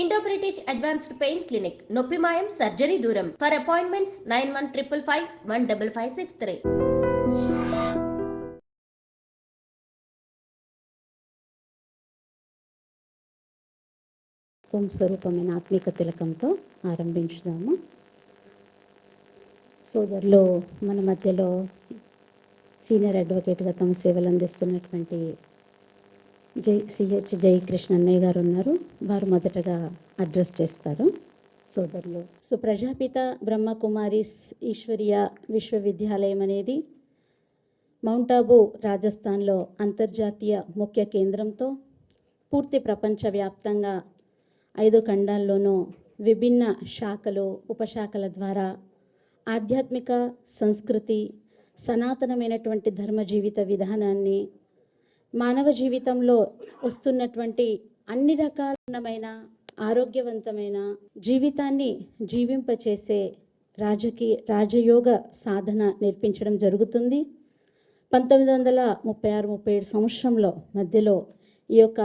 Indo-British Advanced Pain Clinic, Noppimayam Surgery Duram. For appointments 9155515563. ఓం స్వరూపమైన ఆత్మిక తిలకంతో ఆరంభించుదాము. సోదరులు మన మధ్యలో సీనియర్ అడ్వకేట్గా తమ సేవలు అందిస్తున్నటువంటి సిహెచ్ జయకృష్ణ అన్నయ్య గారు ఉన్నారు. వారు మొదటగా అడ్రస్ చేస్తారు. సోదరులు, సో ప్రజాపిత బ్రహ్మకుమారీస్ ఈశ్వరీయ విశ్వవిద్యాలయం అనేది మౌంట్ ఆబూ రాజస్థాన్లో అంతర్జాతీయ ముఖ్య కేంద్రంతో పూర్తి ప్రపంచవ్యాప్తంగా 5 ఖండాల్లోనూ విభిన్న శాఖలు ఉపశాఖల ద్వారా ఆధ్యాత్మిక సంస్కృతి, సనాతనమైనటువంటి ధర్మ జీవిత విధానాన్ని, మానవ జీవితంలో వస్తున్నటువంటి అన్ని రకాలమైన ఆరోగ్యవంతమైన జీవితాన్ని జీవింపచేసే రాజయోగ సాధన నేర్పించడం జరుగుతుంది. 1936-37 సంవత్సరంలో మధ్యలో ఈ యొక్క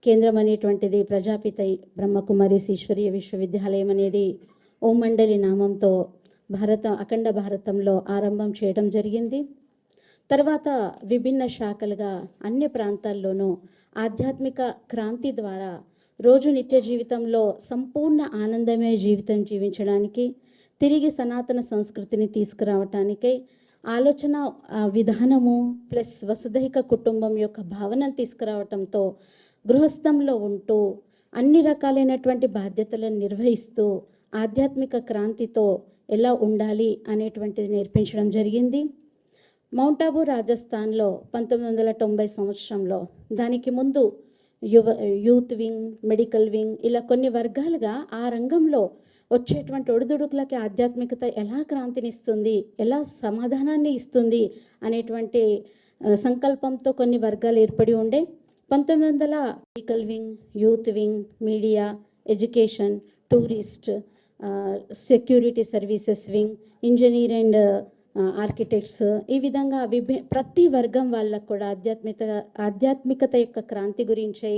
కేంద్రం అనేటువంటిది ప్రజాపిత బ్రహ్మకుమారీస్ ఈశ్వరీయ విశ్వవిద్యాలయం అనేది ఓం మండలి నామంతో అఖండ భారతంలో ఆరంభం చేయడం జరిగింది. తర్వాత విభిన్న శాఖలుగా అన్ని ప్రాంతాల్లోనూ ఆధ్యాత్మిక క్రాంతి ద్వారా రోజు నిత్య జీవితంలో సంపూర్ణ ఆనందమయ జీవితం జీవించడానికి, తిరిగి సనాతన సంస్కృతిని తీసుకురావటానికై ఆలోచన విధానము ప్లస్ వసుధైక కుటుంబం యొక్క భావనను తీసుకురావటంతో గృహస్థంలో ఉంటూ అన్ని రకాలైనటువంటి బాధ్యతలను నిర్వహిస్తూ ఆధ్యాత్మిక క్రాంతితో ఎలా ఉండాలి అనేటువంటిది నేర్పించడం జరిగింది. మౌంట్ ఆబూ రాజస్థాన్లో 1990 సంవత్సరంలో, దానికి ముందు యూత్ వింగ్, మెడికల్ వింగ్, ఇలా కొన్ని వర్గాలుగా ఆ రంగంలో వచ్చేటువంటి ఒడిదుడుకులకి ఆధ్యాత్మికత ఎలా క్రాంతినిస్తుంది, ఎలా సమాధానాన్ని ఇస్తుంది అనేటువంటి సంకల్పంతో కొన్ని వర్గాలు ఏర్పడి ఉండే. 1900 medical wing, youth wing, media, education, tourist, security services wing, engineer and architects, ఈ విధంగా ప్రతి వర్గం వాళ్ళకు కూడా ఆధ్యాత్మికత యొక్క క్రాంతి గురించి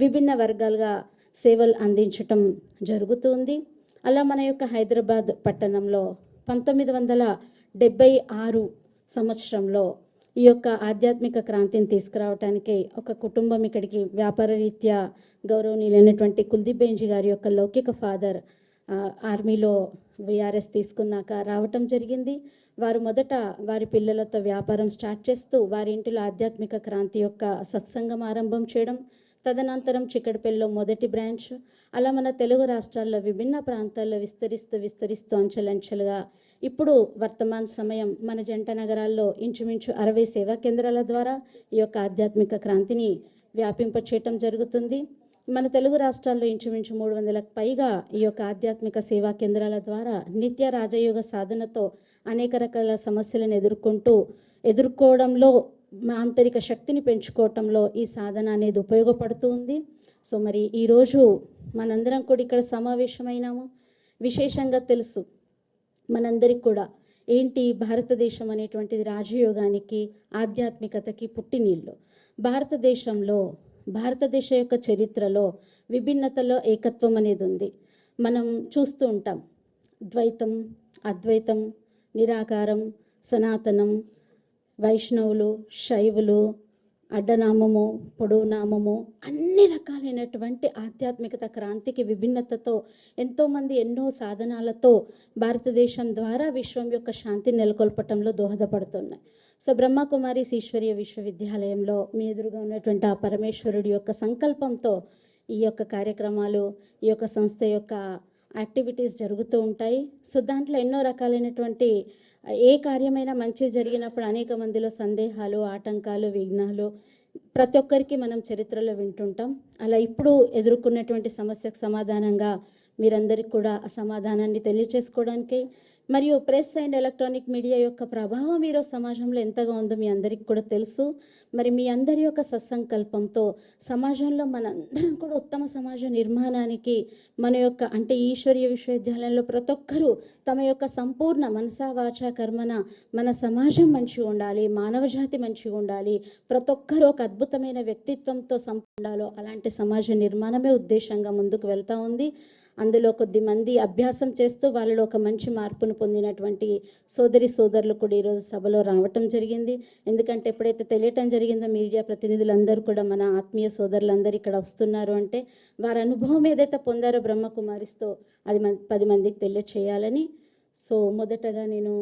విభిన్న వర్గాలుగా సేవలు అందించటం జరుగుతుంది. అలా మన యొక్క హైదరాబాద్ పట్టణంలో 1976 సంవత్సరంలో ఈ యొక్క ఆధ్యాత్మిక క్రాంతిని తీసుకురావటానికి ఒక కుటుంబం ఇక్కడికి వ్యాపార రీత్యా గౌరవనీయులైనటువంటి కుల్దీప్ బెంజీ గారి యొక్క లౌకిక ఫాదర్ ఆర్మీలో విఆర్ఎస్ తీసుకున్నాక రావటం జరిగింది. వారు మొదట వారి పిల్లలతో వ్యాపారం స్టార్ట్ చేస్తూ వారి ఇంటిలో ఆధ్యాత్మిక క్రాంతి యొక్క సత్సంగం ఆరంభం చేయడం, తదనంతరం చిక్కడపల్లిలో మొదటి బ్రాంచ్, అలా మన తెలుగు రాష్ట్రాల్లో విభిన్న ప్రాంతాల్లో విస్తరిస్తూ అంచెలంచెలుగా ఇప్పుడు వర్తమాన సమయం మన జంట నగరాల్లో ఇంచుమించు 60 సేవా కేంద్రాల ద్వారా ఈ యొక్క ఆధ్యాత్మిక క్రాంతిని వ్యాపింపచేయటం జరుగుతుంది. మన తెలుగు రాష్ట్రాల్లో ఇంచుమించు 300లకు పైగా ఈ యొక్క ఆధ్యాత్మిక సేవా కేంద్రాల ద్వారా నిత్య రాజయోగ సాధనతో అనేక రకాల సమస్యలను ఎదుర్కోవడంలో ఆంతరిక శక్తిని పెంచుకోవటంలో ఈ సాధన అనేది ఉపయోగపడుతూ ఉంది. సో మరి ఈరోజు మనందరం కూడా ఇక్కడ సమావేశమైనాము. విశేషంగా తెలుసు మనందరికి కూడా ఏంటి, భారతదేశం అనేటువంటిది రాజయోగానికి ఆధ్యాత్మికతకి పుట్టినీళ్ళు. భారతదేశ యొక్క చరిత్రలో విభిన్నతలో ఏకత్వం అనేది ఉంది. మనం చూస్తూ ఉంటాం ద్వైతం, అద్వైతం, నిరాకారం, సనాతనం, వైష్ణవులు, శైవులు, అడ్డనామము, పొడవు నామము, అన్ని రకాలైనటువంటి ఆధ్యాత్మికత క్రాంతికి విభిన్నతతో ఎంతోమంది ఎన్నో సాధనాలతో భారతదేశం ద్వారా విశ్వం యొక్క శాంతిని నెలకొల్పటంలో దోహదపడుతున్నాయి. సో బ్రహ్మకుమారీస్ ఈశ్వరీయ విశ్వవిద్యాలయంలో మీ ఎదురుగా ఉన్నటువంటి ఆ పరమేశ్వరుడి యొక్క సంకల్పంతో ఈ యొక్క కార్యక్రమాలు, ఈ యొక్క సంస్థ యొక్క యాక్టివిటీస్ జరుగుతూ ఉంటాయి. సో దాంట్లో ఎన్నో రకాలైనటువంటి ఏ కార్యమైనా మంచి జరిగినప్పుడు అనేక మందిలో సందేహాలు, ఆటంకాలు, విఘ్నాలు ప్రతి ఒక్కరికి మనం చరిత్రలో వింటుంటాం. అలా ఇప్పుడు ఎదుర్కొన్నటువంటి సమస్యకు సమాధానంగా మీరందరికీ కూడా ఆ సమాధానాన్ని తెలియచేసుకోవడానికి మరియు ప్రెస్ అండ్ ఎలక్ట్రానిక్ మీడియా యొక్క ప్రభావం ఈరోజు సమాజంలో ఎంతగా ఉందో మీ అందరికీ కూడా తెలుసు. మరి మీ అందరి యొక్క సత్సంకల్పంతో సమాజంలో మనందరం కూడా ఉత్తమ సమాజ నిర్మాణానికి మన యొక్క అంటే ఈశ్వరీయ విశ్వవిద్యాలయంలో ప్రతి ఒక్కరూ తమ యొక్క సంపూర్ణ మనసా వాచా కర్మన మన సమాజం మంచిగా ఉండాలి, మానవజాతి మంచిగా ఉండాలి, ప్రతి ఒక్కరూ ఒక అద్భుతమైన వ్యక్తిత్వంతో ఉండాలో అలాంటి సమాజ నిర్మాణమే ఉద్దేశంగా ముందుకు వెళ్తూ ఉంది. అందులో కొద్దిమంది అభ్యాసం చేస్తూ వాళ్ళలో ఒక మంచి మార్పును పొందినటువంటి సోదరులు కూడా ఈరోజు సభలో రావటం జరిగింది. ఎందుకంటే ఎప్పుడైతే తెలియటం జరిగిందో మీడియా ప్రతినిధులందరూ కూడా మన ఆత్మీయ సోదరులందరూ ఇక్కడ వస్తున్నారు అంటే వారి అనుభవం ఏదైతే పొందారో బ్రహ్మకుమారిస్తో అది 10 మందికి తెలియచేయాలని. సో మొదటగా నేను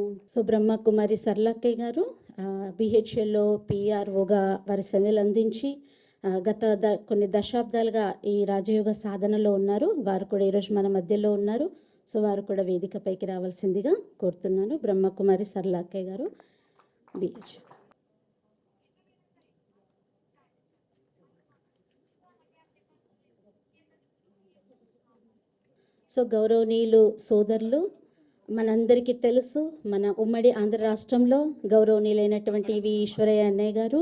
బ్రహ్మకుమారి సర్లక్కయ్య గారు బిహెచ్ఎల్లో పిఆర్ఓగా వారి సేవలు అందించి గత కొన్ని దశాబ్దాలుగా ఈ రాజయోగ సాధనలో ఉన్నారు. వారు కూడా ఈరోజు మన మధ్యలో ఉన్నారు. సో వారు కూడా వేదికపైకి రావాల్సిందిగా కోరుతున్నాను. బ్రహ్మకుమారి సర్లాక్కయ్య గారు బిహెచ్. సో గౌరవనీయులు సోదరులు, మనందరికీ తెలుసు మన ఉమ్మడి ఆంధ్ర రాష్ట్రంలో గౌరవనీయులైనటువంటి వి ఈశ్వరయ్య అన్నయ్య గారు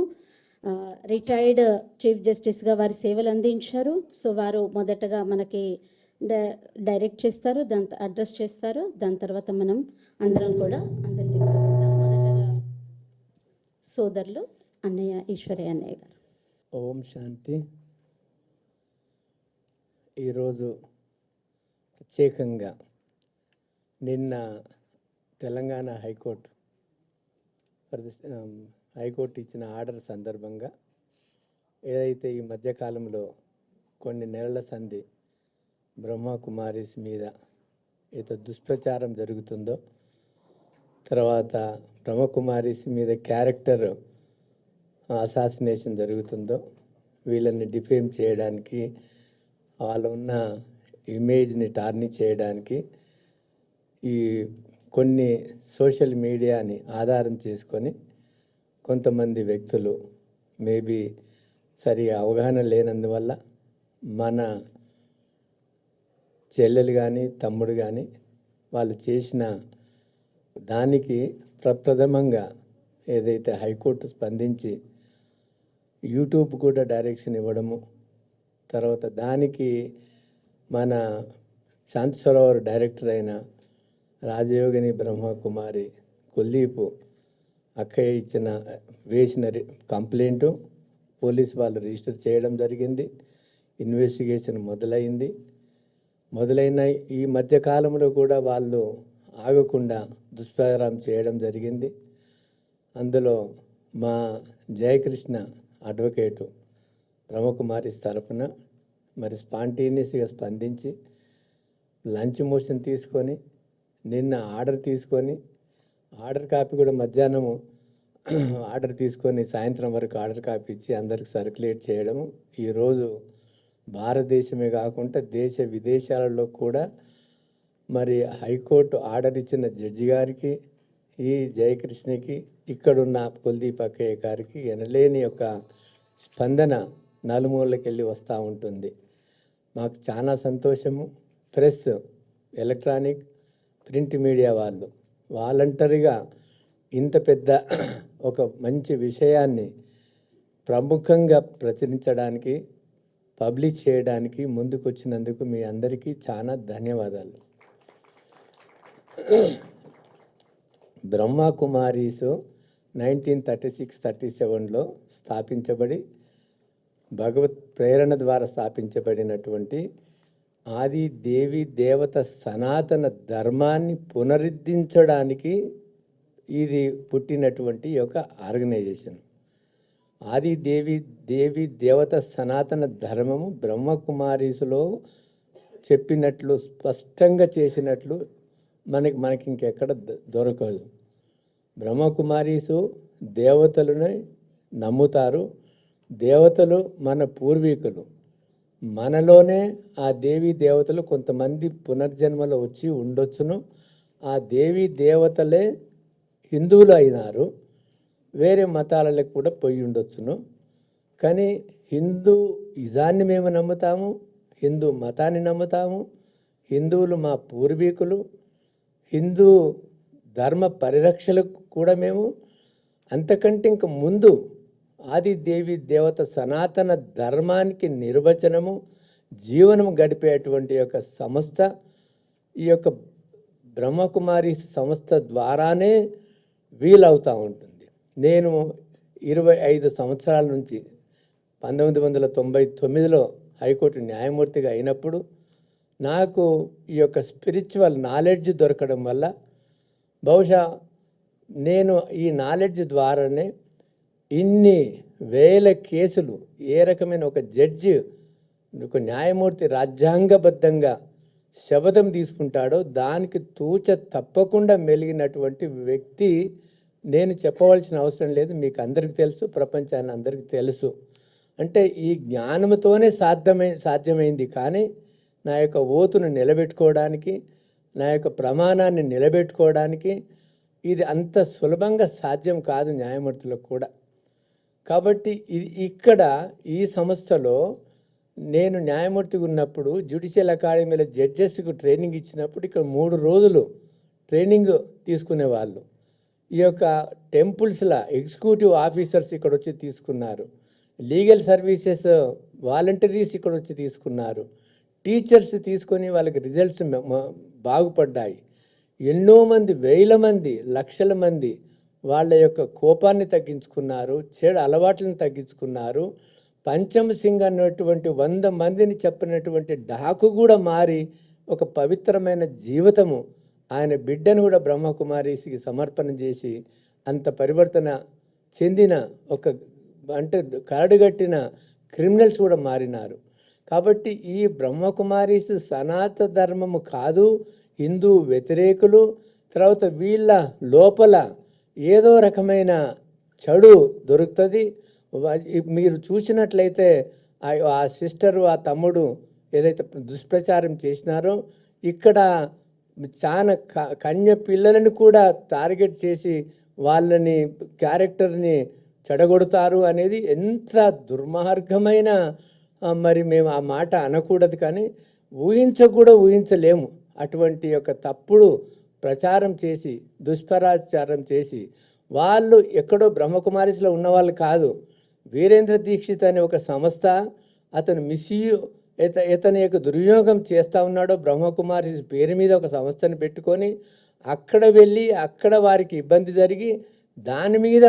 రిటైర్డ్ చీఫ్ జస్టిస్గా వారి సేవలు అందించారు. సో వారు మొదటగా మనకి డైరెక్ట్ చేస్తారు, దాని అడ్రస్ చేస్తారు. దాని తర్వాత మనం అందరం కూడా అందరికీ మొదటగా సోదరులు అన్నయ్య ఈశ్వరయ్య అన్నయ్య గారు. ఓం శాంతి. ఈరోజు ప్రత్యేకంగా నిన్న తెలంగాణ హైకోర్టు ఇచ్చిన ఆర్డర్ సందర్భంగా ఏదైతే ఈ మధ్యకాలంలో కొన్ని నెలల సంధి బ్రహ్మకుమారిస్ మీద ఏదో దుష్ప్రచారం జరుగుతుందో, తర్వాత బ్రహ్మకుమారిస్ మీద క్యారెక్టర్ అసాసినేషన్ జరుగుతుందో, వీళ్ళని డిఫేమ్ చేయడానికి, వాళ్ళ ఉన్న ఇమేజ్ని టార్నిష్ చేయడానికి ఈ కొన్ని సోషల్ మీడియాని ఆధారం చేసుకొని కొంతమంది వ్యక్తులు మేబీ సరిగా అవగాహన లేనందువల్ల మన చెల్లెలు కానీ తమ్ముడు కానీ వాళ్ళు చేసిన దానికి ప్రప్రథమంగా ఏదైతే హైకోర్టు స్పందించి యూట్యూబ్ కూడా డైరెక్షన్ ఇవ్వడము, తర్వాత దానికి మన శాంతి సరోవర్ డైరెక్టర్ అయిన రాజయోగిని బ్రహ్మకుమారి కుల్దీప్ అక్కయ్య వేసిన కంప్లైంటు పోలీసు వాళ్ళు రిజిస్టర్ చేయడం జరిగింది. ఇన్వెస్టిగేషన్ మొదలైన ఈ మధ్యకాలంలో కూడా వాళ్ళు ఆగకుండా దుష్ప్రచారం చేయడం జరిగింది. అందులో మా జయకృష్ణ అడ్వకేటు బ్రహ్మకుమారి తరఫున మరి స్పాంటేనియస్గా స్పందించి లంచ్ మోషన్ తీసుకొని నిన్న ఆర్డర్ కాపీ కూడా మధ్యాహ్నము ఆర్డర్ తీసుకొని సాయంత్రం వరకు ఆర్డర్ కాపీ ఇచ్చి అందరికి సర్క్యులేట్ చేయడము. ఈరోజు భారతదేశమే కాకుండా దేశ విదేశాలలో కూడా మరి హైకోర్టు ఆర్డర్ ఇచ్చిన జడ్జి గారికి, ఈ జయకృష్ణకి, ఇక్కడున్న కుల్దీప్ అక్కయ్య గారికి ఎనలేని యొక్క స్పందన నలుమూలకి వెళ్ళి వస్తూ ఉంటుంది. మాకు చాలా సంతోషము. ప్రెస్, ఎలక్ట్రానిక్, ప్రింట్ మీడియా వాళ్ళు వాలంటరీగా ఇంత పెద్ద ఒక మంచి విషయాన్ని ప్రముఖంగా ప్రచురించడానికి, పబ్లిష్ చేయడానికి ముందుకొచ్చినందుకు మీ అందరికీ చాలా ధన్యవాదాలు. బ్రహ్మకుమారీస్ 1936-37లో స్థాపించబడి భగవత్ ప్రేరణ ద్వారా స్థాపించబడినటువంటి ఆది దేవి దేవత సనాతన ధర్మాన్ని పునరుద్ధరించడానికి ఇది పుట్టినటువంటి ఒక ఆర్గనైజేషన్. ఆది దేవి దేవత సనాతన ధర్మము బ్రహ్మకుమారీసులో చెప్పినట్లు స్పష్టంగా చేసినట్లు మనకి ఇంకెక్కడ దొరకదు. బ్రహ్మకుమారీసు దేవతలను నమ్ముతారు. దేవతలు మన పూర్వీకులు. మనలోనే ఆ దేవీ దేవతలు కొంతమంది పునర్జన్మలో వచ్చి ఉండొచ్చును. ఆ దేవీ దేవతలే హిందువులు అయినారు, వేరే మతాలకు కూడా పోయి ఉండొచ్చును. కానీ హిందూ ఇజాన్ని మేము నమ్ముతాము, హిందూ మతాన్ని నమ్ముతాము. హిందువులు మా పూర్వీకులు. హిందూ ధర్మ పరిరక్షలకు కూడా మేము అంతకంటే ఇంక ముందు ఆదిదేవి దేవత సనాతన ధర్మానికి నిర్వచనము జీవనము గడిపేటువంటి యొక్క సంస్థ ఈ యొక్క బ్రహ్మకుమారి సంస్థ ద్వారానే వీలవుతూ ఉంటుంది. నేను 25 సంవత్సరాల నుంచి 1999లో హైకోర్టు న్యాయమూర్తిగా అయినప్పుడు నాకు ఈ యొక్క స్పిరిచువల్ నాలెడ్జ్ దొరకడం వల్ల బహుశా నేను ఈ నాలెడ్జ్ ద్వారానే ఇన్ని వేల కేసులు ఏ రకమైన ఒక జడ్జి ఒక న్యాయమూర్తి రాజ్యాంగబద్ధంగా శపథం తీసుకుంటాడో దానికి తూచ తప్పకుండా మెలిగినటువంటి వ్యక్తి నేను చెప్పవలసిన అవసరం లేదు, మీకు అందరికీ తెలుసు, ప్రపంచాన్ని అందరికీ తెలుసు. అంటే ఈ జ్ఞానంతోనే సాధ్యమైంది. కానీ నా యొక్క ఓతును నిలబెట్టుకోవడానికి, నా యొక్క ప్రమాణాన్ని నిలబెట్టుకోవడానికి ఇది అంత సులభంగా సాధ్యం కాదు న్యాయమూర్తులకు కూడా. కాబట్టి ఇక్కడ ఈ సంస్థలో నేను న్యాయమూర్తిగా ఉన్నప్పుడు జ్యుడిషియల్ అకాడమీలో జడ్జెస్కు ట్రైనింగ్ ఇచ్చినప్పుడు ఇక్కడ 3 రోజులు ట్రైనింగ్ తీసుకునేవాళ్ళు. ఈ యొక్క టెంపుల్స్లో ఎగ్జిక్యూటివ్ ఆఫీసర్స్ ఇక్కడ వచ్చి తీసుకున్నారు, లీగల్ సర్వీసెస్ వాలంటీర్స్ ఇక్కడ వచ్చి తీసుకున్నారు, టీచర్స్ తీసుకొని వాళ్ళకి రిజల్ట్స్ బాగుపడ్డాయి. ఎన్నో మంది, వేల మంది, లక్షల మంది వాళ్ళ యొక్క కోపాన్ని తగ్గించుకున్నారు, చెడు అలవాట్లను తగ్గించుకున్నారు. పంచమ సింగ్ అన్నటువంటి 100 మందిని చెప్పినటువంటి డాకు కూడా మారి ఒక పవిత్రమైన జీవితము ఆయన బిడ్డను కూడా బ్రహ్మకుమారిసికి సమర్పణ చేసి అంత పరివర్తన చెందిన ఒక అంటే కరడుగట్టిన క్రిమినల్స్ కూడా మారినారు. కాబట్టి ఈ బ్రహ్మకుమారిస్ సనాతన ధర్మము కాదు, హిందూ వ్యతిరేకులు. తర్వాత వీళ్ళ లోపల ఏదో రకమైన చెడు దొరుకుతుంది. మీరు చూసినట్లయితే ఆ సిస్టరు, ఆ తమ్ముడు ఏదైతే దుష్ప్రచారం చేసినారో ఇక్కడ చాలా కన్య పిల్లలను కూడా టార్గెట్ చేసి వాళ్ళని క్యారెక్టర్ని చెడగొడతారు అనేది ఎంత దుర్మార్గమైన, మరి మేము ఆ మాట అనకూడదు కానీ ఊహించలేము. అటువంటి యొక్క తప్పుడు ప్రచారం చేసి దుష్ప్రచారం చేసి వాళ్ళు ఎక్కడో బ్రహ్మకుమారిస్లో ఉన్నవాళ్ళు కాదు. వీరేంద్ర దీక్షిత్ అనే ఒక సంస్థ అతను ఇతని యొక్క దుర్వినియోగం చేస్తూ ఉన్నాడో బ్రహ్మకుమారి పేరు మీద ఒక సంస్థను పెట్టుకొని అక్కడ వెళ్ళి అక్కడ వారికి ఇబ్బంది జరిగి దాని మీద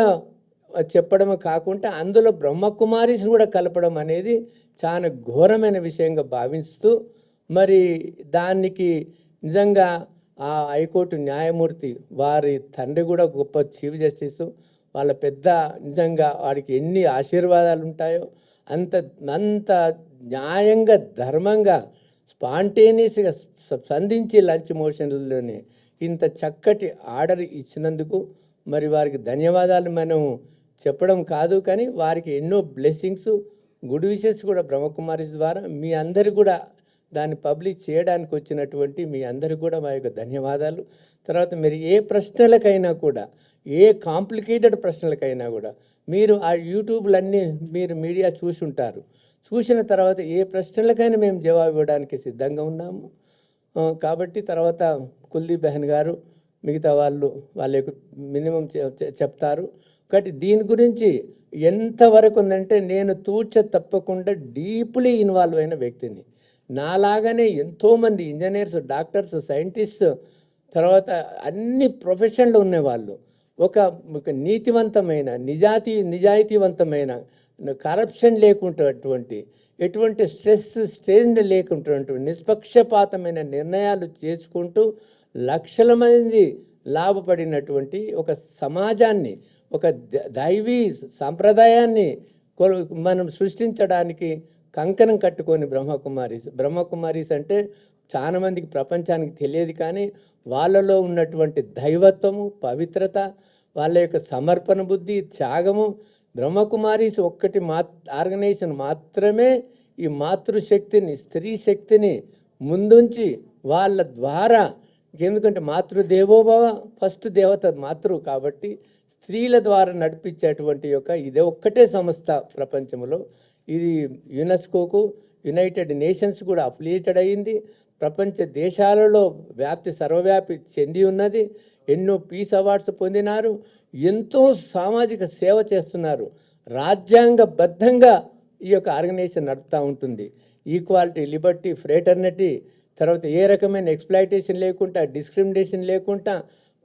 చెప్పడమే కాకుండా అందులో బ్రహ్మకుమారిస్ కూడా కలపడం అనేది చాలా ఘోరమైన విషయంగా భావిస్తూ మరి దానికి నిజంగా ఆ హైకోర్టు న్యాయమూర్తి వారి తండ్రి కూడా గొప్ప చీఫ్ జస్టిస్, వాళ్ళ పెద్ద నిజంగా వాడికి ఎన్ని ఆశీర్వాదాలు ఉంటాయో అంత న్యాయంగా ధర్మంగా స్పాంటేనియస్గా స్పందించి లంచ్ మోషన్లోనే ఇంత చక్కటి ఆర్డర్ ఇచ్చినందుకు మరి వారికి ధన్యవాదాలు మనం చెప్పడం కాదు కానీ వారికి ఎన్నో బ్లెస్సింగ్స్, గుడ్ విషెస్ కూడా బ్రహ్మకుమారిస్ ద్వారా మీ అందరు కూడా దాన్ని పబ్లిష్ చేయడానికి వచ్చినటువంటి మీ అందరికి కూడా మా యొక్క ధన్యవాదాలు. తర్వాత మీరు ఏ ప్రశ్నలకైనా కూడా, ఏ కాంప్లికేటెడ్ ప్రశ్నలకైనా కూడా మీరు ఆ యూట్యూబ్లన్నీ మీరు మీడియా చూసి ఉంటారు. చూసిన తర్వాత ఏ ప్రశ్నలకైనా మేము జవాబు ఇవ్వడానికి సిద్ధంగా ఉన్నాము. కాబట్టి తర్వాత కుల్దీప్ బెహన్ గారు మిగతా వాళ్ళ యొక్క మినిమం చెప్తారు. కాబట్టి దీని గురించి ఎంతవరకు ఉందంటే నేను తప్పకుండా డీప్లీ ఇన్వాల్వ్ అయిన వ్యక్తిని. నాలాగానే ఎంతోమంది ఇంజనీర్స్, డాక్టర్స్, సైంటిస్ట్స్, తర్వాత అన్ని ప్రొఫెషన్లు ఉన్నవాళ్ళు ఒక నీతివంతమైన నిజాయితీవంతమైన కరప్షన్ లేకుంటటువంటి ఎటువంటి స్ట్రెయిన్ లేకుంటటువంటి నిష్పక్షపాతమైన నిర్ణయాలు చేసుకుంటూ లక్షల మంది లాభపడినటువంటి ఒక సమాజాన్ని, ఒక దైవీ సాంప్రదాయాన్ని మనం సృష్టించడానికి కంకణం కట్టుకొని బ్రహ్మకుమారిస్ అంటే చాలా మందికి ప్రపంచానికి తెలియదు కానీ వాళ్ళలో ఉన్నటువంటి దైవత్వము, పవిత్రత, వాళ్ళ యొక్క సమర్పణ బుద్ధి, త్యాగము, బ్రహ్మకుమారిస్ ఒక్కటి ఆర్గనైజేషన్ మాత్రమే ఈ మాతృశక్తిని, స్త్రీ శక్తిని ముందుంచి వాళ్ళ ద్వారా, ఎందుకంటే మాతృదేవోభవ ఫస్ట్ దేవత మాతృ కాబట్టి స్త్రీల ద్వారా నడిపించేటువంటి యొక్క ఇదే ఒక్కటే సంస్థ ప్రపంచంలో. ఇది యునెస్కోకు, యునైటెడ్ నేషన్స్ కూడా అఫిలియేటెడ్ అయ్యింది. ప్రపంచ దేశాలలో సర్వవ్యాపి చెంది ఉన్నది. ఎన్నో పీస్ అవార్డ్స్ పొందినారు, ఎంతో సామాజిక సేవ చేస్తున్నారు. రాజ్యాంగబద్ధంగా ఈ యొక్క ఆర్గనైజేషన్ నడుపుతూ ఉంటుంది. ఈక్వాలిటీ, లిబర్టీ, ఫ్రేటర్నిటీ, తర్వాత ఏ రకమైన ఎక్స్ప్లాయిటేషన్ లేకుండా, డిస్క్రిమినేషన్ లేకుండా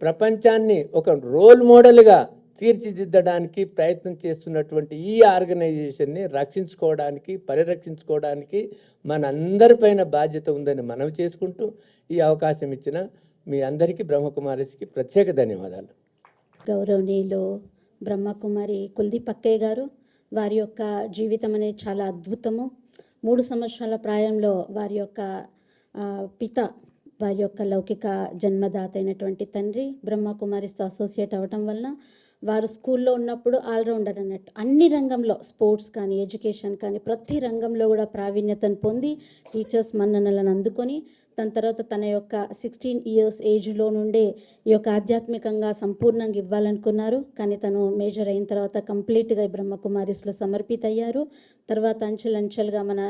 ప్రపంచాన్ని ఒక రోల్ మోడల్గా తీర్చిదిద్దడానికి ప్రయత్నం చేస్తున్నటువంటి ఈ ఆర్గనైజేషన్ని రక్షించుకోవడానికి, పరిరక్షించుకోవడానికి మనందరిపైన బాధ్యత ఉందని మనవి చేసుకుంటూ ఈ అవకాశం ఇచ్చిన మీ అందరికీ బ్రహ్మకుమారిస్కి ప్రత్యేక ధన్యవాదాలు. గౌరవనీయులు బ్రహ్మకుమారి కుల్దీప్ అక్కయ్య గారు, వారి యొక్క జీవితం అనేది చాలా అద్భుతము. 3 సంవత్సరాల ప్రాయంలో వారి యొక్క పిత, వారి యొక్క లౌకిక జన్మదాత అయినటువంటి తండ్రి బ్రహ్మకుమారిస్తో అసోసియేట్ అవ్వటం వలన వారు స్కూల్లో ఉన్నప్పుడు ఆల్రౌండర్ అన్నట్టు అన్ని రంగంలో, స్పోర్ట్స్ కానీ, ఎడ్యుకేషన్ కానీ, ప్రతి రంగంలో కూడా ప్రావీణ్యతను పొంది టీచర్స్ మన్ననలను అందుకొని దాని తర్వాత తన యొక్క 16 ఇయర్స్ ఏజ్లో నుండే ఈ యొక్క ఆధ్యాత్మికంగా సంపూర్ణంగా ఇవ్వాలనుకున్నారు. కానీ తను మేజర్ అయిన తర్వాత కంప్లీట్గా బ్రహ్మకుమారిస్లో సమర్పిత అయ్యారు. తర్వాత అంచెలంచెలుగా మన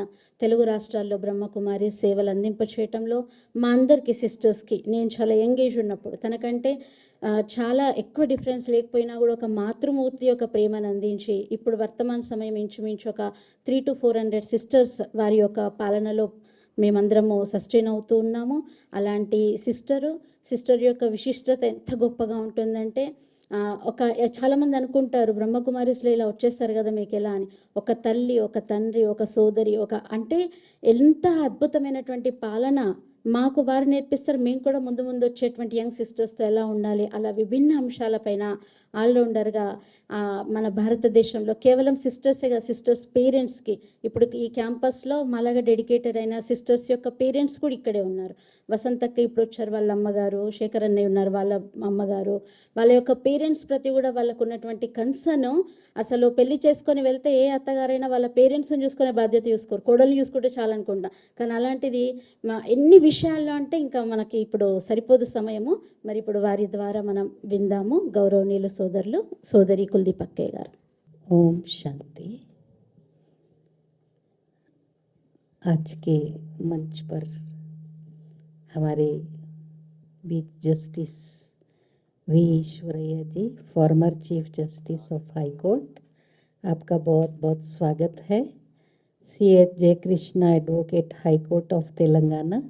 తెలుగు రాష్ట్రాల్లో బ్రహ్మకుమారి సేవలు అందింపచేయటంలో మా అందరికీ సిస్టర్స్కి, నేను చాలా యంగ్ ఏజ్ ఉన్నప్పుడు తనకంటే చాలా ఎక్కువ డిఫరెన్స్ లేకపోయినా కూడా ఒక మాతృమూర్తి యొక్క ప్రేమను అందించి ఇప్పుడు వర్తమాన సమయం ఇంచుమించు ఒక 300 to 400 సిస్టర్స్ వారి యొక్క పాలనలో మేమందరము సస్టైన్ అవుతూ ఉన్నాము. అలాంటి సిస్టర్ యొక్క విశిష్టత ఎంత గొప్పగా ఉంటుందంటే చాలామంది అనుకుంటారు బ్రహ్మకుమారిస్లో ఇలా వచ్చేస్తారు కదా మీకు ఎలా అని. ఒక తల్లి, ఒక తండ్రి, ఒక సోదరి, అంటే ఎంత అద్భుతమైనటువంటి పాలన మాకు వారు నేర్పిస్తారు. మేము కూడా ముందు వచ్చేటువంటి యంగ్ సిస్టర్స్తో ఎలా ఉండాలి, అలా విభిన్న అంశాలపైన ఆల్రౌండర్గా మన భారతదేశంలో కేవలం సిస్టర్సే కదా, సిస్టర్స్ పేరెంట్స్కి ఇప్పుడు ఈ క్యాంపస్లో మాలాగా డెడికేటెడ్ అయిన సిస్టర్స్ యొక్క పేరెంట్స్ కూడా ఇక్కడే ఉన్నారు. వసంతక్క ఇప్పుడు వచ్చారు, వాళ్ళ అమ్మగారు, శేఖర్ అన్నయ్య ఉన్నారు, వాళ్ళ అమ్మగారు, వాళ్ళ యొక్క పేరెంట్స్ ప్రతి కూడా వాళ్ళకు ఉన్నటువంటి కన్సర్న్. అసలు పెళ్లి చేసుకొని వెళ్తే ఏ అత్తగారైనా వాళ్ళ పేరెంట్స్ని చూసుకునే బాధ్యత చూసుకోరు, కోడలు చూసుకుంటే చాలనుకుంటా. కానీ అలాంటిది ఎన్ని విషయాల్లో అంటే ఇంకా మనకి ఇప్పుడు సరిపోదు సమయము. మరి ఇప్పుడు వారి ద్వారా మనం విందాము. గౌరవనీయులు సోదరి కుల్దీప్ అక్కయ్య గారు. ओम शांति। आज के मंच पर हमारे बीच justice V Eshwaraiah ji, former chief justice of high court, आपका बहुत बहुत स्वागत है। C.H. Jayakrishna advocate high court of Telangana,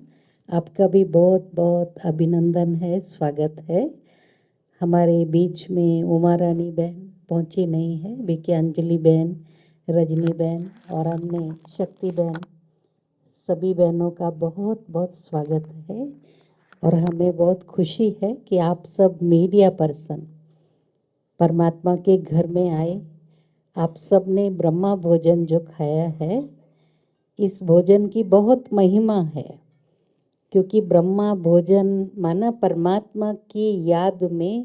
आपका भी बहुत बहुत अभिनंदन है, स्वागत है। हमारे बीच में उमा रानी बहन पहुंची नहीं है, बीके अंजलि बहन, रजनी बहन और अन्य शक्ति बहन, सभी बहनों का बहुत बहुत स्वागत है। और हमें बहुत खुशी है कि आप सब मीडिया पर्सन परमात्मा के घर में आए। आप सब ने ब्रह्मा भोजन जो खाया है, इस भोजन की बहुत महिमा है, क्योंकि ब्रह्मा भोजन माना परमात्मा की याद में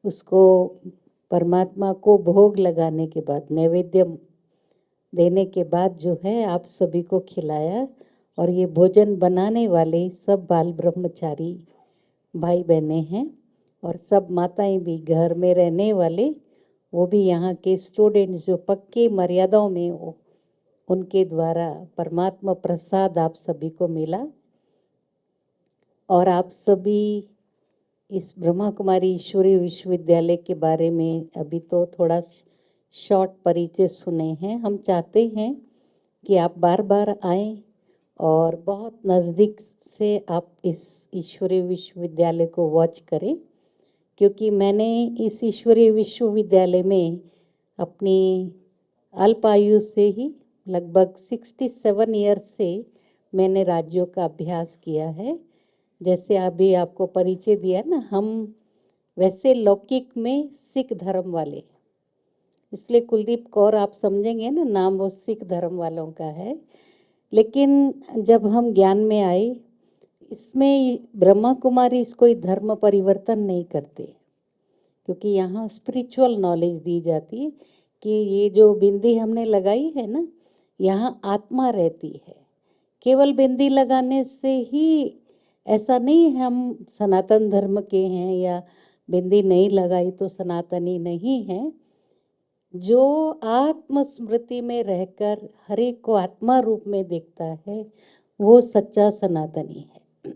उसको परमात्मा को भोग लगाने के बाद, नैवेद्य देने के बाद जो है आप सभी को खिलाया। और ये भोजन बनाने वाले सब बाल ब्रह्मचारी भाई बहनें हैं, और सब माताएं भी, घर में रहने वाले वो भी यहाँ के स्टूडेंट्स जो पक्की मर्यादाओं में हो, उनके द्वारा परमात्मा प्रसाद आप सभी को मिला। और आप सभी इस ब्रह्मा कुमारी ईश्वरीय विश्वविद्यालय के बारे में अभी तो थोड़ा शॉर्ट परिचय सुने हैं। हम चाहते हैं कि आप बार बार आएं और बहुत नज़दीक से आप इस ईश्वरीय विश्वविद्यालय को वॉच करें, क्योंकि मैंने इस ईश्वरीय विश्वविद्यालय में अपनी अल्पायु से ही लगभग 67 ईयर्स से मैंने राज्यों का अभ्यास किया है। जैसे अभी आपको परिचय दिया ना, हम वैसे लौकिक में सिख धर्म वाले, इसलिए कुलदीप कौर आप समझेंगे ना, नाम वो सिख धर्म वालों का है। लेकिन जब हम ज्ञान में आए, इसमें ब्रह्मा कुमारी कोई धर्म परिवर्तन नहीं करते, क्योंकि यहाँ स्पिरिचुअल नॉलेज दी जाती है कि ये जो बिंदी हमने लगाई है ना, यहाँ आत्मा रहती है। केवल बिंदी लगाने से ही ऐसा नहीं हम सनातन धर्म के हैं या बिंदी नहीं लगाई तो सनातनी नहीं है। जो आत्म स्मृति में रहकर हर एक को आत्मा रूप में देखता है, वो सच्चा सनातनी है।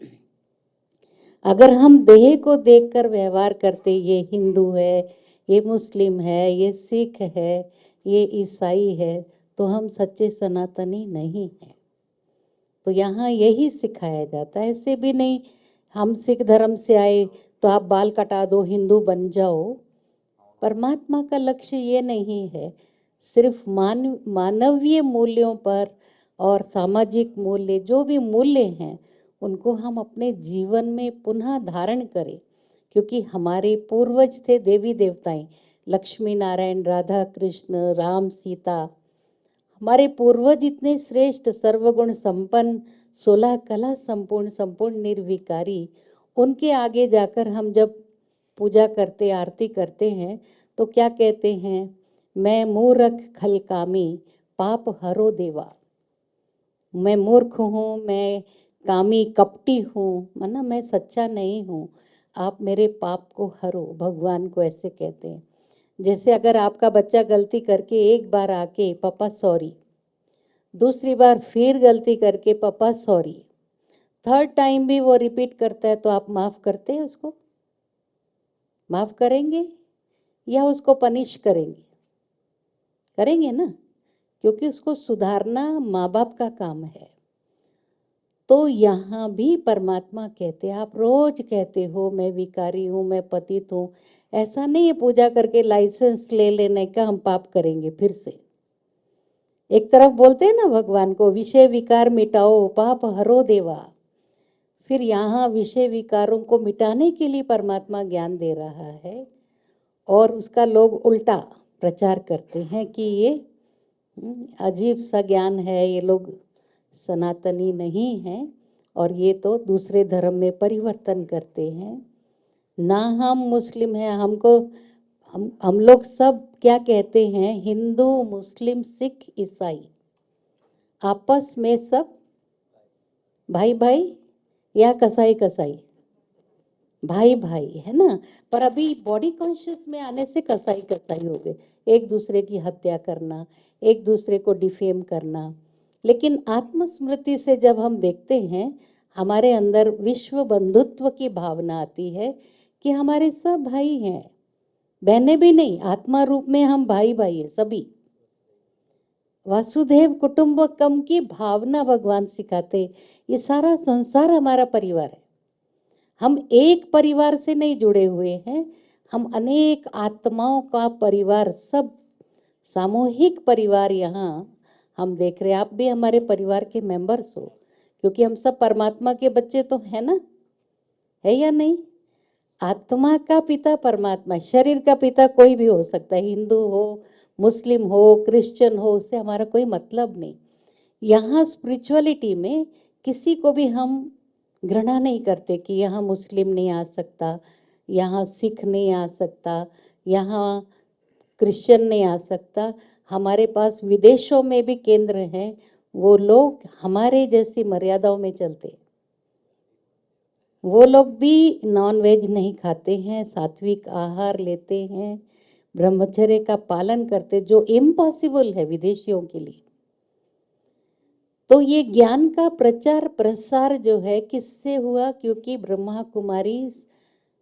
अगर हम देह को देखकर व्यवहार करते, ये हिंदू है, ये मुस्लिम है, ये सिख है, ये ईसाई है, तो हम सच्चे सनातनी नहीं हैं। तो यहाँ यही सिखाया जाता है। ऐसे भी नहीं हम सिख धर्म से आए तो आप बाल कटा दो, हिंदू बन जाओ। परमात्मा का लक्ष्य ये नहीं है। सिर्फ मानवीय मूल्यों पर और सामाजिक मूल्य, जो भी मूल्य हैं, उनको हम अपने जीवन में पुनः धारण करें। क्योंकि हमारे पूर्वज थे देवी देवताएं, लक्ष्मी नारायण, राधा कृष्ण, राम सीता। हमारे पूर्वज इतने श्रेष्ठ, सर्वगुण संपन्न, 16 कला संपूर्ण, संपूर्ण निर्विकारी। उनके आगे जाकर हम जब पूजा करते, आरती करते हैं, तो क्या कहते हैं? मैं मूर्ख खलकामी, पाप हरो देवा। मैं मूर्ख हूँ, मैं कामी कपटी हूँ, माना मैं सच्चा नहीं हूँ, आप मेरे पाप को हरो। भगवान को ऐसे कहते हैं। जैसे अगर आपका बच्चा गलती करके एक बार आके पापा सॉरी, दूसरी बार फिर गलती करके पापा सॉरी, थर्ड टाइम भी वो रिपीट करता है, तो आप माफ़ करते हैं उसको? माफ़ करेंगे या उसको पनिश करेंगे? करेंगे ना, क्योंकि उसको सुधारना माँ बाप का काम है। तो यहाँ भी परमात्मा कहते हैं, आप रोज कहते हो मैं विकारी हूँ, मैं पतित हूँ। ऐसा नहीं है पूजा करके लाइसेंस ले लेने का हम पाप करेंगे फिर से। एक तरफ बोलते हैं ना भगवान को, विषय विकार मिटाओ, पाप हरो देवा। फिर यहाँ विषय विकारों को मिटाने के लिए परमात्मा ज्ञान दे रहा है, और उसका लोग उल्टा प्रचार करते हैं कि ये अजीब सा ज्ञान है, ये लोग सनातनी नहीं हैं और ये तो दूसरे धर्म में परिवर्तन करते हैं। ना हम मुस्लिम हैं, हमको हम लोग सब क्या कहते हैं? हिंदू, मुस्लिम, सिख, ईसाई, आपस में सब भाई भाई या कसाई कसाई, भाई भाई है ना। पर अभी बॉडी कॉन्शियस में आने से कसाई कसाई हो गए, एक दूसरे की हत्या करना, एक दूसरे को डिफेम करना। लेकिन आत्मस्मृति से जब हम देखते हैं, हमारे अंदर विश्व बंधुत्व की भावना आती है कि हमारे सब भाई हैं, बहनें भी नहीं, आत्मा रूप में हम भाई भाई हैं सभी। वासुदेव कुटुंबकम की भावना भगवान सिखाते। ये सारा संसार हमारा परिवार है। हम एक परिवार से नहीं जुड़े हुए हैं, हम अनेक आत्माओं का परिवार, सब सामूहिक परिवार यहाँ हम देख रहे हैं। आप भी हमारे परिवार के मेंबर्स हो, क्योंकि हम सब परमात्मा के बच्चे तो है ना, है या नहीं? आत्मा का पिता परमात्मा, शरीर का पिता कोई भी हो सकता है, हिंदू हो, मुस्लिम हो, क्रिश्चियन हो, उससे हमारा कोई मतलब नहीं। यहाँ स्पिरिचुअलिटी में किसी को भी हम घृणा नहीं करते कि यहाँ मुस्लिम नहीं आ सकता, यहाँ सिख नहीं आ सकता, यहाँ क्रिश्चियन नहीं आ सकता। हमारे पास विदेशों में भी केंद्र हैं, वो लोग हमारे जैसी मर्यादाओं में चलते, वो लोग भी नॉन वेज नहीं खाते हैं, सात्विक आहार लेते हैं, ब्रह्मचर्य का पालन करते, जो इम्पॉसिबल है विदेशियों के लिए। तो ये ज्ञान का प्रचार प्रसार जो है किससे हुआ? क्योंकि ब्रह्मा कुमारी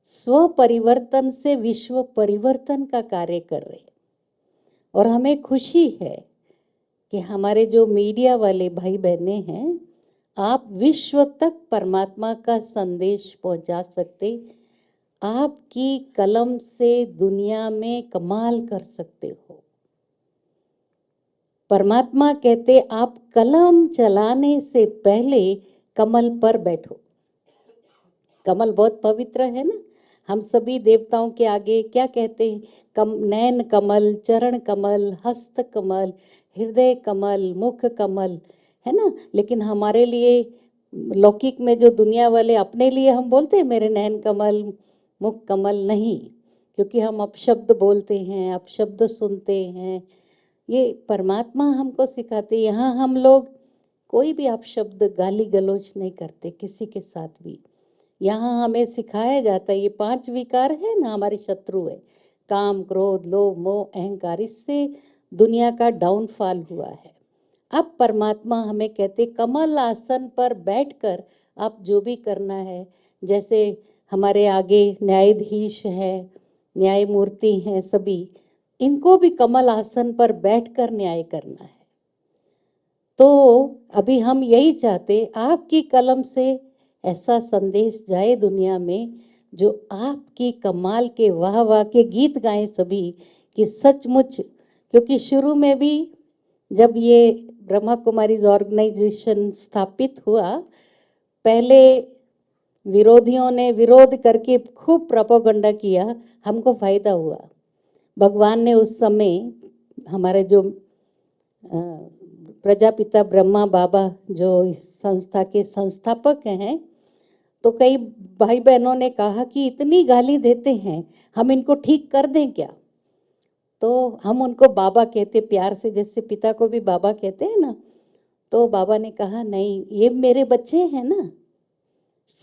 स्व परिवर्तन से विश्व परिवर्तन का कार्य कर रहे हैं। और हमें खुशी है कि हमारे जो मीडिया वाले भाई बहनें हैं, आप विश्व तक परमात्मा का संदेश पहुंचा सकते। आपकी कलम से दुनिया में कमाल कर सकते हो। परमात्मा कहते, आप कलम चलाने से पहले कमल पर बैठो। कमल बहुत पवित्र है ना। हम सभी देवताओं के आगे क्या कहते हैं? नयन कमल, चरण कमल, हस्त कमल, हृदय कमल, मुख कमल, है ना। लेकिन हमारे लिए लौकिक में जो दुनिया वाले अपने लिए हम बोलते हैं मेरे नयन कमल, मुख कमल, नहीं, क्योंकि हम अपशब्द बोलते हैं, अपशब्द सुनते हैं। ये परमात्मा हमको सिखाते। यहाँ हम लोग कोई भी अपशब्द, गाली गलौज नहीं करते किसी के साथ भी। यहाँ हमें सिखाया जाता है, ये 5 विकार है ना, हमारे शत्रु है, काम, क्रोध, लोभ, मोह, अहंकार। इससे दुनिया का डाउनफॉल हुआ है। अब परमात्मा हमें कहते, कमल आसन पर बैठकर आप जो भी करना है, जैसे हमारे आगे न्यायाधीश हैं, न्यायमूर्ति हैं, सभी इनको भी कमल आसन पर बैठकर न्याय करना है। तो अभी हम यही चाहते, आपकी कलम से ऐसा संदेश जाए दुनिया में, जो आपकी कमाल के वाह वाह के गीत गाएं सभी, कि सचमुच, क्योंकि शुरू में भी जब ये ब्रह्मा कुमारीज ऑर्गेनाइजेशन स्थापित हुआ, पहले विरोधियों ने विरोध करके खूब प्रोपेगेंडा किया, हमको फायदा हुआ। भगवान ने उस समय हमारे जो प्रजापिता ब्रह्मा बाबा जो इस संस्था के संस्थापक हैं, तो कई भाई बहनों ने कहा कि इतनी गाली देते हैं, हम इनको ठीक कर दें क्या? तो हम उनको बाबा कहते प्यार से, जैसे पिता को भी बाबा कहते हैं ना। तो बाबा ने कहा नहीं, ये मेरे बच्चे हैं ना,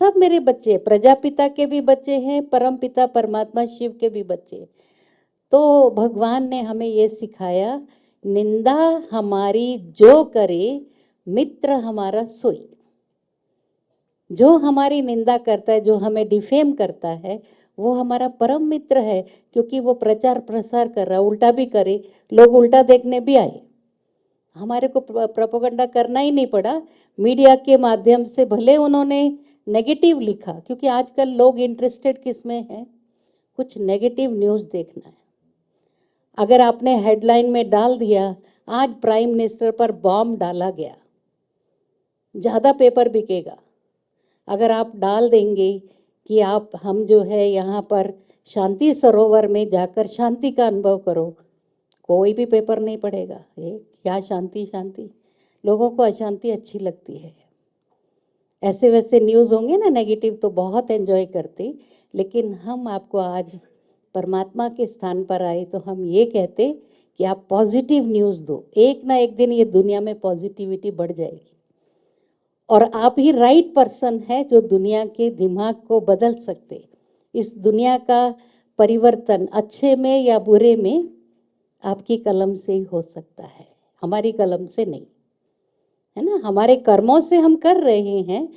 सब मेरे बच्चे, प्रजापिता के भी बच्चे हैं, परम पिता परमात्मा शिव के भी बच्चे। तो भगवान ने हमें ये सिखाया, निंदा हमारी जो करे, मित्र हमारा सोई। जो हमारी निंदा करता है, जो हमें डिफेम करता है, वो हमारा परम मित्र है, क्योंकि वो प्रचार प्रसार कर रहा है, उल्टा भी करे, लोग उल्टा देखने भी आए। हमारे को प्रोपेगेंडा करना ही नहीं पड़ा, मीडिया के माध्यम से भले उन्होंने नेगेटिव लिखा, क्योंकि आजकल लोग इंटरेस्टेड किस में हैं, कुछ नेगेटिव न्यूज़ देखना है। अगर आपने हेडलाइन में डाल दिया, आज प्राइम मिनिस्टर पर बॉम्ब डाला गया, ज़्यादा पेपर बिकेगा। अगर आप डाल देंगे कि हम जो है यहाँ पर शांति सरोवर में जाकर शांति का अनुभव करो, कोई भी पेपर नहीं पड़ेगा। ये क्या शांति शांति, लोगों को अशांति अच्छी लगती है। ऐसे वैसे न्यूज़ होंगे ना नेगेटिव, तो बहुत एंजॉय करते। लेकिन हम आपको आज परमात्मा के स्थान पर आए, तो हम ये कहते कि आप पॉजिटिव न्यूज़ दो। एक ना एक दिन ये दुनिया में पॉजिटिविटी बढ़ जाएगी, और आप ही राइट पर्सन है जो दुनिया के दिमाग को बदल सकते। इस दुनिया का परिवर्तन अच्छे में या बुरे में आपकी कलम से ही हो सकता है, हमारी कलम से नहीं, है ना। हमारे कर्मों से हम कर रहे हैं,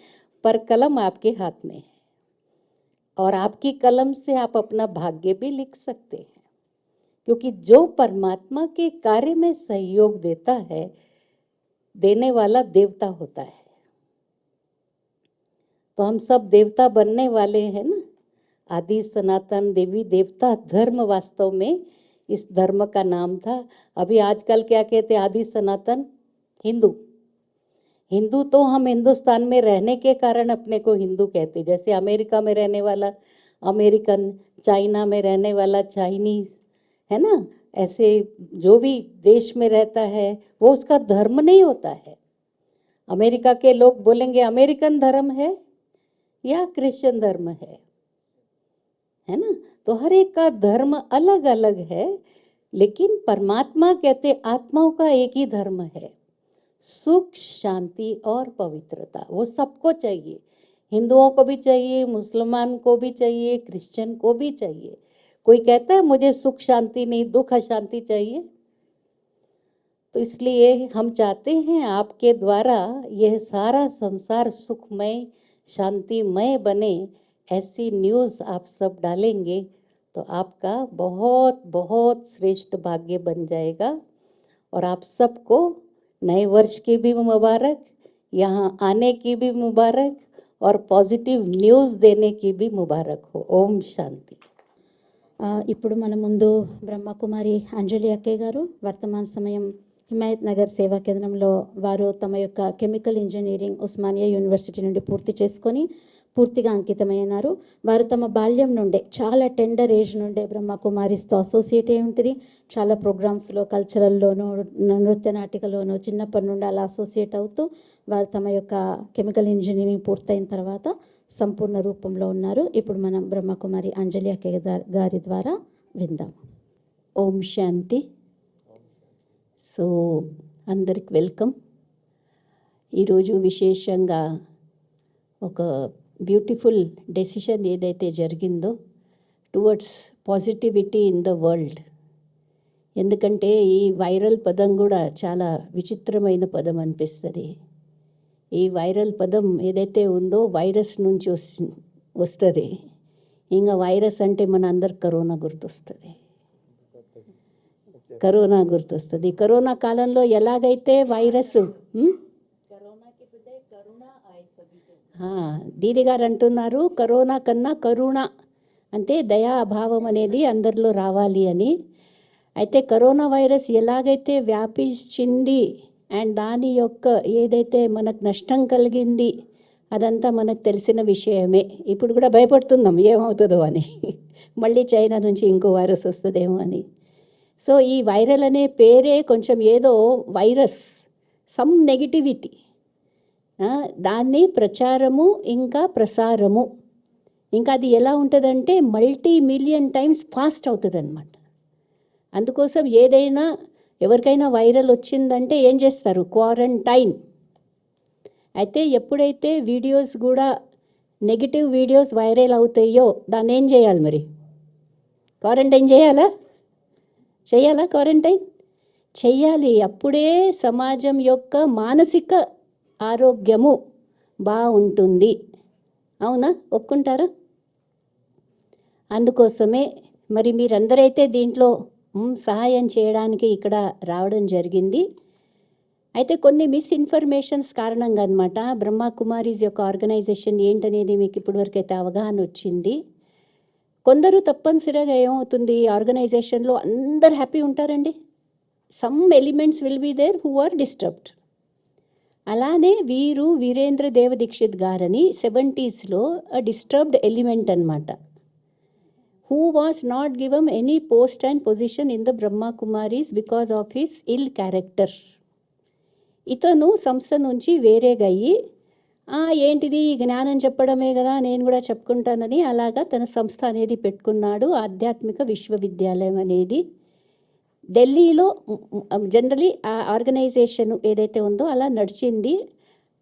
पर कलम आपके हाथ में है, और आपकी कलम से आप अपना भाग्य भी लिख सकते हैं, क्योंकि जो परमात्मा के कार्य में सहयोग देता है, देने वाला देवता होता है। तो हम सब देवता बनने वाले हैं ना। आदि सनातन देवी देवता धर्म वास्तव में इस धर्म का नाम था। अभी आजकल क्या कहते हैं, आदि सनातन हिंदू। हिंदू तो हम हिंदुस्तान में रहने के कारण अपने को हिंदू कहते, जैसे अमेरिका में रहने वाला अमेरिकन, चाइना में रहने वाला चाइनीज, है ना। ऐसे जो भी देश में रहता है वो उसका धर्म नहीं होता है। अमेरिका के लोग बोलेंगे अमेरिकन धर्म है या क्रिश्चियन धर्म है ना। तो हर एक का धर्म अलग अलग है, लेकिन परमात्मा कहते आत्माओं का एक ही धर्म है, सुख शांति और पवित्रता। वो सबको चाहिए, हिंदुओं को भी चाहिए, मुसलमान को भी चाहिए, क्रिश्चियन को भी चाहिए। कोई कहता है मुझे सुख शांति नहीं, दुख अशांति चाहिए। तो इसलिए हम चाहते हैं आपके द्वारा यह सारा संसार सुखमय शांतिमय बने। ऐसी न्यूज़ आप सब डालेंगे तो आपका बहुत बहुत श्रेष्ठ भाग्य बन जाएगा। और आप सबको नए वर्ष की भी मुबारक, यहाँ आने की भी मुबारक, और पॉजिटिव न्यूज़ देने की भी मुबारक हो। ओम शांति। ఇప్పుడు మన ముందు బ్రహ్మకుమారి అంజలి అక్కయ్య గారు వర్తమాన సమయం హిమాయత్ నగర్ సేవా కేంద్రంలో వారు తమ యొక్క కెమికల్ ఇంజనీరింగ్ ఉస్మానియా యూనివర్సిటీ నుండి పూర్తి చేసుకొని పూర్తిగా అంకితమైనారు. వారు తమ బాల్యం నుండే చాలా టెండర్ ఏజ్ నుండే బ్రహ్మకుమారిస్తో అసోసియేట్ అయి ఉంటుంది. చాలా ప్రోగ్రామ్స్లో కల్చరల్లోనూ నృత్య నాటికలోనూ చిన్నప్పటి నుండి అలా అసోసియేట్ అవుతూ వారు తమ యొక్క కెమికల్ ఇంజనీరింగ్ పూర్తయిన తర్వాత సంపూర్ణ రూపంలో ఉన్నారు. ఇప్పుడు మనం బ్రహ్మకుమారి అంజలి అక్కయ్య గారి ద్వారా విందాం. ఓం శాంతి. సో అందరికి వెల్కమ్. ఈరోజు విశేషంగా ఒక బ్యూటిఫుల్ డెసిషన్ ఏదైతే జరిగిందో towards positivity in the world. ఎందుకంటే ఈ వైరల్ పదం కూడా చాలా విచిత్రమైన పదం అనిపిస్తుంది. ఈ వైరల్ పదం ఏదైతే ఉందో వైరస్ నుంచి వస్తుంది. ఇంకా వైరస్ అంటే మన అందరికి కరోనా గుర్తొస్తుంది. కరోనా గుర్తొస్తుంది. కరోనా కాలంలో ఎలాగైతే వైరస్ దీది గారు అంటున్నారు కరోనా కన్నా కరుణ అంటే దయా అభావం అనేది అందరిలో రావాలి అని. అయితే కరోనా వైరస్ ఎలాగైతే వ్యాపించింది అండ్ దాని యొక్క ఏదైతే మనకు నష్టం కలిగింది అదంతా మనకు తెలిసిన విషయమే. ఇప్పుడు కూడా భయపడుతున్నాం ఏమవుతుందో అని, మళ్ళీ చైనా నుంచి ఇంకో వైరస్ వస్తుందేమో అని. సో ఈ వైరల్ అనే పేరే కొంచెం ఏదో వైరస్, సమ్ నెగిటివిటీ, దాన్ని ప్రచారము ఇంకా ప్రసారము, ఇంకా అది ఎలా ఉంటుందంటే మల్టీ-మిలియన్ టైమ్స్ ఫాస్ట్ అవుతుంది అన్నమాట. అందుకోసం ఏదైనా ఎవరికైనా వైరల్ వచ్చిందంటే ఏం చేస్తారు, క్వారంటైన్. అయితే ఎప్పుడైతే వీడియోస్ కూడా నెగిటివ్ వీడియోస్ వైరల్ అవుతాయో దాన్ని ఏం చేయాలి, మరి క్వారంటైన్ చేయాలా క్వారంటైన్ చెయ్యాలి. అప్పుడే సమాజం యొక్క మానసిక ఆరోగ్యము బాగుంటుంది. అవునా, ఒప్పుకుంటారా? అందుకోసమే మరి మీరందరైతే దీంట్లో సహాయం చేయడానికి ఇక్కడ రావడం జరిగింది. అయితే కొన్ని మిస్ఇన్ఫర్మేషన్స్ కారణంగా అనమాట బ్రహ్మకుమారీస్ యొక్క ఆర్గనైజేషన్ ఏంటనేది మీకు ఇప్పటివరకు అయితే అవగాహన వచ్చింది. కొందరు తప్పనిసరిగా ఏమవుతుంది, ఆర్గనైజేషన్లో అందరు హ్యాపీ ఉంటారండి, some elements will be there who are disturbed. అలానే వీరేంద్ర దేవ దీక్షిత్ గారని 70s డిస్టర్బ్డ్ ఎలిమెంట్ అనమాట, who was not given any post and position in the Brahma Kumaris because of his ill character. ఇతను సంస్థ నుంచి వేరేగయ్యి ఏంటిది జ్ఞానం చెప్పడమే కదా నేను కూడా చెప్పుకుంటానని అలాగా తన సంస్థ అనేది పెట్టుకున్నాడు. ఆధ్యాత్మిక విశ్వవిద్యాలయం అనేది ఢిల్లీలో జనరలీ ఆ ఆర్గనైజేషన్ ఏదైతే ఉందో అలా నడిచింది.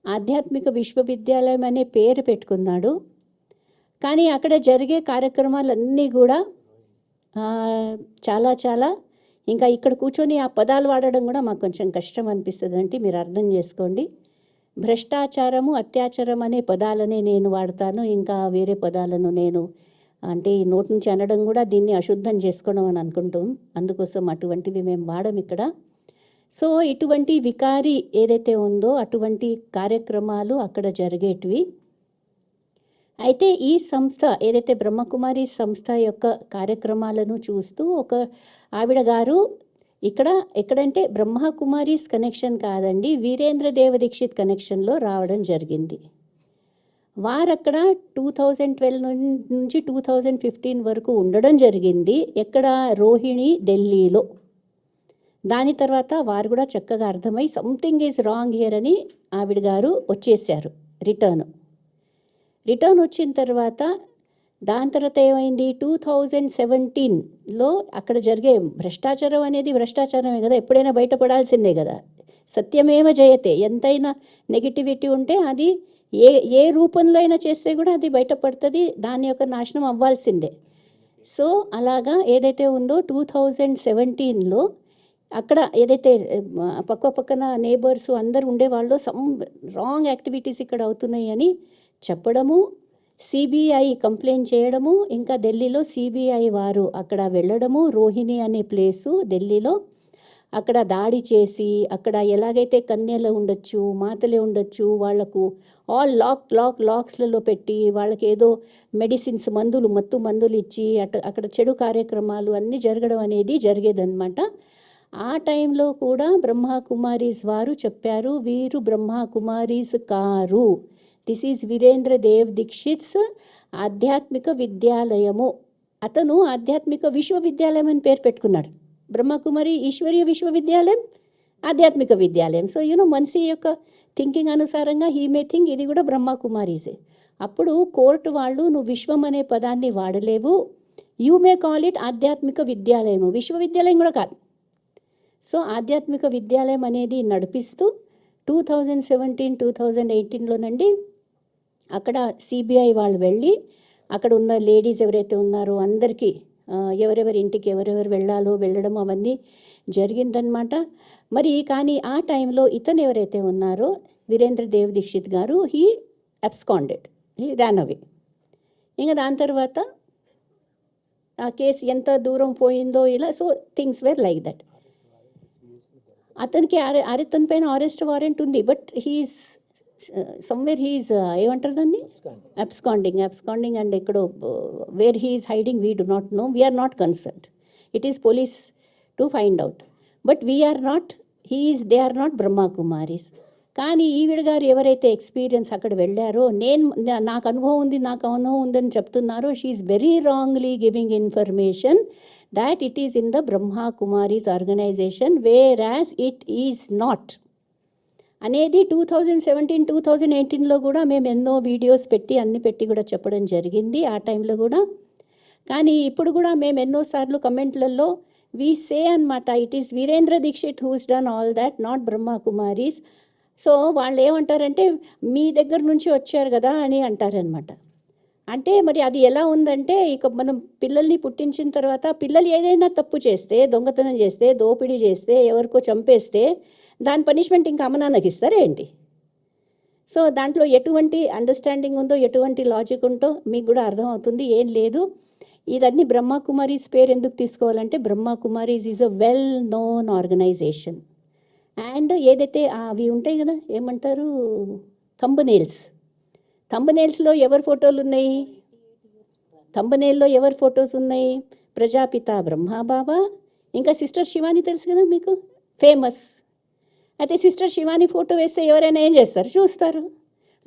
ఆధ్యాత్మిక విశ్వవిద్యాలయం అనే పేరు పెట్టుకున్నాడు. కానీ అక్కడ జరిగే కార్యక్రమాలన్నీ కూడా చాలా ఇంకా ఇక్కడ కూర్చొని ఆ పదాలు వాడడం కూడా మాకు కొంచెం కష్టం అనిపిస్తుంది. అంటే మీరు అర్థం చేసుకోండి, భ్రష్టాచారము అత్యాచారం అనే పదాలనే నేను వాడతాను, ఇంకా వేరే పదాలను నేను అంటే ఈ నోటి నుంచి అనడం కూడా దీన్ని అశుద్ధం చేసుకోవడం అని అనుకుంటాం. అందుకోసం అటువంటివి మేము వాడం ఇక్కడ. సో ఇటువంటి వికారి ఏదైతే ఉందో అటువంటి కార్యక్రమాలు అక్కడ జరిగేటివి. అయితే ఈ సంస్థ ఏదైతే బ్రహ్మకుమారి సంస్థ యొక్క కార్యక్రమాలను చూస్తూ ఒక ఆవిడ గారు ఎక్కడంటే బ్రహ్మకుమారీస్ కనెక్షన్ కాదండి, వీరేంద్ర దేవ దీక్షిత్ కనెక్షన్లో రావడం జరిగింది. వారక్కడ 2012 నుంచి 2015 వరకు ఉండడం జరిగింది. ఎక్కడ, రోహిణి, ఢిల్లీలో. దాని తర్వాత వారు కూడా చక్కగా అర్థమై సంథింగ్ ఈజ్ రాంగ్ హియర్ అని ఆవిడ గారు వచ్చేసారు. రిటర్న్ వచ్చిన తర్వాత దాని తర్వాత ఏమైంది, 2017లో అక్కడ జరిగే భ్రష్టాచారం అనేది భ్రష్టాచారమే కదా, ఎప్పుడైనా బయటపడాల్సిందే కదా. సత్యమేవ జయతే, ఎంతైనా నెగిటివిటీ ఉంటే అది ఏ రూపంలో అయినా చేస్తే కూడా అది బయటపడుతుంది, దాని యొక్క నాశనం అవ్వాల్సిందే. సో అలాగా ఏదైతే ఉందో 2017లో అక్కడ ఏదైతే పక్కన నేబర్స్ అందరు ఉండేవాళ్ళు సమ్ రాంగ్ యాక్టివిటీస్ ఇక్కడ అవుతున్నాయి అని చెప్పడము, సిబిఐ కంప్లైంట్ చేయడము, ఇంకా ఢిల్లీలో సిబిఐ వారు అక్కడ వెళ్ళడము, రోహిణి అనే ప్లేసు ఢిల్లీలో అక్కడ దాడి చేసి అక్కడ ఎలాగైతే కన్యలు ఉండొచ్చు, మాతలే ఉండొచ్చు, వాళ్లకు ఆల్ లాక్స్లలో పెట్టి వాళ్ళకి ఏదో మెడిసిన్స్ మత్తు మందులు ఇచ్చి అక్కడ చెడు కార్యక్రమాలు అన్నీ జరగడం అనేది జరిగేదన్నమాట. ఆ టైంలో కూడా బ్రహ్మకుమారీస్ వారు చెప్పారు, వీరు బ్రహ్మకుమారీస్ కారు, దిస్ ఈజ్ వీరేంద్ర దేవ్ దీక్షిత్స్ ఆధ్యాత్మిక విద్యాలయము. అతను ఆధ్యాత్మిక విశ్వవిద్యాలయం అని పేరు పెట్టుకున్నాడు. బ్రహ్మకుమారి ఈశ్వరీయ విశ్వవిద్యాలయం, ఆధ్యాత్మిక విద్యాలయం. సో మనిషి యొక్క థింకింగ్ అనుసారంగా హీ మే థింక్ ఇది కూడా బ్రహ్మకుమారీసే. అప్పుడు కోర్టు వాళ్ళు నువ్వు విశ్వం అనే పదాన్ని వాడలేవు, యూ మే కాల్ ఇట్ ఆధ్యాత్మిక విద్యాలయము, విశ్వవిద్యాలయం కూడా కాదు. సో ఆధ్యాత్మిక విద్యాలయం అనేది నడిపిస్తూ 2017-2018లోనండి అక్కడ సిబిఐ వాళ్ళు వెళ్ళి అక్కడ ఉన్న లేడీస్ ఎవరైతే ఉన్నారో అందరికీ ఎవరెవరి ఇంటికి ఎవరెవరు వెళ్ళడం అవన్నీ జరిగిందనమాట. మరి కానీ ఆ టైంలో ఇతను ఎవరైతే ఉన్నారో వీరేంద్ర దేవ్ దీక్షిత్ గారు he absconded, he ran away. ఇంకా దాని తర్వాత ఆ కేసు ఎంత దూరం పోయిందో ఇలా. So things were like that. అతనికి అతని పైన అరెస్ట్ వారెంట్ ఉంది, బట్ హీఈస్ సమ్వేర్ హీఈస్ ఏమంటారు దాన్ని, అబ్స్కాండింగ్ అండ్ ఎక్కడో where he's hiding we do not know, we're not concerned. It is police to find out, but we're not, they are not Brahma Kumaris. కానీ ఈవిడ గారు ఎవరైతే ఎక్స్పీరియన్స్ అక్కడ వెళ్ళారో, నాకు అనుభవం ఉందని చెప్తున్నారో, she is very wrongly giving information that it is in the Brahma Kumaris organization, whereas it is not. అనేది 2017-2018లో కూడా మేము ఎన్నో వీడియోస్ పెట్టి అన్ని పెట్టి కూడా చెప్పడం జరిగింది ఆ టైంలో కూడా. కానీ ఇప్పుడు కూడా మేము ఎన్నోసార్లు కమెంట్లలో వి సే అనమాట, it is Virendra Dixit who's done all that, not Brahma Kumaris. So వాళ్ళు ఏమంటారంటే మీ దగ్గర నుంచి వచ్చారు కదా అని అంటారనమాట. అంటే మరి అది ఎలా ఉందంటే, ఇక మనం పిల్లల్ని పుట్టించిన తర్వాత పిల్లలు ఏదైనా తప్పు చేస్తే, దొంగతనం చేస్తే, దోపిడీ చేస్తే, ఎవరికో చంపేస్తే దాని పనిష్మెంట్ ఇంకా అమ్మ నాన్నకి ఇస్తారా ఏంటి? సో దాంట్లో ఎటువంటి అండర్స్టాండింగ్ ఉందో, ఎటువంటి లాజిక్ ఉందో మీకు కూడా అర్థమవుతుంది. ఏం లేదు. ఇదన్నీ బ్రహ్మకుమారీస్ పేరు ఎందుకు తీసుకోవాలంటే, Brahma Kumaris is a well known organization. And ఏదైతే అవి ఉంటాయి కదా, ఏమంటారు, థంబ్నెయిల్స్లో ఎవరి ఫోటోలు ఉన్నాయి, థంబ్నెయిల్లో ఎవరి ఫొటోస్ ఉన్నాయి, ప్రజాపిత బ్రహ్మబాబా, ఇంకా సిస్టర్ శివాని తెలుసు కదా మీకు, ఫేమస్. అయితే సిస్టర్ శివాని ఫోటో వేస్తే ఎవరైనా ఏం చేస్తారు, చూస్తారు.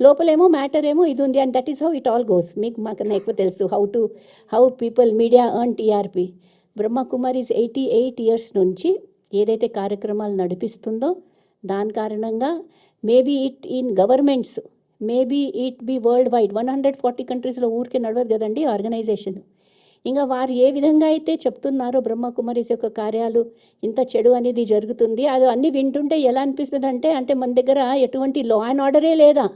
లోపలేమో మ్యాటర్ ఏమో ఇది ఉంది. And that is how it all goes. మీకు మాకన్నా ఎక్కువ తెలుసు how people media earn TRP. Brahma Kumaris 88 years నుంచి ఏదైతే కార్యక్రమాలు నడిపిస్తుందో దాని కారణంగా maybe it in governments, maybe it be world wide 140 countries ఊరికే నడవదు కదండి ఆర్గనైజేషన్. ఇంకా వారు ఏ విధంగా అయితే చెప్తున్నారో బ్రహ్మకుమారీస్ యొక్క కార్యాలు ఇంత చెడు అనేది జరుగుతుంది, అది అన్నీ వింటుంటే ఎలా అనిపిస్తుంది అంటే మన దగ్గర ఎటువంటి లా అండ్ ఆర్డరే లేదా,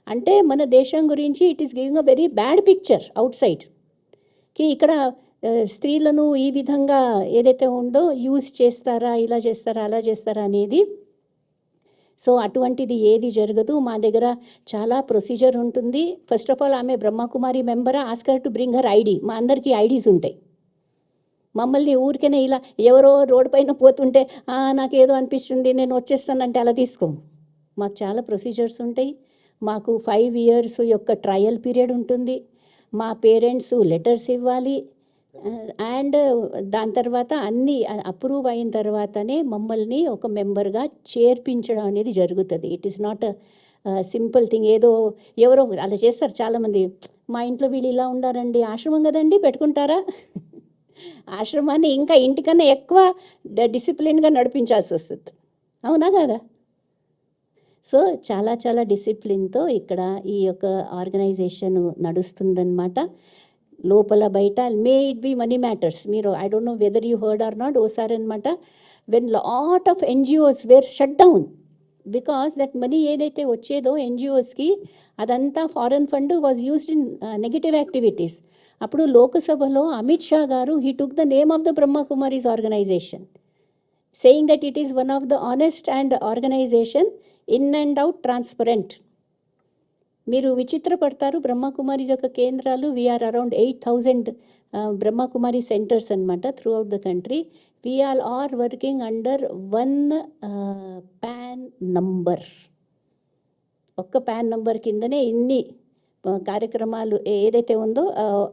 అంటే మన దేశం గురించి it is giving a very bad picture out సైడ్కి. ఇక్కడ స్త్రీలను ఈ విధంగా ఏదైతే ఉందో యూజ్ చేస్తారా, ఇలా చేస్తారా, అలా చేస్తారా అనేది. సో అటువంటిది ఏది జరగదు. మా దగ్గర చాలా ప్రొసీజర్ ఉంటుంది. ఫస్ట్ ఆఫ్ ఆల్ ఆమె బ్రహ్మకుమారి మెంబరా, asked her to bring her ID. మా అందరికీ ఐడీస్ ఉంటాయి. మమ్మల్ని ఊరికనే ఇలా ఎవరో రోడ్డు పైన పోతుంటే నాకేదో అనిపిస్తుంది నేను వచ్చేస్తానంటే అలా తీసుకోము. మాకు చాలా ప్రొసీజర్స్ ఉంటాయి. మాకు 5 years యొక్క ట్రయల్ పీరియడ్ ఉంటుంది. మా పేరెంట్స్ లెటర్స్ ఇవ్వాలి. అండ్ దాని తర్వాత అన్నీ అప్రూవ్ అయిన తర్వాతనే మమ్మల్ని ఒక మెంబర్గా చేర్పించడం అనేది జరుగుతుంది. It is not simple thing. ఏదో ఎవరో అలా చేస్తారు చాలామంది. మా ఇంట్లో వీళ్ళు ఇలా ఉండారండి, ఆశ్రమం కదండి పెట్టుకుంటారా? ఆశ్రమాన్ని ఇంకా ఇంటికన్నా ఎక్కువ డిసిప్లిన్గా నడిపించాల్సి వస్తుంది, అవునా కదా? సో చాలా చాలా డిసిప్లిన్తో ఇక్కడ ఈ యొక్క ఆర్గనైజేషన్ నడుస్తుందన్నమాట. లోపల బయట may it be money matters. మీరు I don't know whether you heard or not, ఓసారి అనమాట when lot of NGOs were shut down because that money ఏదైతే వచ్చేదో NGOస్కి అదంతా foreign fund was used in negative activities. అప్పుడు లోకసభలో అమిత్ షా గారు he took the name of the Brahma Kumaris organisation saying that it is one of the honest and organisation, in and out transparent. మీరు విచిత్రపడతారు. బ్రహ్మకుమారీస్ యొక్క కేంద్రాలు వీఆర్ అరౌండ్ 8,000 బ్రహ్మకుమారి సెంటర్స్ అనమాట throughout the country. We are are working under 1 PAN number. ఒక్క PAN number కిందనే ఇన్ని కార్యక్రమాలు ఏదైతే ఉందో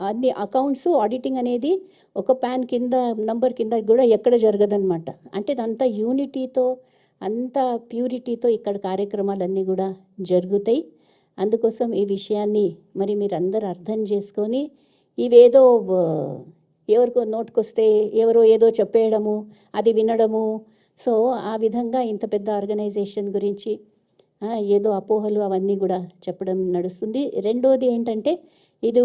అన్ని అకౌంట్స్ ఆడిటింగ్ అనేది ఒక PAN కింద నంబర్ కింద కూడా ఎక్కడ జరగదనమాట. అంటే ఇదంతా యూనిటీతో, అంత ప్యూరిటీతో ఇక్కడ కార్యక్రమాలన్నీ కూడా జరుగుతాయి. అందుకోసం ఈ విషయాన్ని మరి మీరు అందరూ అర్థం చేసుకొని, ఇవేదో ఎవరికో నోటుకొస్తే ఎవరో ఏదో చెప్పేయడము, అది వినడము, సో ఆ విధంగా ఇంత పెద్ద ఆర్గనైజేషన్ గురించి ఏదో అపోహలు అవన్నీ కూడా చెప్పడం నడుస్తుంది. రెండోది ఏంటంటే ఇది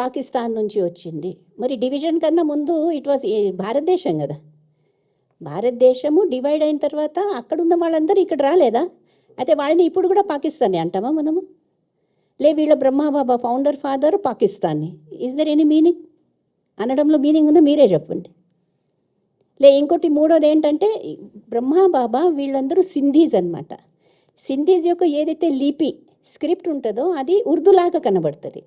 పాకిస్తాన్ నుంచి వచ్చింది. మరి డివిజన్ కన్నా ముందు ఇట్ వాజ్ భారతదేశం కదా. భారతదేశము డివైడ్ అయిన తర్వాత అక్కడున్న వాళ్ళందరూ ఇక్కడ రాలేదా? అయితే వాళ్ళని ఇప్పుడు కూడా పాకిస్తానీ అంటామా మనము? వీళ్ళ Brahma Baba founder father Pakistani. Is there any meaning? అనడంలో మీనింగ్ ఉందో మీరే చెప్పండి. ఇంకోటి మూడోది ఏంటంటే బ్రహ్మబాబా వీళ్ళందరూ సింధీస్ అనమాట. సింధీస్ యొక్క ఏదైతే లిపి స్క్రిప్ట్ ఉంటుందో అది ఉర్దూలాగా కనబడుతుంది.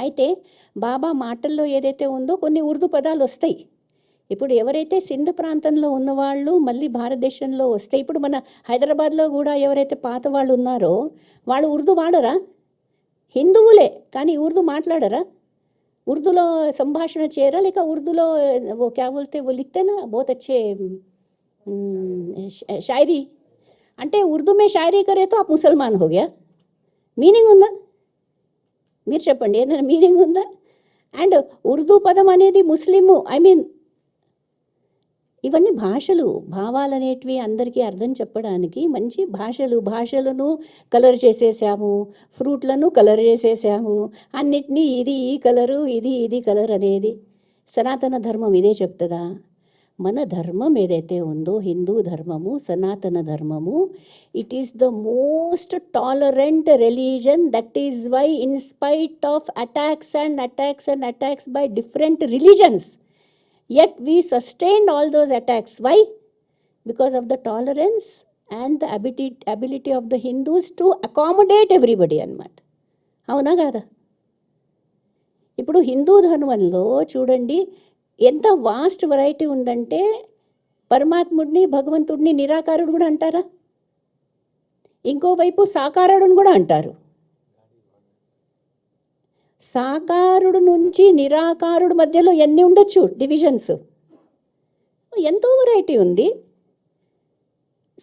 అయితే బాబా మాటల్లో ఏదైతే ఉందో కొన్ని ఉర్దూ పదాలు వస్తాయి. ఇప్పుడు ఎవరైతే సింధ్ ప్రాంతంలో ఉన్నవాళ్ళు మళ్ళీ భారతదేశంలో వస్తే, ఇప్పుడు మన హైదరాబాద్లో కూడా ఎవరైతే పాత వాళ్ళు ఉన్నారో వాళ్ళు ఉర్దూ వాడరా? హిందువులే కానీ ఉర్దూ మాట్లాడరా? ఉర్దూలో సంభాషణ చేయరా? లేక ఉర్దూలో वो क्या बोलते वो लिखते ना बहुत अच्छे शायरी, అంటే ఉర్దూ మే షాయరీ కరే తో ఆప్ ముసల్మాన్ హో గయా. మీనింగ్ ఉందా? మీరు చెప్పండి, ఏదైనా మీనింగ్ ఉందా? అండ్ ఉర్దూ పదం అనేది ముస్లిము, ఐ మీన్ ఇవన్నీ భాషలు, భావాలు అనేటివి అందరికీ అర్థం చెప్పడానికి మంచి భాషలను కలర్ చేసేసాము, ఫ్రూట్లను కలర్ చేసేసాము, అన్నిటినీ ఇది ఈ కలరు, ఇది కలర్ అనేది సనాతన ధర్మం ఇదే చెప్తుందా? మన ధర్మం ఏదైతే ఉందో హిందూ ధర్మము, సనాతన ధర్మము, it is the most tolerant religion. That is why in spite of attacks by different religions, yet we sustained all those attacks. Why? Because of the tolerance and the ability of the Hindus to accommodate everybody అన్నమాట. అవునా కాదా? ఇప్పుడు హిందూ ధర్మంలో చూడండి ఎంత vast variety ఉందంటే, పరమాత్ముడిని భగవంతుడిని నిరాకారుడు కూడా అంటారా? ఇంకోవైపు సాకారుడుని కూడా అంటారు. సాకారుడు నుంచి నిరాకారుడు మధ్యలో ఎన్ని ఉండొచ్చు డివిజన్స్? ఎంతో వెరైటీ ఉంది.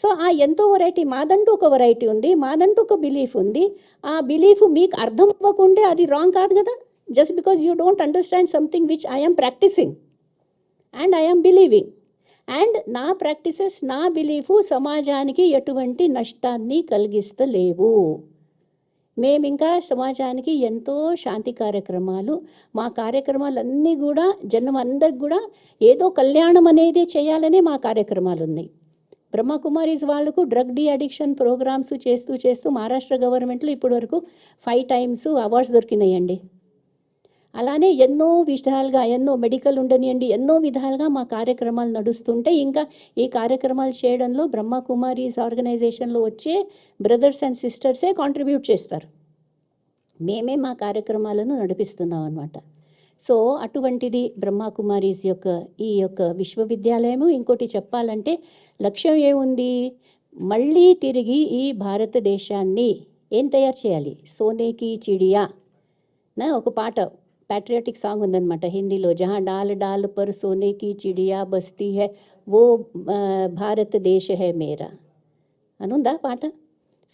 సో ఆ ఎంతో వెరైటీ, మాదంటూ ఒక వెరైటీ ఉంది, మాదంటూ ఒక బిలీఫ్ ఉంది. ఆ బిలీఫ్ మీకు అర్థం అవ్వకుంటే అది రాంగ్ కాదు కదా. Just because you don't understand something which I'm practicing and I'm believing, and నా ప్రాక్టీసెస్, నా బిలీఫు సమాజానికి ఎటువంటి నష్టాన్ని కలిగిస్తలేవు. మేము ఇంకా సమాజానికి ఎంతో శాంతి కార్యక్రమాలు, మా కార్యక్రమాలన్నీ కూడా జనం అందరికి కూడా ఏదో కళ్యాణం అనేది చేయాలనే మా కార్యక్రమాలు ఉన్నాయి. బ్రహ్మకుమారీస్ వాళ్ళకు డ్రగ్ డి అడిక్షన్ ప్రోగ్రామ్స్ చేస్తూ మహారాష్ట్ర గవర్నమెంట్లో ఇప్పటి వరకు 5 times అవార్డ్స్ దొరికినాయండి. అలానే ఎన్నో విధాలుగా, ఎన్నో మెడికల్ ఉండనియండి, ఎన్నో విధాలుగా మా కార్యక్రమాలు నడుస్తుంటే, ఇంకా ఈ కార్యక్రమాలు చేయడంలో బ్రహ్మకుమారీస్ ఆర్గనైజేషన్లో వచ్చే బ్రదర్స్ అండ్ సిస్టర్సే కాంట్రిబ్యూట్ చేస్తారు. మేమే మా కార్యక్రమాలను నడిపిస్తున్నాం అన్నమాట. సో అటువంటిది బ్రహ్మకుమారీస్ యొక్క ఈ యొక్క విశ్వవిద్యాలయము. ఇంకోటి చెప్పాలంటే లక్ష్యం ఏముంది? మళ్ళీ తిరిగి ఈ భారతదేశాన్ని ఏం తయారు చేయాలి? సోనేకి చిడియా నా ఒక పాట, पैट्रियाटिक సాంగ్ ఉందన్నమాట హిందీలో, జహా డాల్ డాల్ పర్ సోనేకి చిడియా బస్తీ హై वो భారత దేశ హై మేరా అని ఉందా పాట.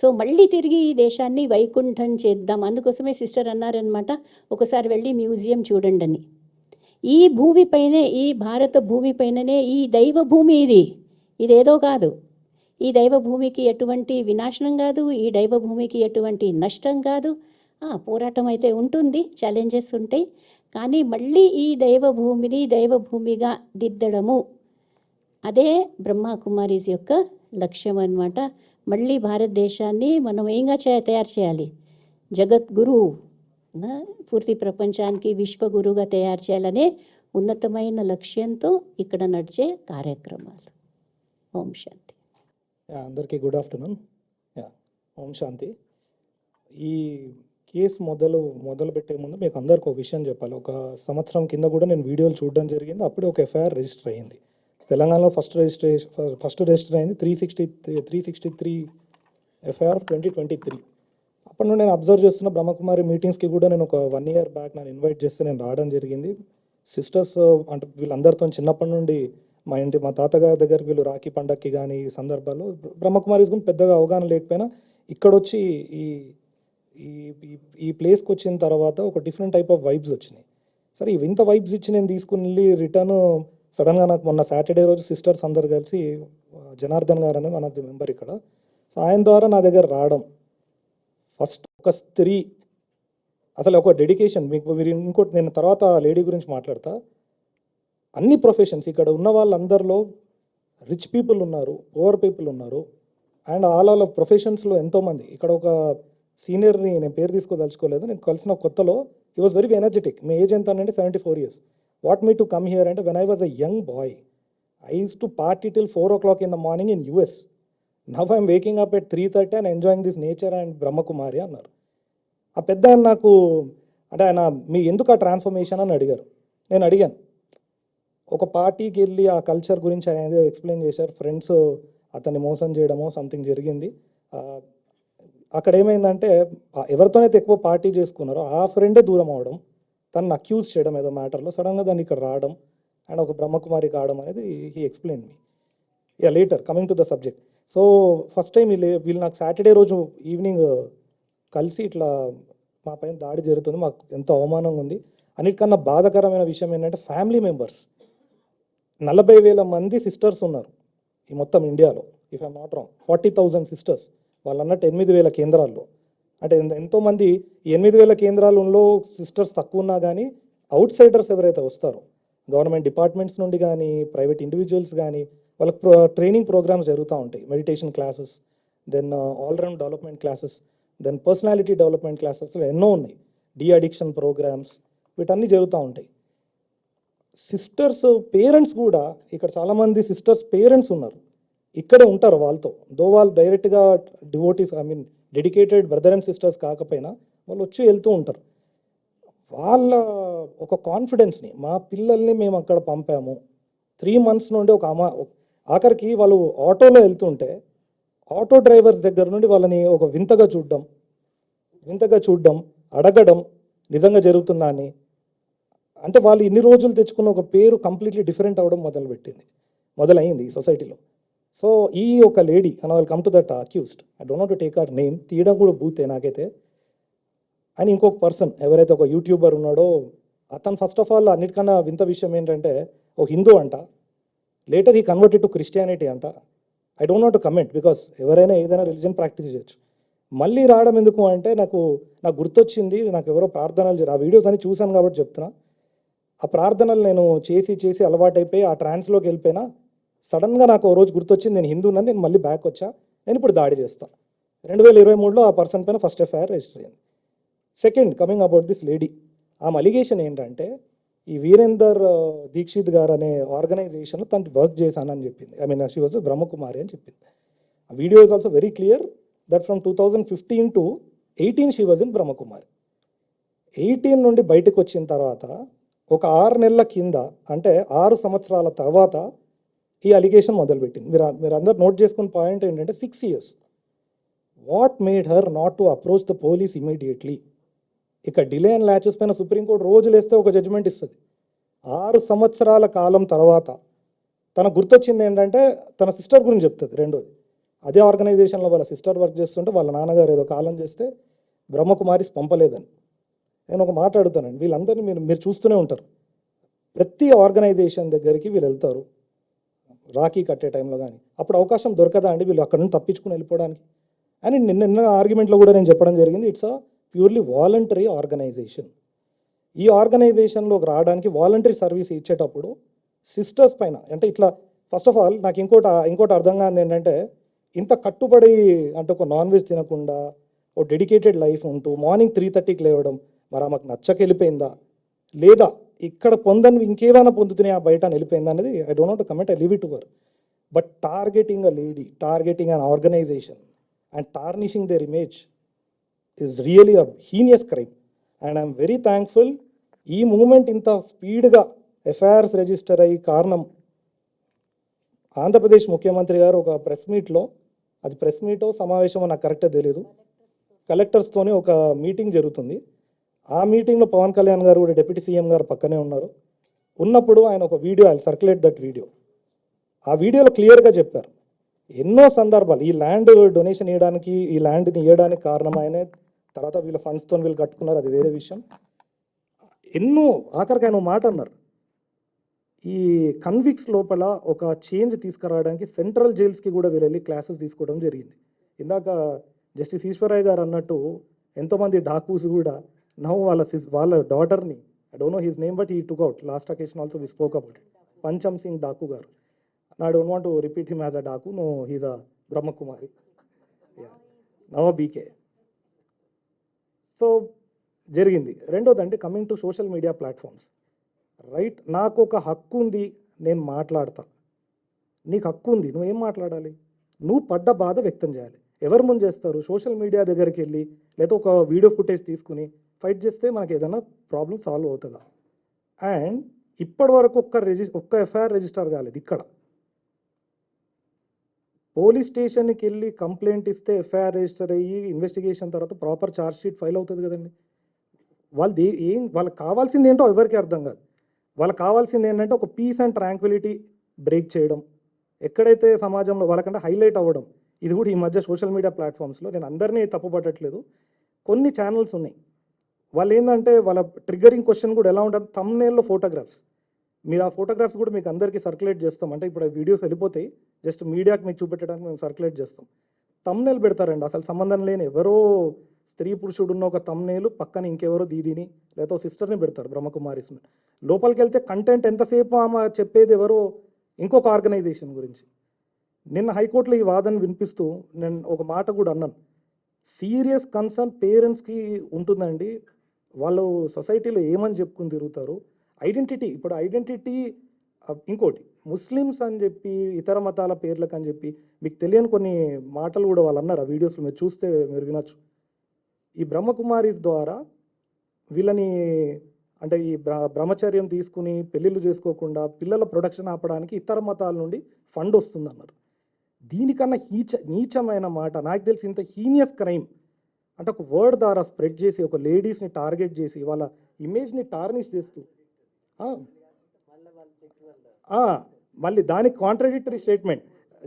సో మళ్ళీ తిరిగి ఈ దేశాన్ని వైకుంఠం చేద్దాం. అందుకోసమే సిస్టర్ అన్నారనమాట, ఒకసారి వెళ్ళి మ్యూజియం చూడండి అని. ఈ భూమిపైనే, ఈ భారత భూమిపైననే ఈ దైవ భూమి, ఇదేదో కాదు. ఈ దైవ భూమికి ఎటువంటి వినాశనం కాదు, ఈ దైవ భూమికి ఎటువంటి నష్టం కాదు. పోరాటం అయితే ఉంటుంది, ఛాలెంజెస్ ఉంటాయి, కానీ మళ్ళీ ఈ దైవ భూమిని దైవ భూమిగా దిద్దడము అదే బ్రహ్మకుమారీస్ యొక్క లక్ష్యం అన్నమాట. మళ్ళీ భారతదేశాన్ని మనం ఏంగా తయారు చేయాలి? జగద్గురు, పూర్తి ప్రపంచానికి విశ్వగురుగా తయారు చేయాలనే ఉన్నతమైన లక్ష్యంతో ఇక్కడ నడిచే కార్యక్రమాలు. ఓం శాంతి. అందరికీ గుడ్ ఆఫ్టర్నూన్. ఓం శాంతి. ఈ కేసు మొదలు పెట్టే ముందు మీకు అందరికీ ఒక విషయం చెప్పాలి. ఒక సంవత్సరం కింద కూడా నేను వీడియోలు చూడడం జరిగింది. అప్పుడే ఒక ఎఫ్ఐఆర్ రిజిస్టర్ అయ్యింది. తెలంగాణలో ఫస్ట్ రిజిస్టర్ అయింది 363 ఎఫ్ఐఆర్ 2023. అప్పటి నుండి నేను అబ్జర్వ్ చేస్తున్న బ్రహ్మకుమారి మీటింగ్స్కి కూడా నేను ఒక 1 year బ్యాక్ నన్ను ఇన్వైట్ చేస్తే నేను రావడం జరిగింది. సిస్టర్స్ అంటే వీళ్ళందరితో చిన్నప్పటి నుండి మా తాతగారి దగ్గర వీళ్ళు రాఖీ పండగకి కానీ ఈ సందర్భాల్లో బ్రహ్మకుమారీస్ గురించి పెద్దగా అవగాహన లేకపోయినా ఇక్కడ వచ్చి ఈ ప్లేస్కి వచ్చిన తర్వాత ఒక డిఫరెంట్ టైప్ ఆఫ్ వైబ్స్ వచ్చినాయి. సరే ఇంత వైబ్స్ ఇచ్చి నేను తీసుకుని వెళ్ళి రిటర్న్ సడన్గా నాకు మొన్న సాటర్డే రోజు సిస్టర్స్ అందరు కలిసి, జనార్దన్ గారు అని వన్ ఆఫ్ ది మెంబర్ ఇక్కడ, సో ఆయన ద్వారా నా దగ్గర రావడం, ఫస్ట్ ఒక స్త్రీ అసలు ఒక డెడికేషన్. మీరు ఇంకోటి, నేను తర్వాత లేడీ గురించి మాట్లాడతా. అన్ని ప్రొఫెషన్స్ ఇక్కడ ఉన్న వాళ్ళందరిలో రిచ్ పీపుల్ ఉన్నారు, పువర్ పీపుల్ ఉన్నారు, అండ్ ఆల్ ప్రొఫెషన్స్లో ఎంతోమంది. ఇక్కడ ఒక సీనియర్ని నేను పేరు తీసుకోదలుచుకోలేదు, నేను కలిసిన కొత్తలో హీ వాజ్ వెరీ ఎనర్జెటిక్. మీ ఏజ్ ఎంత అంటే 74 years. What me to come here అంటే, when I was a young boy I use to party till 4 o'clock in the morning in US. Now I'm waking up at 3:30 and enjoying this nature and Brahma Kumari అన్నారు. ఆ పెద్ద నాకు అంటే ఆయన మీ ఎందుకు ఆ transformation అని అడిగారు. నేను అడిగాను, ఒక పార్టీకి వెళ్ళి ఆ కల్చర్ గురించి ఆయన ఏదో ఎక్స్ప్లెయిన్ చేశారు, ఫ్రెండ్స్ అతన్ని మోసం చేయడమో సంథింగ్ జరిగింది. అక్కడ ఏమైందంటే ఎవరితోనైతే ఎక్కువ పార్టీ చేసుకున్నారో ఆ ఫ్రెండే దూరం అవడం, తనను అక్యూజ్ చేయడం ఏదో మ్యాటర్లో, సడన్గా దాన్ని ఇక్కడ రావడం అండ్ ఒక బ్రహ్మకుమారి కావడం అనేది he explain me. Yeah later coming to the subject. So first time వీళ్ళు నాకు సాటర్డే రోజు ఈవినింగ్ కలిసి ఇట్లా మా పైన దాడి జరుగుతుంది, మాకు ఎంతో అవమానంగా ఉంది. అన్నిటికన్నా బాధాకరమైన విషయం ఏంటంటే ఫ్యామిలీ మెంబర్స్ 40,000 మంది సిస్టర్స్ ఉన్నారు ఈ మొత్తం ఇండియాలో, if I'm not wrong 40,000 sisters. వాళ్ళు అన్నట్టు 8,000 కేంద్రాల్లో. అంటే ఎంతోమంది ఈ 8,000 కేంద్రాలలో సిస్టర్స్ తక్కువ ఉన్నా కానీ అవుట్ సైడర్స్ ఎవరైతే వస్తారో గవర్నమెంట్ డిపార్ట్మెంట్స్ నుండి కానీ ప్రైవేట్ ఇండివిజువల్స్ కానీ వాళ్ళకి ట్రైనింగ్ ప్రోగ్రామ్స్ జరుగుతూ ఉంటాయి. Meditation classes, then all round development classes, then personality development classes ఎన్నో ఉన్నాయి. డీ అడిక్షన్ ప్రోగ్రామ్స్ వీటన్నీ జరుగుతూ ఉంటాయి. సిస్టర్స్ పేరెంట్స్ కూడా ఇక్కడ చాలామంది సిస్టర్స్ పేరెంట్స్ ఉన్నారు, ఇక్కడే ఉంటారు వాళ్ళతో. దో వాళ్ళు డైరెక్ట్గా devotees dedicated brother and sisters కాకపోయినా వాళ్ళు వచ్చి వెళ్తూ ఉంటారు. వాళ్ళ ఒక కాన్ఫిడెన్స్ని, మా పిల్లల్ని మేము అక్కడ పంపాము 3 months నుండి ఒక ఆఖరికి వాళ్ళు ఆటోలో వెళ్తుంటే ఆటో డ్రైవర్స్ దగ్గర నుండి వాళ్ళని ఒక వింతగా చూడడం, అడగడం నిజంగా జరుగుతుందా అని. అంటే వాళ్ళు ఇన్ని రోజులు తెచ్చుకున్న ఒక పేరు కంప్లీట్లీ డిఫరెంట్ అవ్వడం మొదలైంది ఈ సొసైటీలో. సో ఈ ఒక lady and I will come to that accused, I don't know to take our name, తీయడం కూడా బూతే నాకైతే. అండ్ ఇంకొక పర్సన్ ఎవరైతే ఒక యూట్యూబర్ ఉన్నాడో అతను ఫస్ట్ ఆఫ్ ఆల్ అన్నిటికన్నా వింత విషయం ఏంటంటే ఒక హిందూ అంట, లేటర్ ఈ కన్వర్టెడ్ టు క్రిస్టియానిటీ అంట. I don't know to comment because ఎవరైనా ఏదైనా రిలీజన్ ప్రాక్టీస్ చేయొచ్చు. మళ్ళీ రావడం ఎందుకు అంటే నాకు గుర్తొచ్చింది, నాకు ఎవరో ప్రార్థనలు ఆ వీడియోస్ అని చూశాను కాబట్టి చెప్తున్నా. ఆ ప్రార్థనలు నేను చేసి అలవాటైపోయి ఆ ట్రాన్స్లోకి వెళ్ళిపోయినా. సడన్గా నాకు ఓ రోజు గుర్తొచ్చింది, నేను హిందూనని, నేను మళ్ళీ బ్యాక్ వచ్చా, నేను ఇప్పుడు దాడి చేస్తాను. 2023లో ఆ పర్సన్ పైన ఫస్ట్ ఎఫ్ఐఆర్ రిజిస్టర్ అయింది. Second, coming about this lady, ఆమె అలిగేషన్ ఏంటంటే ఈ వీరేందర్ దీక్షిత్ గారు అనే ఆర్గనైజేషన్లో తను వర్క్ చేశానని చెప్పింది. I mean she was Brahma Kumari అని చెప్పింది. ఆ video is also very clear that from 2015 to 18 she was in Brahma Kumari. 18 నుండి బయటకు వచ్చిన తర్వాత ఒక 6 నెలల కింద, అంటే 6 సంవత్సరాల తర్వాత ఈ అలిగేషన్ మొదలుపెట్టింది. మీరు అందరు నోట్ చేసుకున్న పాయింట్ ఏంటంటే 6 years. What made her not to approach the police immediately? ఇక డిలే అండ్ ల్యాచెస్ పైన సుప్రీంకోర్టు రోజులు వేస్తే ఒక జడ్జిమెంట్ ఇస్తుంది. 6 సంవత్సరాల కాలం తర్వాత తనకు గుర్తొచ్చింది ఏంటంటే తన సిస్టర్ గురించి చెప్తుంది. రెండోది, అదే ఆర్గనైజేషన్లో వాళ్ళ సిస్టర్ వర్క్ చేస్తుంటే వాళ్ళ నాన్నగారు ఏదో కాలం చేస్తే బ్రహ్మకుమారిస్ పంపలేదని. నేను ఒక మాట అడుగుతానండి, వీళ్ళందరినీ మీరు చూస్తూనే ఉంటారు, ప్రతి ఆర్గనైజేషన్ దగ్గరికి వీళ్ళు వెళ్తారు రాఖీ కట్టే టైంలో, కానీ అప్పుడు అవకాశం దొరకదా అండి వీళ్ళు అక్కడ నుంచి తప్పించుకుని వెళ్ళిపోవడానికి? అని నిన్న ఆర్గ్యుమెంట్లో కూడా నేను చెప్పడం జరిగింది, it's a purely voluntary organization. ఈ ఆర్గనైజేషన్లోకి రావడానికి వాలంటరీ సర్వీస్ ఇచ్చేటప్పుడు సిస్టర్స్ పైన, అంటే ఇట్లా ఫస్ట్ ఆఫ్ ఆల్ నాకు ఇంకోటి అర్థం కాదు ఏంటంటే, ఇంత కట్టుబడి అంటే ఒక నాన్ వెజ్ తినకుండా ఓ డెడికేటెడ్ లైఫ్ ఉంటూ మార్నింగ్ 3:30కి లేవడం, మరి ఆమెకు నచ్చక వెళ్ళిపోయిందా లేదా ఇక్కడ పొందని ఇంకేమైనా పొందుతున్నాయి ఆ బయట వెళ్ళిపోయిందా అనేది I don't know to comment, I leave it to her. But targeting a lady, targeting an organisation and tarnishing their image is really a heinous crime. And I'm very thankful ఈ మూమెంట్ ఇంత స్పీడ్గా FIRs register అయ్యి కారణం ఆంధ్రప్రదేశ్ ముఖ్యమంత్రి గారు ఒక press మీట్లో, అది ప్రెస్ మీటో సమావేశమో నాకు కరెక్ట్గా తెలియదు, కలెక్టర్స్తోనే ఒక మీటింగ్ జరుగుతుంది. ఆ మీటింగ్లో పవన్ కళ్యాణ్ గారు కూడా డిప్యూటీ సీఎం గారు పక్కనే ఉన్నారు. ఉన్నప్పుడు ఆయన ఒక వీడియో, ఆయన సర్క్యులేట్ దట్ వీడియో, ఆ వీడియోలో క్లియర్గా చెప్పారు ఎన్నో సందర్భాలు ఈ ల్యాండ్ డొనేషన్ ఇవ్వడానికి, ఈ ల్యాండ్ని ఇవ్వడానికి కారణం ఆయనే. తర్వాత వీళ్ళ ఫండ్స్తో వీళ్ళు కట్టుకున్నారు, అది వేరే విషయం. ఎన్నో ఆఖరికి ఆయన మాట అన్నారు, ఈ కన్విక్స్ లోపల ఒక చేంజ్ తీసుకురావడానికి సెంట్రల్ జైల్స్కి కూడా వెళ్ళి క్లాసెస్ తీసుకోవడం జరిగింది. ఇందాక జస్టిస్ ఈశ్వరయ్య గారు అన్నట్టు ఎంతోమంది డాకూస్ కూడా నవ్వు వాళ్ళ డాటర్ని, I don't know his name but he took out last occasion also we spoke about it, Pancham Singh డాకు గారు. I don't want to repeat him as a daku, no he's a Brahmakumari, నవ బీకే. సో జరిగింది. రెండోదంటే coming to social media platforms, right, నాకు ఒక హక్కు ఉంది, నేను మాట్లాడతా. నీకు హక్కు ఉంది, నువ్వేం మాట్లాడాలి? నువ్వు పడ్డ బాధ వ్యక్తం చేయాలి. ఎవరు ముందు చేస్తారు? సోషల్ మీడియా దగ్గరికి వెళ్ళి లేదా ఒక వీడియో ఫుటేజ్ తీసుకుని ఫైట్ చేస్తే మనకి ఏదైనా ప్రాబ్లం సాల్వ్ అవుతుందా? అండ్ ఇప్పటి వరకు ఒక్క ఎఫ్ఐఆర్ రిజిస్టర్ కాలేదు. ఇక్కడ పోలీస్ స్టేషన్కి వెళ్ళి కంప్లైంట్ ఇస్తే ఎఫ్ఐఆర్ రిజిస్టర్ అయ్యి ఇన్వెస్టిగేషన్ తర్వాత ప్రాపర్ ఛార్జ్ షీట్ ఫైల్ అవుతుంది కదండి. వాళ్ళకి కావాల్సింది ఏంటో ఎవరికి అర్థం కాదు. వాళ్ళకి కావాల్సింది ఏంటంటే ఒక పీస్ అండ్ ట్రాంక్విలిటీ బ్రేక్ చేయడం, ఎక్కడైతే సమాజంలో వాళ్ళకంటే హైలైట్ అవ్వడం. ఇది కూడా ఈ మధ్య సోషల్ మీడియా ప్లాట్ఫామ్స్లో, నేను అందరినీ తప్పుపట్టట్లేదు, కొన్ని ఛానల్స్ ఉన్నాయి. వాళ్ళు ఏంటంటే వాళ్ళ ట్రిగ్గరింగ్ క్వశ్చన్ కూడా ఎలా ఉంటుంది, థంబ్నెయిల్లో ఫోటోగ్రాఫ్స్. మీరు ఆ ఫోటోగ్రాఫ్స్ కూడా మీకు అందరికీ సర్క్యులేట్ చేస్తాం. అంటే ఇప్పుడు ఆ వీడియోస్ వెళ్ళిపోతాయి, జస్ట్ మీడియాకి మీకు చూపెట్టడానికి మేము సర్క్యులేట్ చేస్తాం. థంబ్నెయిల్ పెడతారండి, అసలు సంబంధం లేని ఎవరో స్త్రీ పురుషుడు ఉన్న ఒక థంబ్నెయిల్ పక్కన ఇంకెవరో దీదీని లేదా సిస్టర్ని పెడతారు, బ్రహ్మకుమారిస్ని. లోపలికి వెళ్తే కంటెంట్ ఎంతసేపు ఆమె చెప్పేది ఎవరో ఇంకొక ఆర్గనైజేషన్ గురించి. నిన్న హైకోర్టులో ఈ వాదన వినిపిస్తూ నేను ఒక మాట కూడా అన్నాను. సీరియస్ కన్సర్న్ పేరెంట్స్కి ఉంటుందండి. వాళ్ళు సొసైటీలో ఏమని చెప్పుకుని తిరుగుతారు, ఐడెంటిటీ. ఇప్పుడు ఐడెంటిటీ ఇంకోటి ముస్లిమ్స్ అని చెప్పి ఇతర మతాల పేర్లకు అని చెప్పి మీకు తెలియని కొన్ని మాటలు కూడా వాళ్ళు అన్నారు. ఆ వీడియోస్లో మీరు చూస్తే మీరు వినొచ్చు. ఈ బ్రహ్మకుమారీస్ ద్వారా వీళ్ళని అంటే ఈ బ్రహ్మచర్యం తీసుకుని పెళ్ళిళ్ళు చేసుకోకుండా పిల్లల ప్రొడక్షన్ ఆపడానికి ఇతర మతాల నుండి ఫండ్ వస్తుందన్నారు. దీనికన్నా నీచమైన మాట నాకు తెలిసి ఇంత హీనియస్ క్రైమ్ అంటే ఒక వర్డ్ ద్వారా స్ప్రెడ్ చేసి ఒక లేడీస్ని టార్గెట్ చేసి వాళ్ళ ఇమేజ్ని టార్నిష్ చేస్తూ మళ్ళీ దానికి కాంట్రడిక్టరీ స్టేట్మెంట్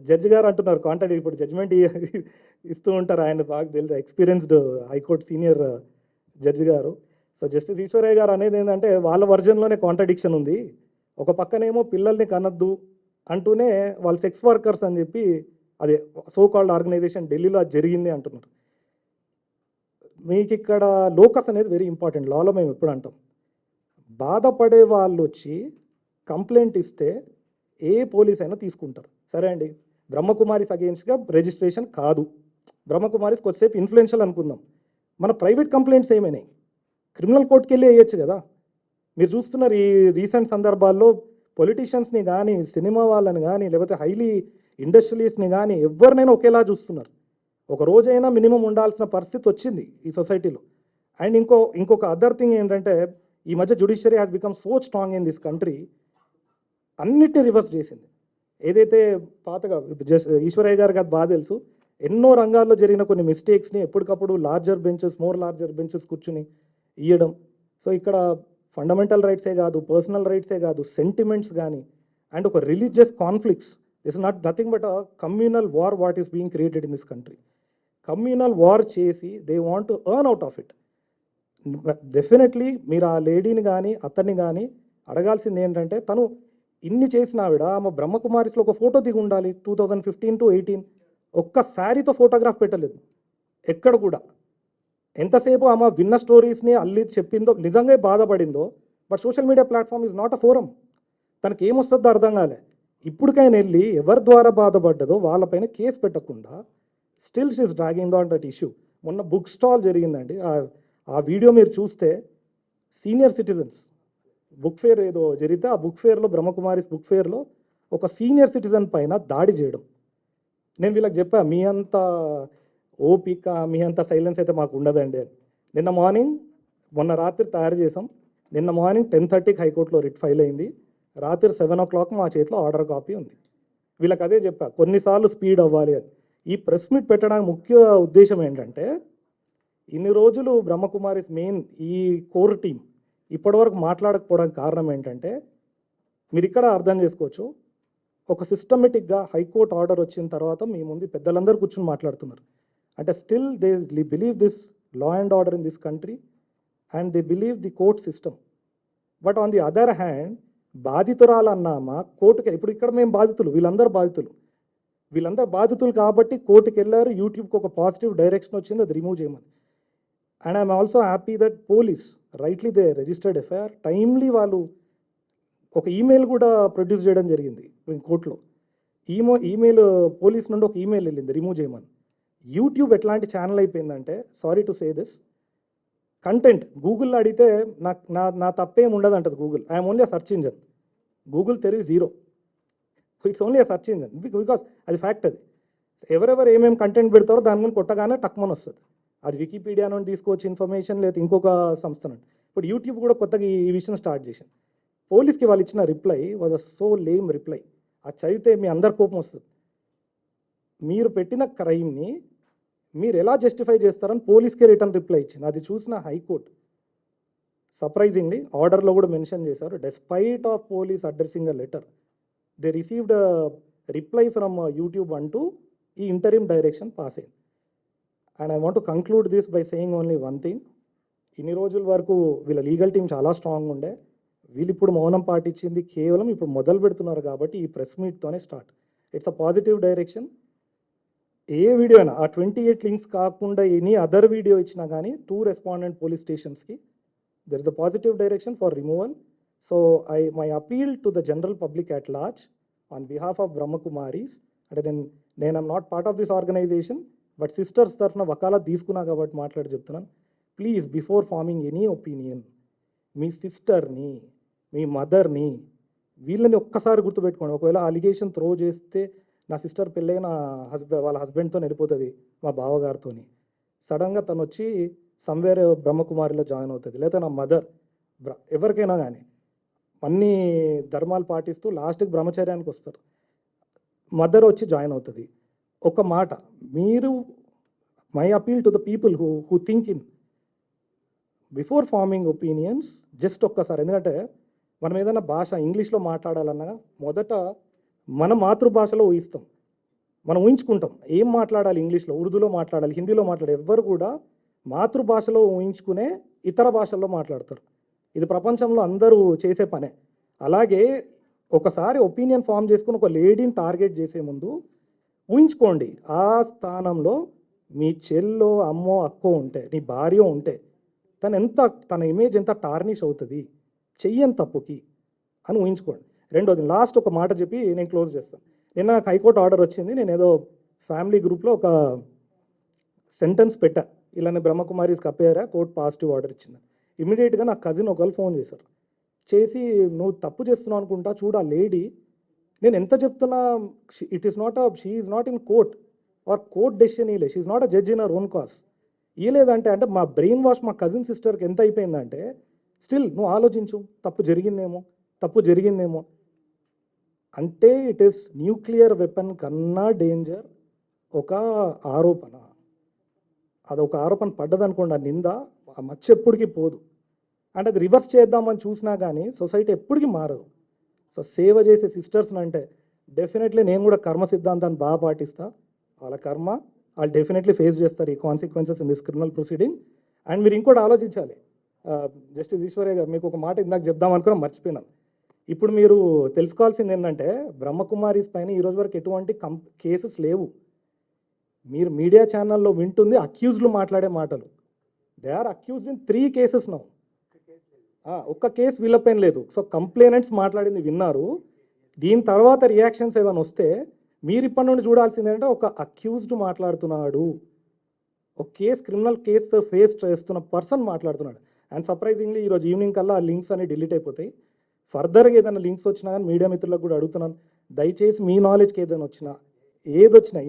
జడ్జి గారు అంటున్నారు. కాంట్రడిక్టరీ ఇప్పుడు జడ్జిమెంట్ ఇస్తూ ఉంటారు, ఆయన బాగా తెలుసు, ఎక్స్పీరియన్స్డ్ హైకోర్టు సీనియర్ జడ్జి గారు. సో జస్టిస్ ఈశ్వరయ్య గారు అనేది ఏంటంటే వాళ్ళ వర్జన్లోనే కాంట్రడిక్షన్ ఉంది. ఒక పక్కనేమో పిల్లల్ని కనద్దు అంటూనే వాళ్ళు సెక్స్ వర్కర్స్ అని చెప్పి అదే సో కాల్డ్ ఆర్గనైజేషన్ ఢిల్లీలో అది జరిగింది అంటున్నారు. మీకు ఇక్కడ లోకస్ అనేది వెరీ ఇంపార్టెంట్. లాలో మేము ఎప్పుడు అంటాం, బాధపడే వాళ్ళు వచ్చి కంప్లైంట్ ఇస్తే ఏ పోలీస్ అయినా తీసుకుంటారు. సరే అండి, బ్రహ్మకుమారిస్ అగేన్స్ట్గా రిజిస్ట్రేషన్ కాదు, బ్రహ్మకుమారిస్ కొద్దిసేపు ఇన్ఫ్లుయెన్షియల్ అనుకుందాం. మన ప్రైవేట్ కంప్లైంట్స్ ఏమైనాయి, క్రిమినల్ కోర్టుకి వెళ్ళి వేయచ్చు కదా. మీరు చూస్తున్నారు ఈ రీసెంట్ సందర్భాల్లో పొలిటీషియన్స్ని కానీ సినిమా వాళ్ళని కానీ లేకపోతే హైలీ ఇండస్ట్రియలిస్ట్ని కానీ ఎవరినైనా ఒకేలా చూస్తున్నారు. ఒక రోజైనా మినిమం ఉండాల్సిన పరిస్థితి వచ్చింది ఈ సొసైటీలో. అండ్ ఇంకొక అదర్ థింగ్ ఏంటంటే ఈ మధ్య judiciary has become so strong in this country, అన్నిటిని రివర్స్ చేసింది. ఏదైతే పాతగా ఈశ్వరయ్య గారికి అది బాగా తెలుసు, ఎన్నో రంగాల్లో జరిగిన కొన్ని మిస్టేక్స్ని ఎప్పటికప్పుడు మోర్ లార్జర్ బెంచెస్ కూర్చుని ఇవ్వడం. సో ఇక్కడ ఫండమెంటల్ రైట్సే కాదు, పర్సనల్ రైట్సే కాదు, సెంటిమెంట్స్ కానీ అండ్ ఒక religious conflicts. This nothing but a communal war what is being created in this country. Communal war చేసి they want to earn out of it. Definitely మీరు ఆ లేడీని కానీ అతన్ని కానీ అడగాల్సింది ఏంటంటే, తను ఇన్ని చేసిన ఆవిడ ఆమె బ్రహ్మకుమారిస్లో ఒక ఫోటో దిగి ఉండాలి. 2015 to 18 ఒక్క శారీతో ఫోటోగ్రాఫ్ పెట్టలేదు ఎక్కడ కూడా. ఎంతసేపు ఆమె విన్న స్టోరీస్ని అల్లి చెప్పిందో, నిజంగా బాధపడిందో. But social media platform is not a forum. తనకి ఏమొస్తుందో అర్థం కాలే. ఇప్పటికైనా వెళ్ళి ఎవరి ద్వారా బాధపడ్డదో వాళ్ళపైన కేసు పెట్టకుండా still she's dragging on that issue. మొన్న బుక్ స్టాల్ జరిగిందండి, ఆ వీడియో మీరు చూస్తే సీనియర్ సిటిజన్స్ బుక్ ఫేర్ ఏదో జరిగితే ఆ బుక్ ఫేర్లో బ్రహ్మకుమారిస్ బుక్ ఫేర్లో ఒక సీనియర్ సిటిజన్ పైన దాడి చేయడం. నేను వీళ్ళకి చెప్పా, మీ అంత ఓపిక మీ అంత సైలెన్స్ అయితే మాకు ఉండదండి అని. మొన్న రాత్రి తయారు చేసాం. నిన్న మార్నింగ్ 10:30కి హైకోర్టులో రిట్ ఫైల్ అయింది. రాత్రి 7 o'clock మా చేతిలో ఆర్డర్ కాపీ ఉంది. వీళ్ళకి అదే చెప్పా, కొన్నిసార్లు స్పీడ్ అవ్వాలి అని. ఈ ప్రెస్ మీట్ పెట్టడానికి ముఖ్య ఉద్దేశం ఏంటంటే, ఇన్ని రోజులు బ్రహ్మకుమారిస్ మెయిన్ ఈ కోర్ టీం ఇప్పటివరకు మాట్లాడకపోవడానికి కారణం ఏంటంటే, మీరు ఇక్కడ అర్థం చేసుకోవచ్చు, ఒక సిస్టమేటిక్గా హైకోర్టు ఆర్డర్ వచ్చిన తర్వాత మీ ముందు పెద్దలందరూ కూర్చొని మాట్లాడుతున్నారు. అంటే still they believe this law and order in this country and they believe the court system. But on the other hand బాధితురాలన్నామా కోర్టుకి, ఇప్పుడు ఇక్కడ మేము బాధితులు, వీళ్ళందరూ బాధితులు కాబట్టి కోర్టుకి వెళ్ళారు. యూట్యూబ్కి ఒక పాజిటివ్ డైరెక్షన్ వచ్చింది, అది రిమూవ్ చేయమని. And I'm also happy that police rightly they registered FIR. Timely వాళ్ళు ఒక ఈమెయిల్ కూడా ప్రొడ్యూస్ చేయడం జరిగింది కోర్టులో. ఈమెయిల్ పోలీస్ నుండి ఒక ఈమెయిల్ వెళ్ళింది రిమూవ్ చేయమని. యూట్యూబ్ ఎట్లాంటి ఛానల్ అయిపోయిందంటే, sorry to say this, content గూగుల్లో అడిగితే నా తప్పేం ఉండదు అంటది Google. I'm only a search engine. Google తెలివి zero. It's only a search engine because అది ఫ్యాక్ట్. అది ఎవరెవరు ఏమేమి కంటెంట్ పెడతారో దాని ముందు కొట్టగానే టక్మని వస్తుంది. అది వికీపీడియా నుండి తీసుకోవచ్చు ఇన్ఫర్మేషన్, లేదా ఇంకొక సంస్థ నుండి. ఇప్పుడు యూట్యూబ్ కూడా కొత్తగా ఈ విషయం స్టార్ట్ చేసింది. పోలీస్కి వాళ్ళు ఇచ్చిన reply was a so lame reply. అది చదివితే మీ అందరి కోపం వస్తుంది. మీరు పెట్టిన క్రైమ్ని మీరు ఎలా జస్టిఫై చేస్తారని పోలీస్కే రిటర్న్ రిప్లై ఇచ్చింది. అది చూసిన హైకోర్టు సర్ప్రైజింగ్లీ ఆర్డర్లో కూడా మెన్షన్ చేశారు, despite of police addressing a letter they received reply from YouTube అంటూ ఈ ఇంటరిమ్ డైరెక్షన్ పాస్ అయింది. And I want to conclude this by saying only one thing. ఇన్ని రోజుల వరకు వీళ్ళ లీగల్ టీం చాలా స్ట్రాంగ్ ఉండే, వీళ్ళు ఇప్పుడు మౌనం పాటించింది కేవలం ఇప్పుడు మొదలు పెడుతున్నారు కాబట్టి ఈ ప్రెస్ మీట్తోనే start. It's a positive direction. ఏ వీడియో అయినా ఆ 28 లింక్స్ కాకుండా ఎనీ అదర్ వీడియో ఇచ్చినా కానీ 2 రెస్పాండెంట్ పోలీస్ స్టేషన్స్కి there is a positive direction for removal. So my appeal to the general public at large on behalf of Brahmakumaris, అంటే నేను I'm not part of this organisation, but sisters తరఫున వకాలత్ తీసుకున్నా కాబట్టి మాట్లాడి చెప్తున్నాను. Please before forming any opinion మీ సిస్టర్ని, మీ మదర్ని, వీళ్ళని ఒక్కసారి గుర్తుపెట్టుకోండి. ఒకవేళ అలిగేషన్ త్రో చేస్తే నా సిస్టర్ పెళ్ళైన వాళ్ళ హస్బెండ్తో వెళ్ళిపోతుంది, మా బావగారితో, సడన్గా తను వచ్చి సమ్వేర్ బ్రహ్మకుమారిలో జాయిన్ అవుతుంది, లేదా నా మదర్, ఎవరికైనా కానీ అన్ని ధర్మాలు పాటిస్తూ లాస్ట్కి బ్రహ్మచర్యానికి వస్తారు, మదర్ వచ్చి జాయిన్ అవుతుంది. ఒక మాట మీరు, my appeal to the people who think in before farming opinions, just ఒక్కసారి, ఎందుకంటే మనం ఏదైనా భాష ఇంగ్లీష్లో మాట్లాడాలన్నా మొదట మన మాతృభాషలో ఊహిస్తాం, మనం ఊహించుకుంటాం ఏం మాట్లాడాలి, ఇంగ్లీష్లో, ఉర్దూలో మాట్లాడాలి, హిందీలో మాట్లాడాలి. ఎవ్వరు కూడా మాతృభాషలో ఊహించుకునే ఇతర భాషల్లో మాట్లాడతారు. ఇది ప్రపంచంలో అందరూ చేసే పనే. అలాగే ఒకసారి ఒపీనియన్ ఫామ్ చేసుకుని ఒక లేడీని టార్గెట్ చేసే ముందు ఊహించుకోండి, ఆ స్థానంలో మీ చెల్లో, అమ్మో, అక్కో ఉంటే, నీ భార్య ఉంటే తన ఇమేజ్ ఎంత టార్నిష్ అవుతుంది చెయ్యని తప్పుకి అని ఊహించుకోండి. రెండోది, లాస్ట్ ఒక మాట చెప్పి నేను క్లోజ్ చేస్తాను. నిన్న నాకు హైకోర్టు ఆర్డర్ వచ్చింది. నేను ఏదో ఫ్యామిలీ గ్రూప్లో ఒక సెంటెన్స్ పెట్టా, ఇలానే బ్రహ్మకుమారీస్ కప్పేరా, కోర్టు పాజిటివ్ ఆర్డర్ ఇచ్చింది. ఇమీడియట్గా నా కజిన్ ఒకళ్ళు ఫోన్ చేశారు, చేసి నువ్వు తప్పు చేస్తున్నావు అనుకుంటా, చూడు ఆ లేడీ, నేను ఎంత చెప్తున్నా, it is not she is not in court or court decision ఇయలే, she is not a judge in our own cause. ఇయలేదంటే అంటే మా బ్రెయిన్ వాష్ మా కజిన్ సిస్టర్కి ఎంత అయిపోయిందంటే, స్టిల్ నువ్వు ఆలోచించు, తప్పు జరిగిందేమో అంటే ఇట్ ఈస్ న్యూక్లియర్ వెపన్ కన్నా డేంజర్ ఒక ఆరోపణ. అదొక ఆరోపణ పడ్డదనుకోండి, ఆ నింద, ఆ మచ్చ ఎప్పటికీ పోదు. అంటే అది రివర్స్ చేద్దామని చూసినా కానీ సొసైటీ ఎప్పటికీ మారదు. సో సేవ చేసే సిస్టర్స్ని అంటే డెఫినెట్లీ నేను కూడా కర్మ సిద్ధాంతాన్ని బాగా పాటిస్తా. వాళ్ళ కర్మ వాళ్ళు డెఫినెట్లీ ఫేస్ చేస్తారు ఈ consequences in this criminal proceeding. And మీరు ఇంకోటి ఆలోచించాలి, జస్టిస్ ఈశ్వరయ్య గారు, మీకు ఒక మాట ఇందాక చెప్దాం అనుకున్నా మర్చిపోయినాను. ఇప్పుడు మీరు తెలుసుకోవాల్సింది ఏంటంటే, బ్రహ్మకుమారీస్ పైన ఈరోజు వరకు ఎటువంటి కేసెస్ లేవు. మీరు మీడియా ఛానల్లో వింటుంది అక్యూజ్లు మాట్లాడే మాటలు. They are accused in 3 cases now. ఒక్క కేసు వీళ్ళపైన లేదు. సో కంప్లైనెంట్స్ మాట్లాడింది విన్నారు. దీని తర్వాత రియాక్షన్స్ ఏమైనా వస్తే మీరు ఇప్పటి నుండి చూడాల్సింది ఏంటంటే, ఒక అక్యూజ్డ్ మాట్లాడుతున్నాడు, ఒక క్రిమినల్ కేసు ఫేస్ చేస్తున్న పర్సన్ మాట్లాడుతున్నాడు. అండ్ సర్ప్రైజింగ్లీ ఈరోజు ఈవినింగ్ కల్లా ఆ లింక్స్ అన్ని డిలీట్ అయిపోతాయి. ఫర్దర్గా ఏదైనా లింక్స్ వచ్చినా కానీ మీడియా మిత్రులకు కూడా అడుగుతున్నాను, దయచేసి మీ నాలెడ్జ్కి ఏదైనా వచ్చినా, ఏదొచ్చినా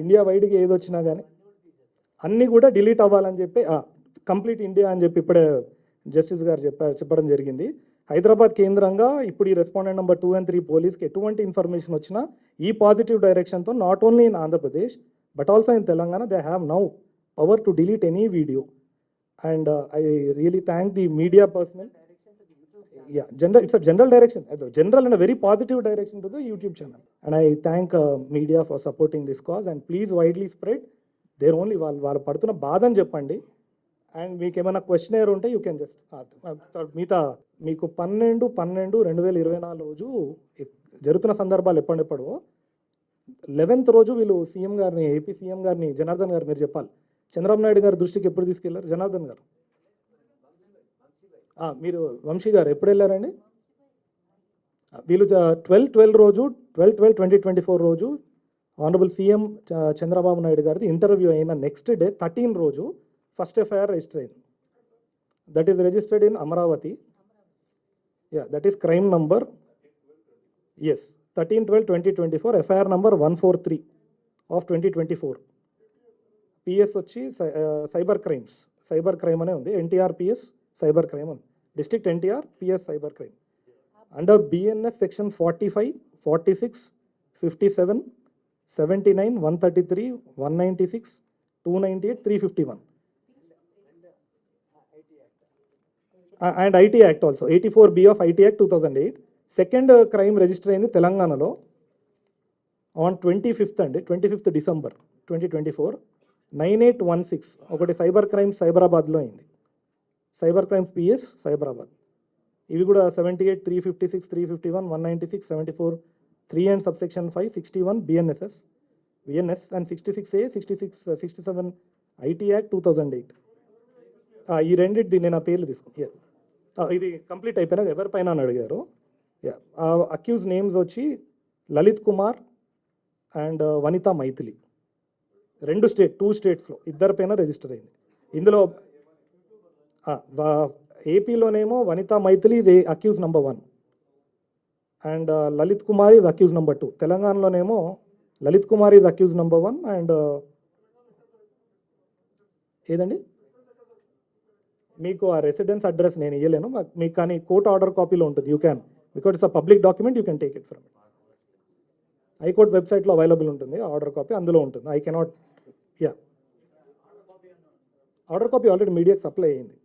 ఇండియా వైడ్గా ఏదొచ్చినా కానీ అన్నీ కూడా డిలీట్ అవ్వాలని చెప్పి, కంప్లీట్ ఇండియా అని చెప్పి ఇప్పుడే జస్టిస్ గారు చెప్పడం జరిగింది. హైదరాబాద్ కేంద్రంగా ఇప్పుడు ఈ రెస్పాండెంట్ నెంబర్ 2 and 3 పోలీస్కి ఎటువంటి ఇన్ఫర్మేషన్ వచ్చినా ఈ పాజిటివ్ డైరెక్షన్తో not only in Andhra Pradesh but also in Telangana they have now power to delete any video. And I really thank the media personal. It's a general direction, general and a very positive direction to the YouTube channel. And I thank media for supporting this cause, and please widely spread. They're only వాళ్ళు పడుతున్న బాధని చెప్పండి. And మీకు ఏమైనా questionnaire ఉంటే you can just మిగతా మీకు 12/12/2024 రోజు జరుగుతున్న సందర్భాలు ఎప్పుడెప్పుడు 11th రోజు వీళ్ళు సీఎం గారిని, ఏపీ సీఎం గారిని, జనార్దన్ గారు మీరు చెప్పాలి, చంద్రబాబు నాయుడు గారి దృష్టికి ఎప్పుడు తీసుకెళ్లారు జనార్దన్ గారు? మీరు వంశీ గారు ఎప్పుడు వెళ్ళారండి? వీళ్ళు 12/12 రోజు 12/12/2024 రోజు ఆనరబుల్ సీఎం చంద్రబాబు నాయుడు గారిది ఇంటర్వ్యూ అయిన నెక్స్ట్ డే 13 రోజు ఫస్ట్ ఎఫ్ఐఆర్ రిజిస్టర్ అయింది. That is registered in Amaravati. That is crime number 13/12/2024, FIR number 143 of 2024. PS వచ్చి సైబర్ క్రైమ్ అనే ఉంది. ఎన్టీఆర్ పిఎస్ సైబర్ క్రైమ్ ఉంది. District NTR PS cyber crime. Under BNS section 45, 46, 57, 79, 133, 196, 298, 351. And IT Act also, 84B of IT Act 2008. Second crime register అయింది తెలంగాణలో on 25th December 2024, 9816. ఒకటి cyber crime సైబరాబాద్లో అయింది. Cyber crimes PS Cyberabad. ఇవి కూడా 78, 356, 351, 196, 74, 3 and subsection 5, 61 BNS and 66A, 66, 67 IT Act 2008. ఈ రెండింటిది నేను ఆ పేర్లు తీసుకున్నాను. ఇది కంప్లీట్ అయిపోయినాక ఎవరిపైన అని అడిగారు. అక్యూజ్ నేమ్స్ వచ్చి లలిత్ కుమార్ అండ్ వనితా మైథిలి. 2 స్టేట్స్లో ఇద్దరిపైన రిజిస్టర్ అయింది. ఇందులో ఏపీలోనేమో Vanita Maithili is accused number 1 and Lalit Kumar is accused number 2. తెలంగాణలోనేమో Lalit Kumar is accused number 1 and ఏదండి మీకు ఆ రెసిడెన్స్ అడ్రస్ నేను ఇవ్వలేను మీకు, కానీ కోర్ట్ ఆర్డర్ కాపీలో ఉంటుంది. You can, because it's a public document, you can take it from high court వెబ్సైట్లో అవైలబుల్ ఉంటుంది. ఆర్డర్ కాపీ అందులో ఉంటుంది. I cannot order copy already మీడియాకి సప్లై అయ్యింది.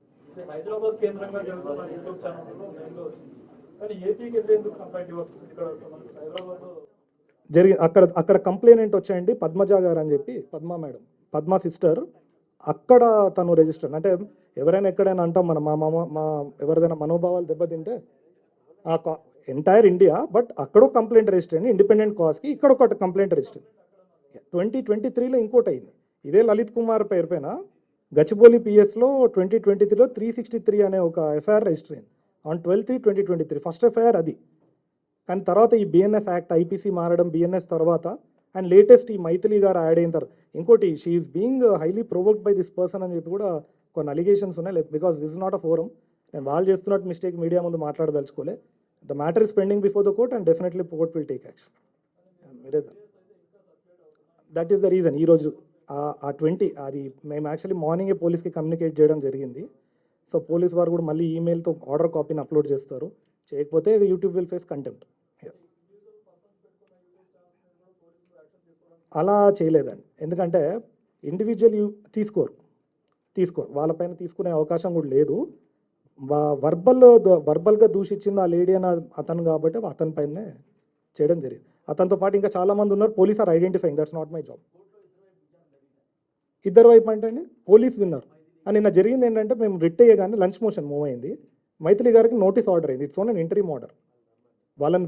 హైదరాబాద్ కేంద్రంగా జరుగుతున్న యూట్యూబ్ ఛానల్లో మెయిన్లో వచ్చింది, కానీ ఏపీకి వెళ్ళేందుకు కంపేటివ్ వస్తుంది. ఇక్కడ హైదరాబాద్లో అక్కడ కంప్లైనెంట్ వచ్చాయండి పద్మజ గారు అని చెప్పి, పద్మా సిస్టర్. అక్కడ తను రిజిస్టర్, అంటే ఎవరైనా ఎక్కడైనా అంటాం మన మా ఎవరిదైనా మనోభావాలు దెబ్బతింటే ఎంటైర్ ఇండియా, బట్ అక్కడో కంప్లైంట్ రిజిస్టర్ అయింది ఇండిపెండెంట్ కాజ్కి, ఇక్కడ ఒక కంప్లైంట్ రిజిస్టర్ 2023లో ఇంకోటి అయింది. ఇదే లలిత్ కుమార్ పేరు పైన గచ్చిబౌలి పిఎస్లో 2023లో 363 అనే ఒక ఎఫ్ఐఆర్ రిజిస్టర్ అయింది ఆన్ 12/3/2023. ఫస్ట్ ఎఫ్ఐఆర్ అది. కానీ తర్వాత ఈ బిఎన్ఎస్ యాక్ట్ ఐపీసీ మారడం, బిఎన్ఎస్ తర్వాత అండ్ లేటెస్ట్ ఈ మైథిలి గారు యాడ్ అయిన తర్వాత ఇంకోటి she's being highly provoked by this person అని చెప్పి కూడా కొన్ని అలిగేషన్స్ ఉన్నాయి. Because this is not a forum. నేను వాళ్ళు చేస్తున్నట్టు మిస్టేక్ మీడియా ముందు మాట్లాడదలుచుకోలే. The matter is pending before the court and definitely court will take action. That is the reason. ఈరోజు ఆ 20 అది మేము యాక్చువల్లీ మార్నింగే పోలీస్కి కమ్యూనికేట్ చేయడం జరిగింది. సో పోలీస్ వారు కూడా మళ్ళీ ఈమెయిల్తో ఆర్డర్ కాపీని అప్లోడ్ చేస్తారు. చేయకపోతే యూట్యూబ్ విల్ ఫేస్ కంటెంప్ట్. అలా చేయలేదండి, ఎందుకంటే ఇండివిజువల్ తీసుకోరు వాళ్ళపైన తీసుకునే అవకాశం కూడా లేదు. వర్బల్గా దూషించింది ఆ లేడీ అని అతను కాబట్టి అతని పైనే చేయడం జరిగింది. అతనితో పాటు ఇంకా చాలామంది ఉన్నారు. Police are identifying, that's not my job. ఇద్దరు వైపు అంటే అండి పోలీస్ విన్నారు. అని నిన్న జరిగింది ఏంటంటే మేము రిట్ అయ్యగానే లంచ్ మోషన్ మూవ్ అయింది. మైథిలి గారికి నోటీస్ ఆర్డర్ అయింది. It's on an interim order.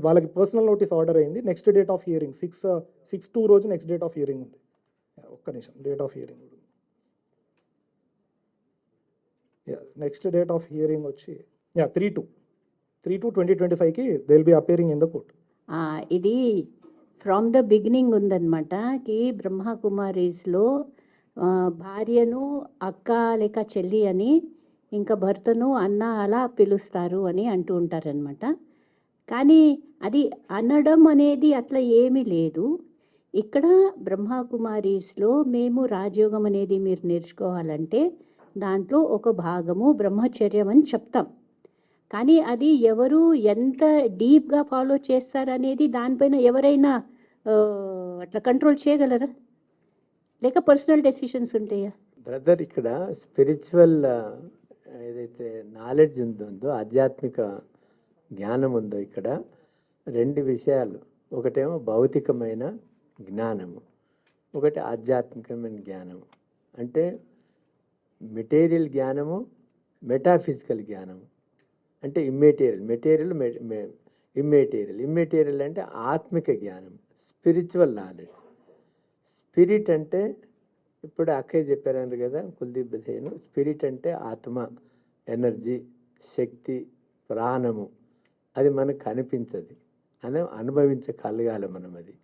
వాళ్ళకి పర్సనల్ నోటీస్ ఆర్డర్ అయింది. నెక్స్ట్ డేట్ ఆఫ్ హియరింగ్ 6/2 రోజు నెక్స్ట్ డేట్ ఆఫ్ హియరింగ్ ఉంది. ఒక్క నిమిషం, date of hearing next date of hearing వచ్చి 3/2/2025కి they will be appearing in the court. ఇది ఫ్రమ్ ద బిగినింగ్ ఉందన్నమాట. కి బ్రహ్మకుమారీస్లో భార్యను అక్క లేక చెల్లి అని, ఇంకా భర్తను అన్న అలా పిలుస్తారు అని అంటూ ఉంటారనమాట. కానీ అది అనడం అనేది అట్లా ఏమీ లేదు. ఇక్కడ బ్రహ్మకుమారీస్లో మేము రాజయోగం అనేది మీరు నేర్చుకోవాలంటే దాంట్లో ఒక భాగము బ్రహ్మచర్యం అని చెప్తాం. కానీ అది ఎవరు ఎంత డీప్గా ఫాలో చేస్తారనేది దానిపైన ఎవరైనా అట్లా కంట్రోల్ చేయగలరా, లేక పర్సనల్ డెసిషన్స్ ఉంటాయా? బ్రదర్, ఇక్కడ స్పిరిచువల్ ఏదైతే నాలెడ్జ్ ఉందో, ఆధ్యాత్మిక జ్ఞానం ఉందో, ఇక్కడ 2 విషయాలు. ఒకటేమో భౌతికమైన జ్ఞానము, ఒకటి ఆధ్యాత్మికమైన జ్ఞానము. అంటే మెటీరియల్ జ్ఞానము, మెటాఫిజికల్ జ్ఞానము. అంటే మెటీరియల్ ఇమ్మెటీరియల్ అంటే ఆత్మిక జ్ఞానం, స్పిరిచువల్ నాలెడ్జ్. స్పిరిట్ అంటే ఇప్పుడు అక్కయ్య చెప్పారన్నారు కదా కుల్దీప్ బథేను, స్పిరిట్ అంటే ఆత్మ, ఎనర్జీ, శక్తి, ప్రాణము. అది మనకు కనిపించదు, అనుభవించగలగాలి మనం. అది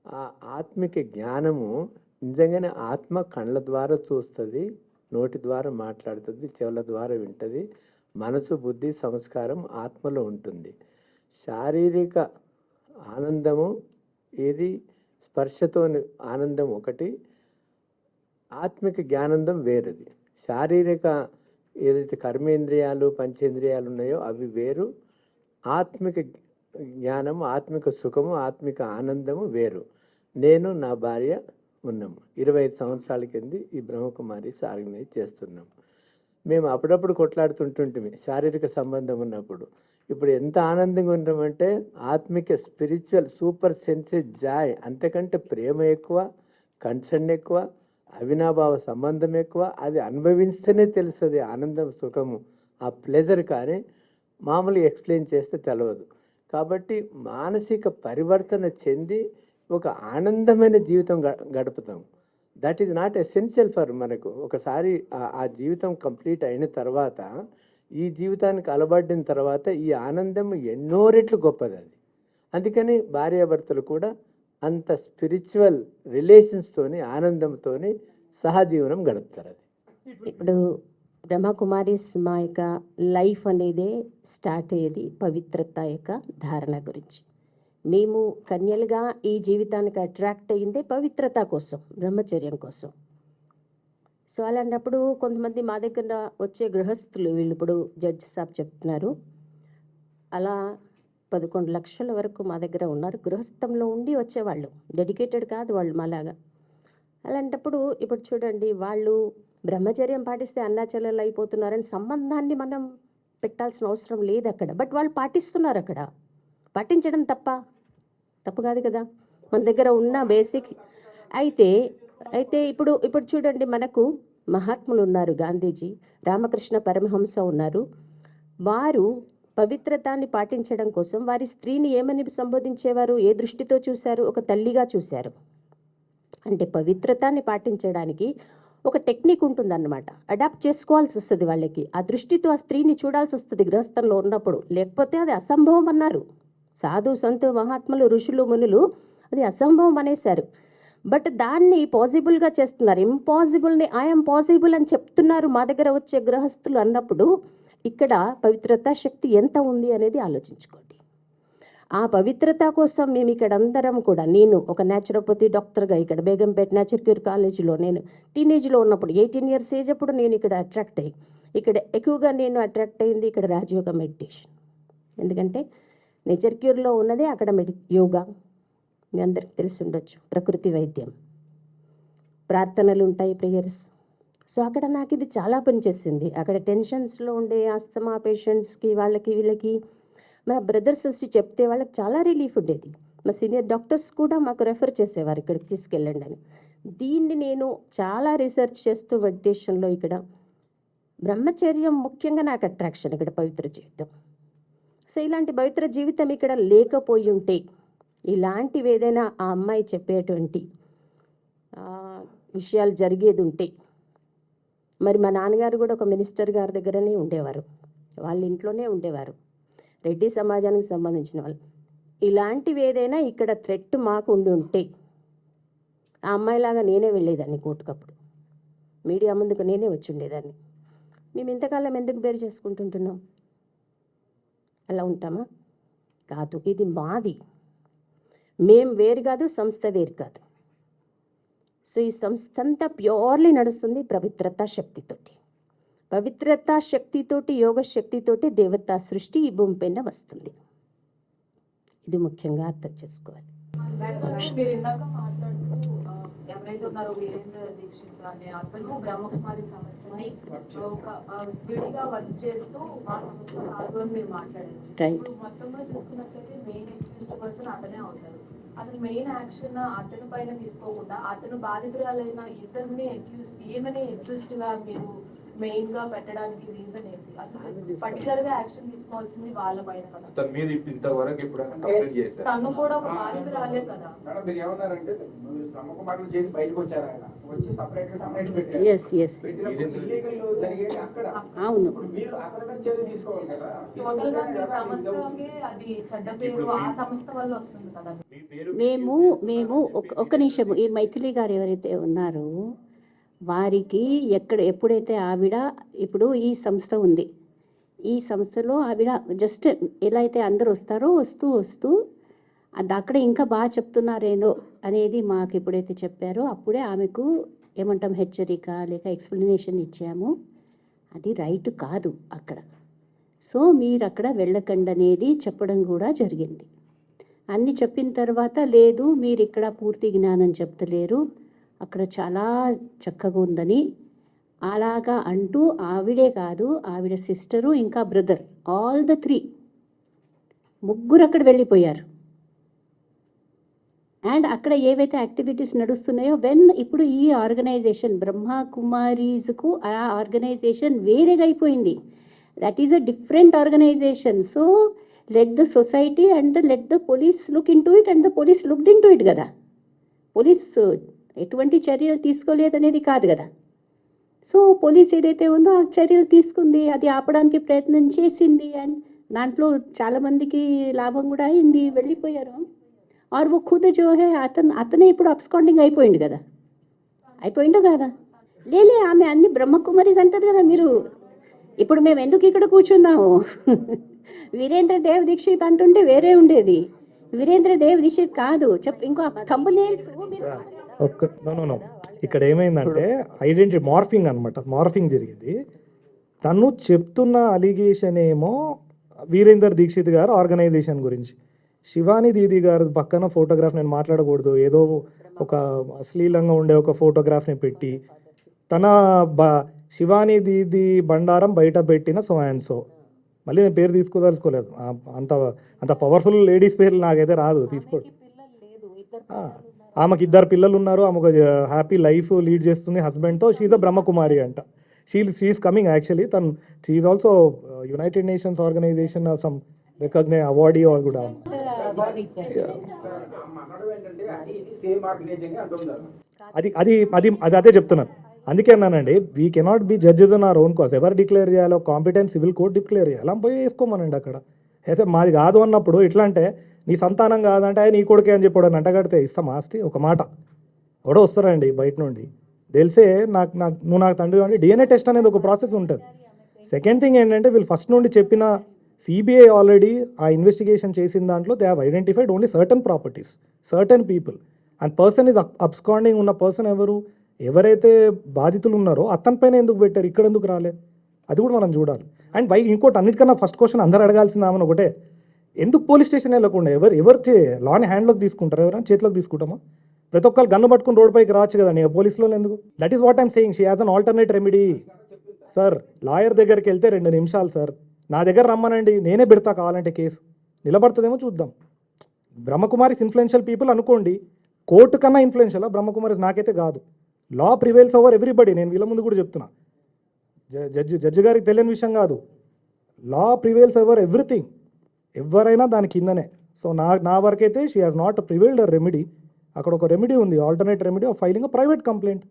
ఆ ఆత్మిక జ్ఞానము నిజంగానే ఆత్మ కళ్ళ ద్వారా చూస్తుంది, నోటి ద్వారా మాట్లాడుతుంది, చెవుల ద్వారా వింటుంది. మనసు, బుద్ధి, సంస్కారం ఆత్మలో ఉంటుంది. శారీరక ఆనందము ఏది, స్పర్శతో ఆనందం ఒకటి, ఆత్మిక జ్ఞానందం వేరుది. శారీరక ఏదైతే కర్మేంద్రియాలు పంచేంద్రియాలు ఉన్నాయో అవి వేరు. ఆత్మిక జ్ఞానము, ఆత్మిక సుఖము, ఆత్మిక ఆనందము వేరు. నేను నా భార్య ఉన్నాము. 25 సంవత్సరాల కింద ఈ బ్రహ్మకుమారి ఆర్గనైజ్ చేస్తున్నాము. మేము అప్పుడప్పుడు కొట్లాడుతుంటుంటిమి శారీరక సంబంధం ఉన్నప్పుడు. ఇప్పుడు ఎంత ఆనందంగా ఉన్నామంటే ఆత్మిక స్పిరిచువల్ సూపర్ సెన్సివ్ జాయ్, అంతకంటే ప్రేమ ఎక్కువ, కన్సర్న్ ఎక్కువ, అవినాభావ సంబంధం ఎక్కువ. అది అనుభవిస్తేనే తెలుస్తుంది ఆనందం, సుఖము, ఆ ప్లెజర్. కానీ మామూలుగా ఎక్స్ప్లెయిన్ చేస్తే తెలియదు. కాబట్టి మానసిక పరివర్తన చెంది ఒక ఆనందమైన జీవితం గడుపుతాం. That is not essential for మనకు. ఒకసారి ఆ జీవితం కంప్లీట్ అయిన తర్వాత, ఈ జీవితానికి అలవడిన తర్వాత ఈ ఆనందం ఎన్నో రెట్లు గొప్పది అది. అందుకని భార్యాభర్తలు కూడా అంత స్పిరిచువల్ రిలేషన్స్తోని, ఆనందంతోని సహజీవనం గడుపుతారు. అది ఇప్పుడు బ్రహ్మకుమారీస్ మా యొక్క లైఫ్ అనేది స్టార్ట్ అయ్యేది పవిత్రత యొక్క ధారణ గురించి. మేము కన్యలుగా ఈ జీవితానికి అట్రాక్ట్ అయ్యిందే పవిత్రత కోసం, బ్రహ్మచర్యం కోసం. సో అలాంటప్పుడు కొంతమంది మా దగ్గర వచ్చే గృహస్థులు, వీళ్ళు ఇప్పుడు జడ్జి సాబ్ చెప్తున్నారు, అలా 11 లక్షల వరకు మా దగ్గర ఉన్నారు. గృహస్థంలో ఉండి వచ్చేవాళ్ళు, డెడికేటెడ్ కాదు వాళ్ళు మాలాగా. అలాంటప్పుడు ఇప్పుడు చూడండి, వాళ్ళు బ్రహ్మచర్యం పాటిస్తే అన్నాచెల్లెలు అయిపోతున్నారని సంబంధాన్ని మనం పెట్టాల్సిన అవసరం లేదు అక్కడ. బట్ వాళ్ళు పాటిస్తున్నారు అక్కడ. పాటించడం తప్పు కాదు కదా, మన దగ్గర ఉన్న బేసిక్. అయితే ఇప్పుడు చూడండి, మనకు మహాత్ములు ఉన్నారు, గాంధీజీ, రామకృష్ణ పరమహంస ఉన్నారు. వారు పవిత్రతాన్ని పాటించడం కోసం వారి స్త్రీని ఏమని సంబోధించేవారు, ఏ దృష్టితో చూశారు? ఒక తల్లిగా చూశారు. అంటే పవిత్రతాన్ని పాటించడానికి ఒక టెక్నిక్ ఉంటుందన్నమాట. అడాప్ట్ చేసుకోవాల్సి వస్తుంది వాళ్ళకి. ఆ దృష్టితో ఆ స్త్రీని చూడాల్సి వస్తుంది గృహస్థంలో ఉన్నప్పుడు, లేకపోతే అది అసంభవం అన్నారు. సాధు సంతు మహాత్ములు, ఋషులు, మునులు అది అసంభవం అనేశారు. బట్ దాన్ని పాసిబుల్గా చేస్తున్నారు. ఇంపాసిబుల్ని ఐఎమ్ పాసిబుల్ అని చెప్తున్నారు మా దగ్గర వచ్చే గృహస్థులు అన్నప్పుడు, ఇక్కడ పవిత్రతా శక్తి ఎంత ఉంది అనేది ఆలోచించుకోండి. ఆ పవిత్రత కోసం మేము ఇక్కడ అందరం కూడా, నేను ఒక న్యాచురోపతి డాక్టర్గా ఇక్కడ బేగంపేట నేచర్ క్యూర్ కాలేజీలో నేను టీనేజ్లో ఉన్నప్పుడు 18 ఇయర్స్ ఏజ్ అప్పుడు నేను ఇక్కడ అట్రాక్ట్ అయ్యి, ఇక్కడ ఎక్కువగా నేను అట్రాక్ట్ అయింది ఇక్కడ రాజయోగ మెడిటేషన్. ఎందుకంటే నేచర్ క్యూర్లో ఉన్నదే అక్కడ యోగా, మీ అందరికి తెలిసి ఉండొచ్చు, ప్రకృతి వైద్యం, ప్రార్థనలు ఉంటాయి, ప్రేయర్స్. సో అక్కడ నాకు ఇది చాలా పనిచేసింది. అక్కడ టెన్షన్స్లో ఉండే ఆస్తమా పేషెంట్స్కి, వాళ్ళకి వీళ్ళకి మా బ్రదర్స్ వచ్చి చెప్తే వాళ్ళకి చాలా రిలీఫ్ ఉండేది. మా సీనియర్ డాక్టర్స్ కూడా మాకు రెఫర్ చేసేవారు ఇక్కడికి తీసుకెళ్ళండి అని. దీన్ని నేను చాలా రీసెర్చ్ చేస్తూ మెడిటేషన్లో ఇక్కడ బ్రహ్మచర్యం ముఖ్యంగా నాకు అట్రాక్షన్, ఇక్కడ పవిత్ర జీవితం. సో ఇలాంటి పవిత్ర జీవితం ఇక్కడ లేకపోయి ఉంటే, ఇలాంటివి ఏదైనా ఆ అమ్మాయి చెప్పేటువంటి విషయాలు జరిగేది ఉంటే, మరి మా నాన్నగారు కూడా ఒక మినిస్టర్ గారి దగ్గరనే ఉండేవారు, వాళ్ళ ఇంట్లోనే ఉండేవారు, రెడ్డి సమాజానికి సంబంధించిన వాళ్ళు. ఇలాంటివి ఏదైనా ఇక్కడ థ్రెట్ మాకు ఉండి ఉంటే, ఆ అమ్మాయిలాగా నేనే వెళ్ళేదాన్ని కోర్టుకప్పుడు, మీడియా ముందుకు నేనే వచ్చి ఉండేదాన్ని. మేము ఇంతకాలం ఎందుకు బేరు చేసుకుంటుంటున్నాం? అలా ఉంటామా? కాదు, ఇది మాది. మేం వేరు కాదు, సంస్థ వేరు కాదు. సో ఈ సంస్థ అంతా ప్యూర్లీ నడుస్తుంది పవిత్రతా శక్తితోటి. పవిత్రతా శక్తితోటి, యోగ శక్తితోటి దేవతా సృష్టి ఈ భూమి పైన వస్తుంది. ఇది ముఖ్యంగా అర్థం చేసుకోవాలి. మీరు ఇందాక మాట్లాడుతూ ఎవరైతే ఉన్నారో వీరేంద్ర దీక్షిత్ అనే అతను బ్రహ్మకుమారి సంస్థని ఒక విడిగా వర్క్ చేస్తూ ఆ సంస్థ కాదు అని మీరు మాట్లాడారు. ఇప్పుడు మొత్తంగా చూసుకున్నట్లయితే మెయిన్ అక్యూజ్డ్ పర్సన్ అతనే అవుతారు. అసలు మెయిన్ యాక్షన్ అతని పైన తీసుకోకుండా అతను బాధితురాలైన ఇద్దరిని ఏమని అక్యూజ్డ్ గా మీరు మెయిన్ గా పెట్టడానికి రీజన్ ఏంటి? అసలు పర్టికులర్ గా యాక్షన్ తీసుకోవాల్సింది వాళ్ళ పైన కదా. మీరు ఇంతవరకు ఎప్పుడైనా కంప్లైంట్ చేశారు? తను కూడా ఒక బాధితురాలే కదా. మేడం మీరు ఏమన్నారంటే బ్రహ్మకుమారులు చేసి బయటకు వచ్చారు, ఆయన వచ్చి సపరేట్ పెట్టారు. ఇల్లీగల్ జరిగేది అక్కడ. అవును, మీరు అక్కడ చర్య తీసుకోవాలి కదా. టోటల్ గా మీ సంస్థకి అది చెడ్డ పేరు ఆ సంస్థ వల్ల వస్తుంది కదా. మేము ఒక నిమిషం, ఈ మైథిలి గారు ఎవరైతే ఉన్నారో వారికి ఎప్పుడైతే ఆవిడ, ఇప్పుడు ఈ సంస్థ ఉంది, ఈ సంస్థలో ఆవిడ జస్ట్ ఎలా అయితే అందరూ వస్తారో వస్తూ అది అక్కడ ఇంకా బాగా చెప్తున్నారేనో అనేది మాకు ఎప్పుడైతే చెప్పారో అప్పుడే ఆమెకు ఏమంటాం హెచ్చరిక లేక ఎక్స్ప్లెనేషన్ ఇచ్చాము. అది రైట్ కాదు అక్కడ. సో మీరు అక్కడ వెళ్ళకండి అనేది చెప్పడం కూడా జరిగింది. అన్నీ చెప్పిన తర్వాత లేదు మీరు ఇక్కడ పూర్తి జ్ఞానం చెప్తలేరు, అక్కడ చాలా చక్కగా ఉందని అలాగా అంటూ ఆవిడే కాదు, ఆవిడ సిస్టరు ఇంకా బ్రదర్, ఆల్ ద 3 ముగ్గురు అక్కడ వెళ్ళిపోయారు. అండ్ అక్కడ ఏవైతే యాక్టివిటీస్ నడుస్తున్నాయో ఇప్పుడు ఈ ఆర్గనైజేషన్ బ్రహ్మకుమారీస్కు ఆ ఆర్గనైజేషన్ వేరేగా అయిపోయింది. That is a different organisation. So let the society and let the police look into it and the police looked into it కదా. పోలీస్ ఎటువంటి చర్యలు తీసుకోలేదనేది కాదు కదా. సో పోలీస్ ఏదైతే ఉందో ఆ చర్యలు తీసుకుంది, అది ఆపడానికి ప్రయత్నం చేసింది. అండ్ దాంట్లో చాలామందికి లాభం కూడా అయింది, వెళ్ళిపోయారు. ఆర్ ఓ ఖుద్ జో హే అతనే ఇప్పుడు అబ్స్కాండింగ్ అయిపోయింది కదా, అయిపోయిందో కదా. లేలే ఆమె అన్ని బ్రహ్మకుమారీస్ అంటారు కదా మీరు. ఇప్పుడు మేము ఎందుకు ఇక్కడ కూర్చున్నాము? వీరేంద్ర దేవ్ దీక్షిత్ అంటుంటే వేరే ఉండేది. వీరేంద్ర దేవ్ దీక్షిత్ కాదు ఇంకో thumbnails నో ఇక్కడ ఏమైందంటే ఐడెంటిటీ మార్ఫింగ్ అనమాట. మార్ఫింగ్ జరిగింది. తను చెప్తున్న అలిగేషన్ ఏమో వీరేందర్ దీక్షిత్ గారు ఆర్గనైజేషన్ గురించి, శివాని దీది గారు పక్కన ఫోటోగ్రాఫ్ నేను మాట్లాడకూడదు, ఏదో ఒక అశ్లీలంగా ఉండే ఒక ఫోటోగ్రాఫ్ని పెట్టి తన శివాని దీది బండారం బయట పెట్టిన సో అండ్ సో, మళ్ళీ నేను పేరు తీసుకోదలుచుకోలేదు, అంత పవర్ఫుల్ లేడీస్ పేర్లు నాకైతే రాదు తీసుకో. ఆమెకి 2 పిల్లలు ఉన్నారు, ఆమె ఒక హ్యాపీ లైఫ్ లీడ్ చేస్తుంది హస్బెండ్తో. షీఈ్ అ బ్రహ్మకుమారి అంట. She's coming actually. She's also United Nations organisation some recognised awardee కూడా. అదే చెప్తున్నాను. అందుకే అన్నానండి, we cannot be judges in our own cause. ఎవరు డిక్లేర్ చేయాలో కాంపిటెంట్ సివిల్ కోర్ట్ డిక్లేర్ చేయాలి, అలా పోయి వేసుకోమనండి అక్కడ. అయితే మాది కాదు అన్నప్పుడు ఎట్లా అంటే నీ సంతానం కాదంటే నీ కొడుకే అని చెప్పాడు అంటగడితే ఇస్తాం ఆస్తి. ఒక మాట ఎవడో వస్తారండి బయట నుండి తెలిసే నువ్వు నాకు తండ్రి అంటే డిఎన్ఏ టెస్ట్ అనేది ఒక ప్రాసెస్ ఉంటుంది. సెకండ్ థింగ్ ఏంటంటే వీళ్ళు ఫస్ట్ నుండి చెప్పిన సిబిఐ ఆల్రెడీ ఆ ఇన్వెస్టిగేషన్ చేసిన దాంట్లో they have identified only certain properties, certain people and person is absconding ఉన్న పర్సన్ ఎవరైతే బాధితులు ఉన్నారో అతని పైన ఎందుకు పెట్టారు, ఇక్కడ ఎందుకు రాలేదు, అది కూడా మనం చూడాలి. అండ్ ఇంకోటి అన్నిటికన్నా ఫస్ట్ క్వశ్చన్ అందరూ అడగాల్సింది ఆమెను ఒకటే, ఎందుకు పోలీస్ స్టేషన్ వెళ్ళకుండా ఎవరు లాని హ్యాండ్లోకి తీసుకుంటారు, ఎవరైనా చేతిలోకి తీసుకుంటామా? ప్రతి ఒక్కరు గన్ను పట్టుకుని రోడ్ పైకి రావచ్చు కదా, నీ పోలీసులో ఎందుకు? That is what I'm saying, she has an alternate remedy. Sir lawyer దగ్గరికి వెళ్తే 2 నిమిషాలు సార్, నా దగ్గర రమ్మనండి నేనే పెడతా కావాలంటే కేసు, నిలబడుతుందేమో చూద్దాం. బ్రహ్మకుమారిస్ ఇన్ఫ్లుయెన్షియల్ పీపుల్ అనుకోండి, కోర్టు కన్నా ఇన్ఫ్లుయెన్షియల్ బ్రహ్మకుమారిస్ నాకైతే కాదు. లా ప్రివేల్స్ ఓవర్ ఎవ్రీబడి. నేను వీళ్ళ ముందు కూడా చెప్తున్నా, జడ్జి గారికి తెలియని విషయం కాదు, లా ప్రివేల్స్ ఓవర్ ఎవ్రీథింగ్. ఎవరైనా దాని కిందనే. సో నా వరకైతే she has not prevailed a remedy. అక్కడ ఒక రెమెడీ ఉంది, alternate remedy of filing a private complaint.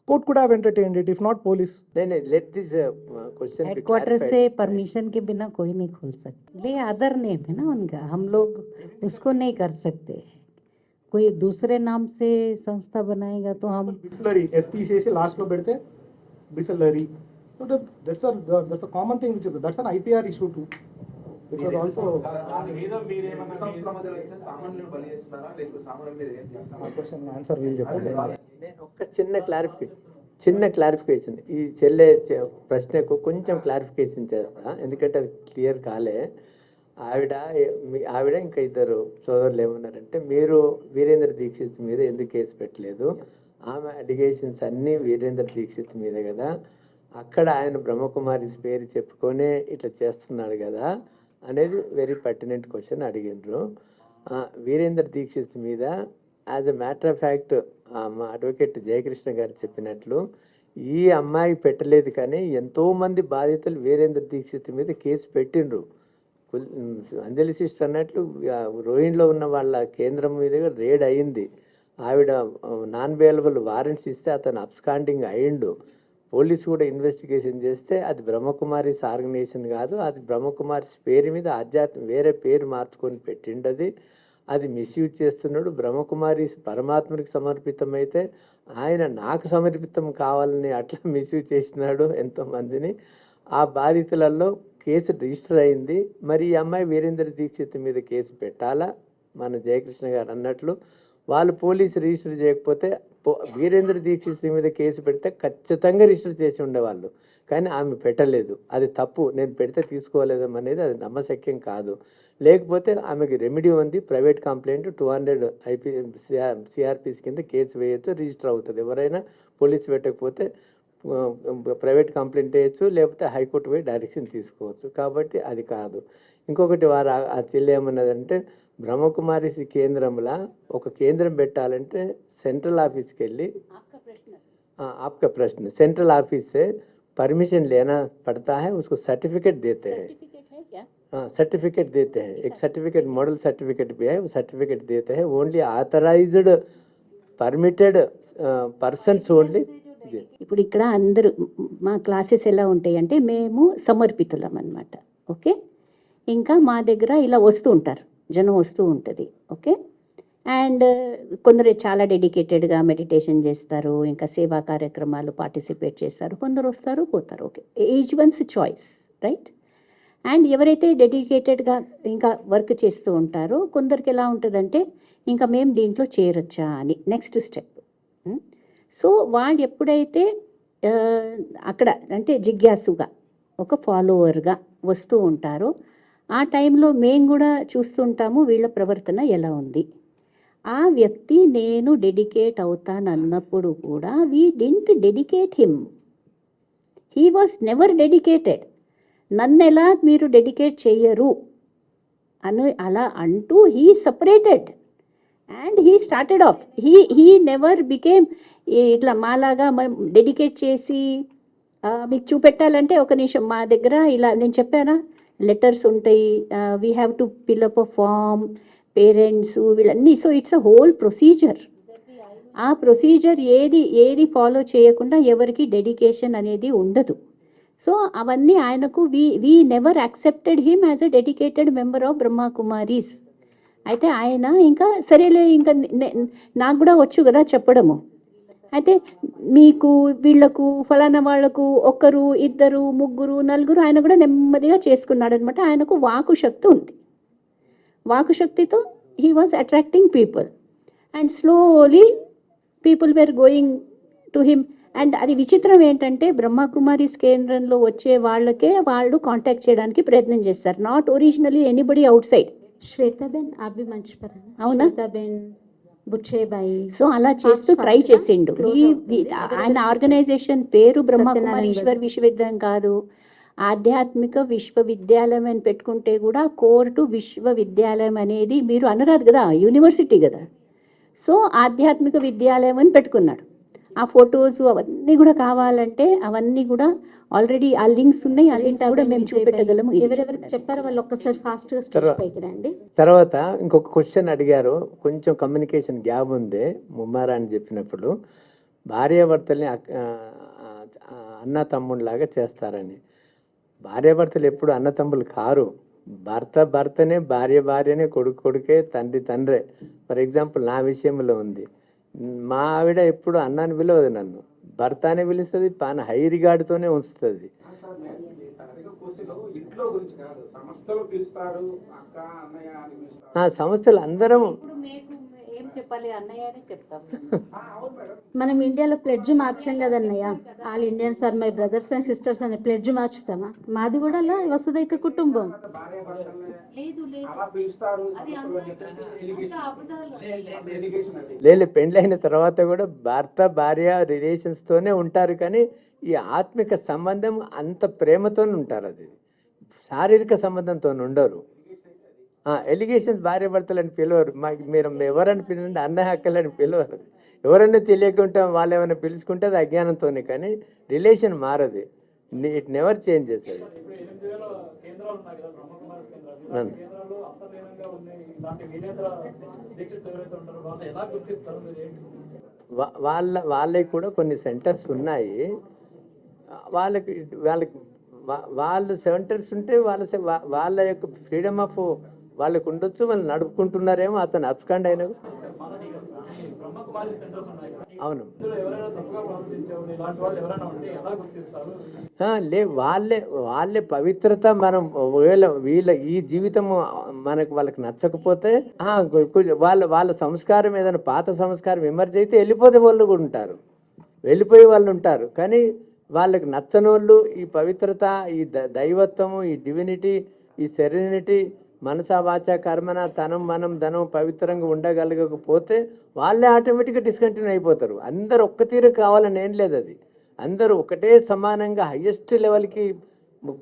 Court could have entertained it if not police. नहीं let this question हेडक्वार्टर से परमिशन के बिना कोई नहीं खोल सकते. ले अदर नेम है ना उनका, हम लोग उसको नहीं कर सकते. कोई दूसरे नाम से संस्था बनाएगा तो हम बिस्लरी एसटी से लास्ट లో పెడితే Bisleri. So that's a common thing which is that's an IPR issue too. Because also answer వీల్ చెప్పండి. నేను ఒక చిన్న క్లారిఫికేషన్ ఈ చెల్లె ప్రశ్నకు కొంచెం క్లారిఫికేషన్ చేస్తా, ఎందుకంటే అది క్లియర్ కాలే. ఆవిడ ఇంకా 2 సోదరులు ఏమన్నారంటే, మీరు వీరేంద్ర దీక్షిత్ మీద ఎందుకు కేసు పెట్టలేదు, ఆమె అలిగేషన్స్ అన్నీ వీరేంద్ర దీక్షిత్ మీదే కదా, అక్కడ ఆయన బ్రహ్మకుమారిస్ పేరు చెప్పుకొనే ఇట్లా చేస్తున్నాడు కదా అనేది వెరీ పర్టినెంట్ క్వశ్చన్ అడిగినారు. వీరేంద్ర దీక్షిత్ మీద as a matter of fact మా అడ్వకేట్ జయకృష్ణ గారు చెప్పినట్లు ఈ అమ్మాయి పెట్టలేదు, కానీ ఎంతోమంది బాధితులు వీరేంద్ర దీక్షిత్ మీద కేసు పెట్టిండ్రు. అంజలి సిస్టర్ అన్నట్లు రోహిణ్లో ఉన్న వాళ్ళ కేంద్రం మీద రేడ్ అయింది. ఆవిడ నాన్ బెయిలబుల్ వారెంట్స్ ఇస్తే అతను అబ్స్కాండింగ్ అయ్యిండు. పోలీసు కూడా ఇన్వెస్టిగేషన్ చేస్తే అది బ్రహ్మకుమారిస్ ఆర్గనైజేషన్ కాదు, అది బ్రహ్మకుమారిస్ పేరు మీద వేరే పేరు మార్చుకొని పెట్టిండది, అది మిస్యూజ్ చేస్తున్నాడు. బ్రహ్మకుమారిస్ పరమాత్మకి సమర్పితమైతే ఆయన నాకు సమర్పితం కావాలని అట్లా మిస్యూజ్ చేసినాడు ఎంతోమందిని. ఆ బాధితులలో కేసు రిజిస్టర్ అయింది. మరి ఈ అమ్మాయి వీరేంద్ర దీక్షిత్ మీద కేసు పెట్టాలా? మన జయకృష్ణ గారు అన్నట్లు వాళ్ళు పోలీసు రిజిస్టర్ చేయకపోతే వీరేంద్ర దీక్షిత్ మీద కేసు పెడితే ఖచ్చితంగా రిజిస్టర్ చేసి ఉండేవాళ్ళు, కానీ ఆమె పెట్టలేదు. అది తప్పు, నేను పెడితే తీసుకోలేదం అనేది అది నమ్మశక్యం కాదు. లేకపోతే ఆమెకి రెమెడీ ఉంది, ప్రైవేట్ కంప్లైంట్ 200 సిఆర్పిసి కింద కేసు వేయచ్చు, రిజిస్టర్ అవుతుంది. ఎవరైనా పోలీసు పెట్టకపోతే ప్రైవేట్ కంప్లైంట్ వేయచ్చు, లేకపోతే హైకోర్టు పోయి డైరెక్షన్ తీసుకోవచ్చు. కాబట్టి అది కాదు. ఇంకొకటి వారు ఆ చెల్లి ఏమన్నదంటే, బ్రహ్మకుమారిస్ కేంద్రంలో ఒక కేంద్రం పెట్టాలంటే సెంట్రల్ ఆఫీస్కి వెళ్ళి आपका प्रश्न सेंट्रल ऑफिस से परमिशन लेना पड़ता है, उसको सर्टिफिकेट देते हैं। हाँ, सर्टिफिकेट देते हैं, एक सर्टिफिकेट मॉडल सर्टिफिकेट भी है, वो सर्टिफिकेट देते हैं। Only authorised permitted persons only. ఇప్పుడు ఇక్కడ అందరూ మా క్లాసెస్ ఎలా ఉంటాయి అంటే మేము సమర్పితులం అన్నమాట. ఓకే, ఇంకా మా దగ్గర ఇలా వస్తూ ఉంటారు, జనం వస్తూ ఉంటుంది. ఓకే, అండ్ కొందరు చాలా డెడికేటెడ్గా మెడిటేషన్ చేస్తారు, ఇంకా సేవా కార్యక్రమాలు పార్టిసిపేట్ చేస్తారు, కొందరు వస్తారు పోతారు. Okay, each one's choice, right. And ఎవరైతే డెడికేటెడ్గా ఇంకా వర్క్ చేస్తూ ఉంటారో కొందరికి ఎలా ఉంటుందంటే ఇంకా మేము దీంట్లో చేరొచ్చా అని నెక్స్ట్ స్టెప్. సో వాళ్ళు ఎప్పుడైతే అక్కడ అంటే జిజ్ఞాసుగా ఒక ఫాలోవర్గా వస్తూ ఉంటారో ఆ టైంలో మేము కూడా చూస్తుంటాము వీళ్ళ ప్రవర్తన ఎలా ఉంది. ఆ వ్యక్తి నేను డెడికేట్ అవుతానన్నప్పుడు కూడా we didn't dedicate him, he was never dedicated. నన్ను ఎలా మీరు డెడికేట్ చెయ్యరు అని అలా అంటూ he separated and he started off. He never became ఇట్లా మాలాగా మనం డెడికేట్ చేసి మీకు చూపెట్టాలంటే ఒక నిమిషం మా దగ్గర ఇలా నేను చెప్పానా లెటర్స్ ఉంటాయి, we have to fill up a form, parents వీళ్ళన్నీ. So it's a whole procedure. ఆ ప్రొసీజర్ ఏది ఫాలో చేయకుండా ఎవరికి డెడికేషన్ అనేది ఉండదు. సో అవన్నీ ఆయనకు we never accepted him as a dedicated member of Brahmakumaris. అయితే ఆయన ఇంకా సరేలే ఇంకా నాకు కూడా వచ్చు కదా చెప్పడము. అయితే మీకు వీళ్లకు ఫలానా వాళ్లకు ఒకరు ఇద్దరు ముగ్గురు నలుగురు ఆయన కూడా నెమ్మదిగా చేసుకున్నాడు అనమాట. ఆయనకు వాకు శక్తి ఉంది. వాకు శక్తితో he was attracting people and slowly people were going to him. And అది విచిత్రం ఏంటంటే బ్రహ్మకుమారీస్ కేంద్రంలో వచ్చే వాళ్ళకే వాళ్ళు కాంటాక్ట్ చేయడానికి ప్రయత్నం చేస్తారు, not originally anybody outside. Shwetaben అభి మంచిపర అవునా, శ్వేతాబెన్ బుచ్చేబాయి. సో అలా చేస్తూ ట్రై చేసిండు. ఆయన ఆర్గనైజేషన్ పేరు బ్రహ్మకుమారీశ్వర్ విశ్వవిద్యాలయం కాదు, ఆధ్యాత్మిక విశ్వవిద్యాలయం అని పెట్టుకుంటే కూడా కోర్టు విశ్వవిద్యాలయం అనేది మీరు అనరాదు కదా, యూనివర్సిటీ కదా. సో ఆధ్యాత్మిక విద్యాలయం అని పెట్టుకున్నాడు. ఆ ఫొటోస్ అవన్నీ కూడా కావాలంటే అవన్నీ కూడా ఆల్రెడీ ఆ లింక్స్ ఉన్నాయి, ఆ లింక్స్ కూడా మేము చూపెట్టగలము. ఎవరెవరికి చెప్పారో వాళ్ళు ఒక్కసారి ఫాస్ట్గా స్టెప్ పైకి రండి. తర్వాత ఇంకొక క్వశ్చన్ అడిగారు, కొంచెం కమ్యూనికేషన్ గ్యాప్ ఉంది ముమ్మారా అని చెప్పినప్పుడు, భార్యాభర్తల్ని అన్న తమ్ముళ్ళలాగా చేస్తారని. భార్యాభర్తలు ఎప్పుడు అన్న తమ్ముళ్ళు కారు. భర్తనే, భార్యనే, కొడుకే, తండ్రే. ఫర్ ఎగ్జాంపుల్ నా విషయంలో ఉంది, మా ఆవిడ ఎప్పుడు అన్నాన్ని పిలవదు, నన్ను భర్త అనే పిలుస్తుంది, పాన హై రిగార్డుతోనే ఉంచుతుంది. సంస్థలు అందరం ఏం చెప్పాలి అన్నయ్య అని చెప్తాం. మనం ఇండియాలో ప్లెడ్జ్ మార్చాం కదన్నయ్య, all Indians are my brothers and sisters అనే ప్లెడ్జ్ మార్చుతామా? మాది కూడా అలా వసుదైక కుటుంబం. లేదు, పెండ్లైన తర్వాత కూడా భర్త భార్య రిలేషన్స్ తోనే ఉంటారు, కానీ ఈ ఆత్మిక సంబంధం అంత ప్రేమతోనే ఉంటారు, అది శారీరక సంబంధంతో ఉండరు. ఎలిగేషన్స్ భార్య భర్తలని పిలవరు. మీరు ఎవరని పిలవండి, అన్నయ్య అక్కలని పిలవరు. ఎవరన్నా తెలియకుండా వాళ్ళు ఏమైనా పిలుచుకుంటే అది అజ్ఞానంతోనే, కానీ రిలేషన్ మారదు. ఇట్ నెవర్ చేంజ్ చేసేది. వాళ్ళకి కూడా కొన్ని సెంటర్స్ ఉన్నాయి. వాళ్ళకి వాళ్ళు సెంటర్స్ ఉంటే వాళ్ళ యొక్క ఫ్రీడమ్ ఆఫ్ వాళ్ళకు ఉండొచ్చు. వాళ్ళు నడుపుకుంటున్నారేమో, అతను అబ్స్కాండ్ అయినా అవును. ఇందులో ఎవరైనా తప్పుగా ప్రవర్తించారు ఇలాంటి వాళ్ళు ఎవరైనా ఉంటే ఎలా గుర్తిస్తారు? వాళ్ళే పవిత్రత. మనం ఒకవేళ వీళ్ళ ఈ జీవితం వాళ్ళకి నచ్చకపోతే వాళ్ళ సంస్కారం ఏదైనా పాత సంస్కారం ఎమర్జ్ అయితే వెళ్ళిపోతే వాళ్ళు కూడా ఉంటారు, వెళ్ళిపోయే వాళ్ళు ఉంటారు. కానీ వాళ్ళకి నచ్చని వాళ్ళు ఈ పవిత్రత, ఈ దైవత్వము, ఈ డివినిటీ, ఈ సెరెనిటీ, మనసా వాచ కర్మన, తనం మనం ధనం పవిత్రంగా ఉండగలగకపోతే వాళ్ళే ఆటోమేటిక్గా డిస్కంటిన్యూ అయిపోతారు. అందరు ఒక్క తీరు కావాలని ఏం లేదు. అది అందరూ ఒకటే సమానంగా హయ్యెస్ట్ లెవెల్కి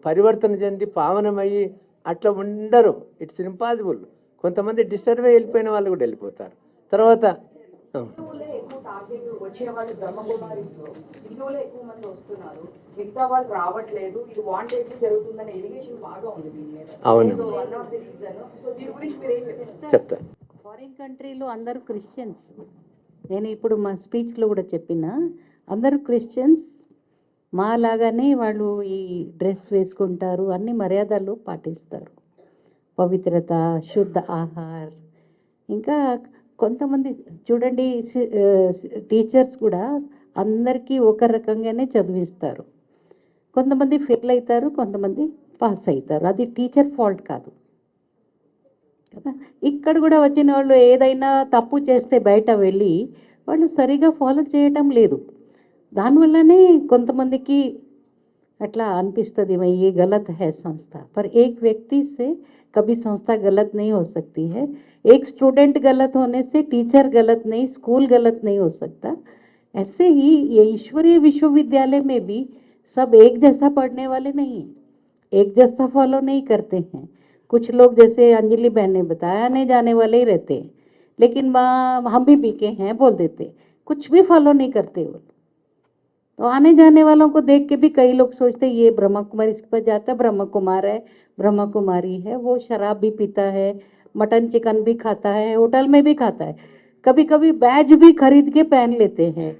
పరివర్తన చెంది పావనమయ్యి అట్లా ఉండరు. It's impossible. కొంతమంది డిస్టర్బ్ అయ్యి వెళ్ళిపోయిన వాళ్ళు కూడా వెళ్ళిపోతారు. తర్వాత హిందువులే ఎక్కువ టార్గెట్ వచ్చే వాళ్ళు బ్రహ్మకుమారిస్ లో హిందువులే ఎక్కువ మంది వస్తున్నారు, మిగతా వాళ్ళు రావట్లేదు, ఇది వాంటెడ్ జరుగుతుందనే ఎలిగేషన్ బాగా ఉంది దీని మీద. అవును. So one of the reason. So దీని గురించి మీరు ఏం చెప్తారు? చెప్తాను. ఫారిన్ కంట్రీలో అందరూ క్రిస్టియన్స్. నేను ఇప్పుడు మా స్పీచ్లో కూడా చెప్పిన అందరూ క్రిస్టియన్స్. మా లాగానే వాళ్ళు ఈ డ్రెస్ వేసుకుంటారు, అన్ని మర్యాదలు పాటిస్తారు, పవిత్రత, శుద్ధ ఆహార్. ఇంకా కొంతమంది చూడండి, టీచర్స్ కూడా అందరికీ ఒక రకంగానే చదివిస్తారు. కొంతమంది ఫెయిల్ అవుతారు, కొంతమంది పాస్ అవుతారు. అది టీచర్ ఫాల్ట్ కాదు కదా. ఇక్కడ కూడా వచ్చిన వాళ్ళు ఏదైనా తప్పు చేస్తే బయట వెళ్ళి వాళ్ళు సరిగా ఫాలో చేయటం లేదు. దానివల్లనే కొంతమందికి అట్లా అనిపిస్తుంది, ये गलत है संस्था। पर एक व्यक्ति से कभी संस्था गलत नहीं हो सकती है। एक स्टूडेंट गलत होने से टीचर गलत नहीं, स्कूल गलत नहीं हो सकता। ऐसे ही ये ईश्वरीय विश्वविद्यालय में भी सब एक जैसा पढ़ने वाले नहीं हैं, एक जैसा फॉलो नहीं करते हैं। कुछ लोग जैसे अंजलि बहन ने बताया आने जाने वाले ही रहते हैं, लेकिन हम भी बीके हैं बोल देते, कुछ भी फॉलो नहीं करते वो। तो आने जाने वालों को देख के भी कई लोग सोचते ये ब्रह्मा कुमारी इस पर जाता है, ब्रह्मा कुमार है, ब्रह्मा कुमारी है। वो शराब भी पीता है, मटन चिकन भी खाता है, होटल में भी खाता है, कभी कभी बैज भी खरीद के पहन लेते हैं।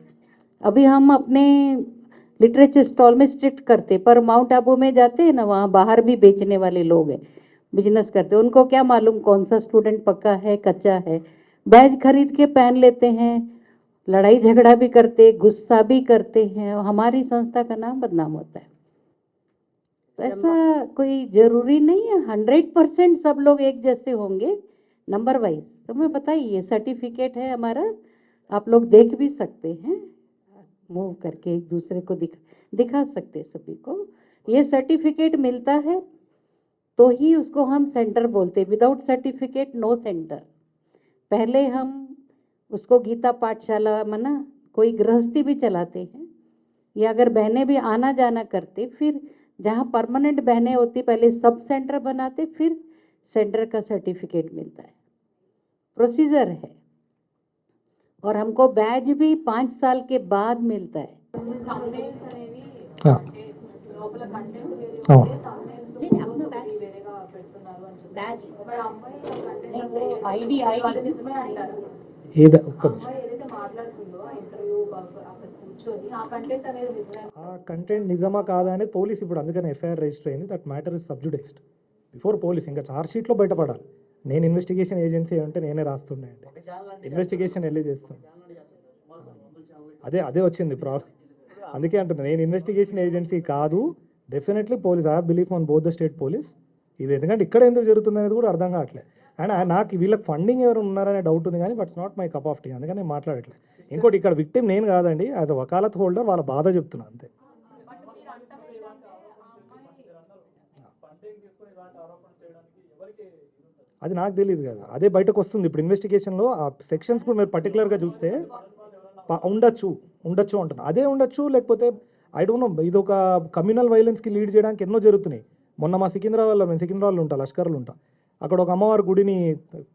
अभी हम अपने लिटरेचर स्टॉल में स्ट्रिक्ट करते, पर माउंट आबू में जाते हैं ना, वहाँ बाहर भी बेचने वाले लोग हैं, बिजनेस करते, उनको क्या मालूम कौन सा स्टूडेंट पक्का है कच्चा है। बैज खरीद के पहन लेते हैं, लड़ाई झगड़ा भी करते, गुस्सा भी करते हैं, और हमारी संस्था का नाम बदनाम होता है। तो ऐसा कोई जरूरी नहीं है 100% सब लोग एक जैसे होंगे नंबर वाइज। तो मैं बताइए सर्टिफिकेट है हमारा, आप लोग देख भी सकते हैं, मूव करके एक दूसरे को दिखा सकते सभी को। ये सर्टिफिकेट मिलता है तो ही उसको हम सेंटर बोलते, विदाउट सर्टिफिकेट नो सेंटर। पहले हम उसको गीता पाठशाला मना कोई गृहस्थी भी चलाते हैं, या अगर बहनें भी आना जाना करते, फिर जहाँ परमानेंट बहनें होती पहले सब सेंटर बनाते, फिर सेंटर का सर्टिफिकेट मिलता है, प्रोसीजर है। और हमको बैज भी 5 साल के बाद मिलता है। thumbnails అనేవి అంటే లోపల కంటెంట్ వేరే ఆ. ఉంటే thumbnails లో photos ఒకటి వేరేగా పెడుతున్నారు అని చెప్పి. మరి ఆ అమ్మాయి కంటెంట్ ఐడి వాళ్ళు నిజమే అంటారు. ఏదో ఒక్క నిమిషం. అమ్మాయి ఏదైతే మాట్లాడుతుందో ఆ ఇంటర్వ్యూ అక్కడ కూర్చొని ఆ కంటెంట్ అనేది నిజమే. ఆ కంటెంట్ నిజమా కాదా అనేది పోలీస్ ఇప్పుడు అందుకని ఎఫ్ఐఆర్ రిజిస్టర్ అయింది. That matter is sub judice before police. ఇంకా ఛార్జ్ షీట్లో బయటపడాలి. నేను ఇన్వెస్టిగేషన్ ఏజెన్సీ అంటే నేనే రాస్తుండే, అంటే ఇన్వెస్టిగేషన్ వెళ్ళి చేస్తాను. అదే వచ్చింది ప్రాబ్లం. అందుకే అంటున్నా నేను ఇన్వెస్టిగేషన్ ఏజెన్సీ కాదు. Definitely police, I have belief on both the state police. ఇది ఎందుకంటే ఇక్కడ ఎందుకు జరుగుతుంది అనేది కూడా అర్థం కావట్లేదు. అండ్ నాకు వీళ్ళకి ఫండింగ్ ఎవరు ఉన్నారనే డౌట్ ఉంది, కానీ but it's not my cup of tea, అందుకని నేను మాట్లాడట్లేదు. ఇంకోటి ఇక్కడ విక్టిమ్ నేను కాదండి, యాజ్ అ వకాలత్ హోల్డర్ వాళ్ళ బాధ చెప్తున్నా అంతే. అది నాకు తెలియదు కదా, అదే బయటకు వస్తుంది ఇప్పుడు ఇన్వెస్టిగేషన్లో. ఆ సెక్షన్స్ కూడా మీరు పర్టికులర్గా చూస్తే ఉండొచ్చు అంటున్నా. అదే ఉండొచ్చు, లేకపోతే ఐ డోంట్ నో. ఇది ఒక కమ్యూనల్ వైలెన్స్కి లీడ్ చేయడానికి ఎన్నో జరుగుతున్నాయి. మొన్న మా సికింద్రాబాద్లో, మేము సికింద్రాబాద్లో ఉంటాం, లష్కర్లు ఉంటాం, అక్కడ ఒక అమ్మవారి గుడిని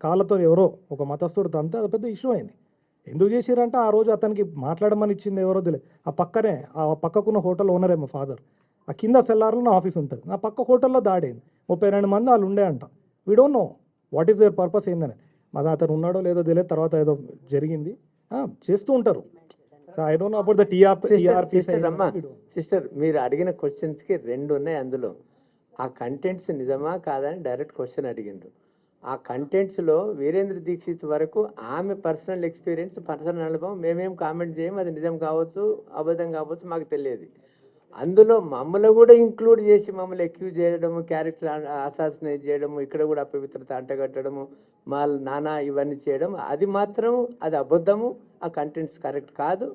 కాళ్ళతో ఎవరో ఒక మతస్థుడితో అంతా అది పెద్ద ఇష్యూ అయింది. ఎందుకు చేశారంటే ఆ రోజు అతనికి మాట్లాడమని ఇచ్చింది ఎవరో తెలియదు. ఆ పక్కకున్న హోటల్ ఓనరే మా ఫాదర్. ఆ కింద సెల్లార్లో నా ఆఫీస్ ఉంటుంది, నా పక్క హోటల్లో దాడైంది. 32 మంది వాళ్ళు ఉండే అంట. We don't know what is their purpose ఏందని. మరి అతను ఉన్నాడో లేదో తెలియదు, తర్వాత ఏదో జరిగింది చేస్తూ ఉంటారు. I don't know about the TRP. Sister, మీరు అడిగిన క్వశ్చన్స్కి 2 ఉన్నాయి. అందులో ఆ కంటెంట్స్ నిజమా కాదని డైరెక్ట్ క్వశ్చన్ అడిగిండ్రు. ఆ కంటెంట్స్లో వీరేంద్ర దీక్షిత్ వరకు ఆమె పర్సనల్ ఎక్స్పీరియన్స్, పర్సనల్ అనుభవం మేమేం కామెంట్ చేయం. అది నిజం కావచ్చు, అబద్ధం కావచ్చు, మాకు తెలియదు. అందులో మమ్మల్ని కూడా ఇంక్లూడ్ చేసి మమ్మల్ని అక్యూజ్ చేయడము, క్యారెక్టర్ అసాసినేట్ చేయడము, ఇక్కడ కూడా అపవిత్రత అంటగట్టడము, మా నానా ఇవన్నీ చేయడం, అది మాత్రం అది అబద్ధము. ఆ కంటెంట్స్ కరెక్ట్ కాదు.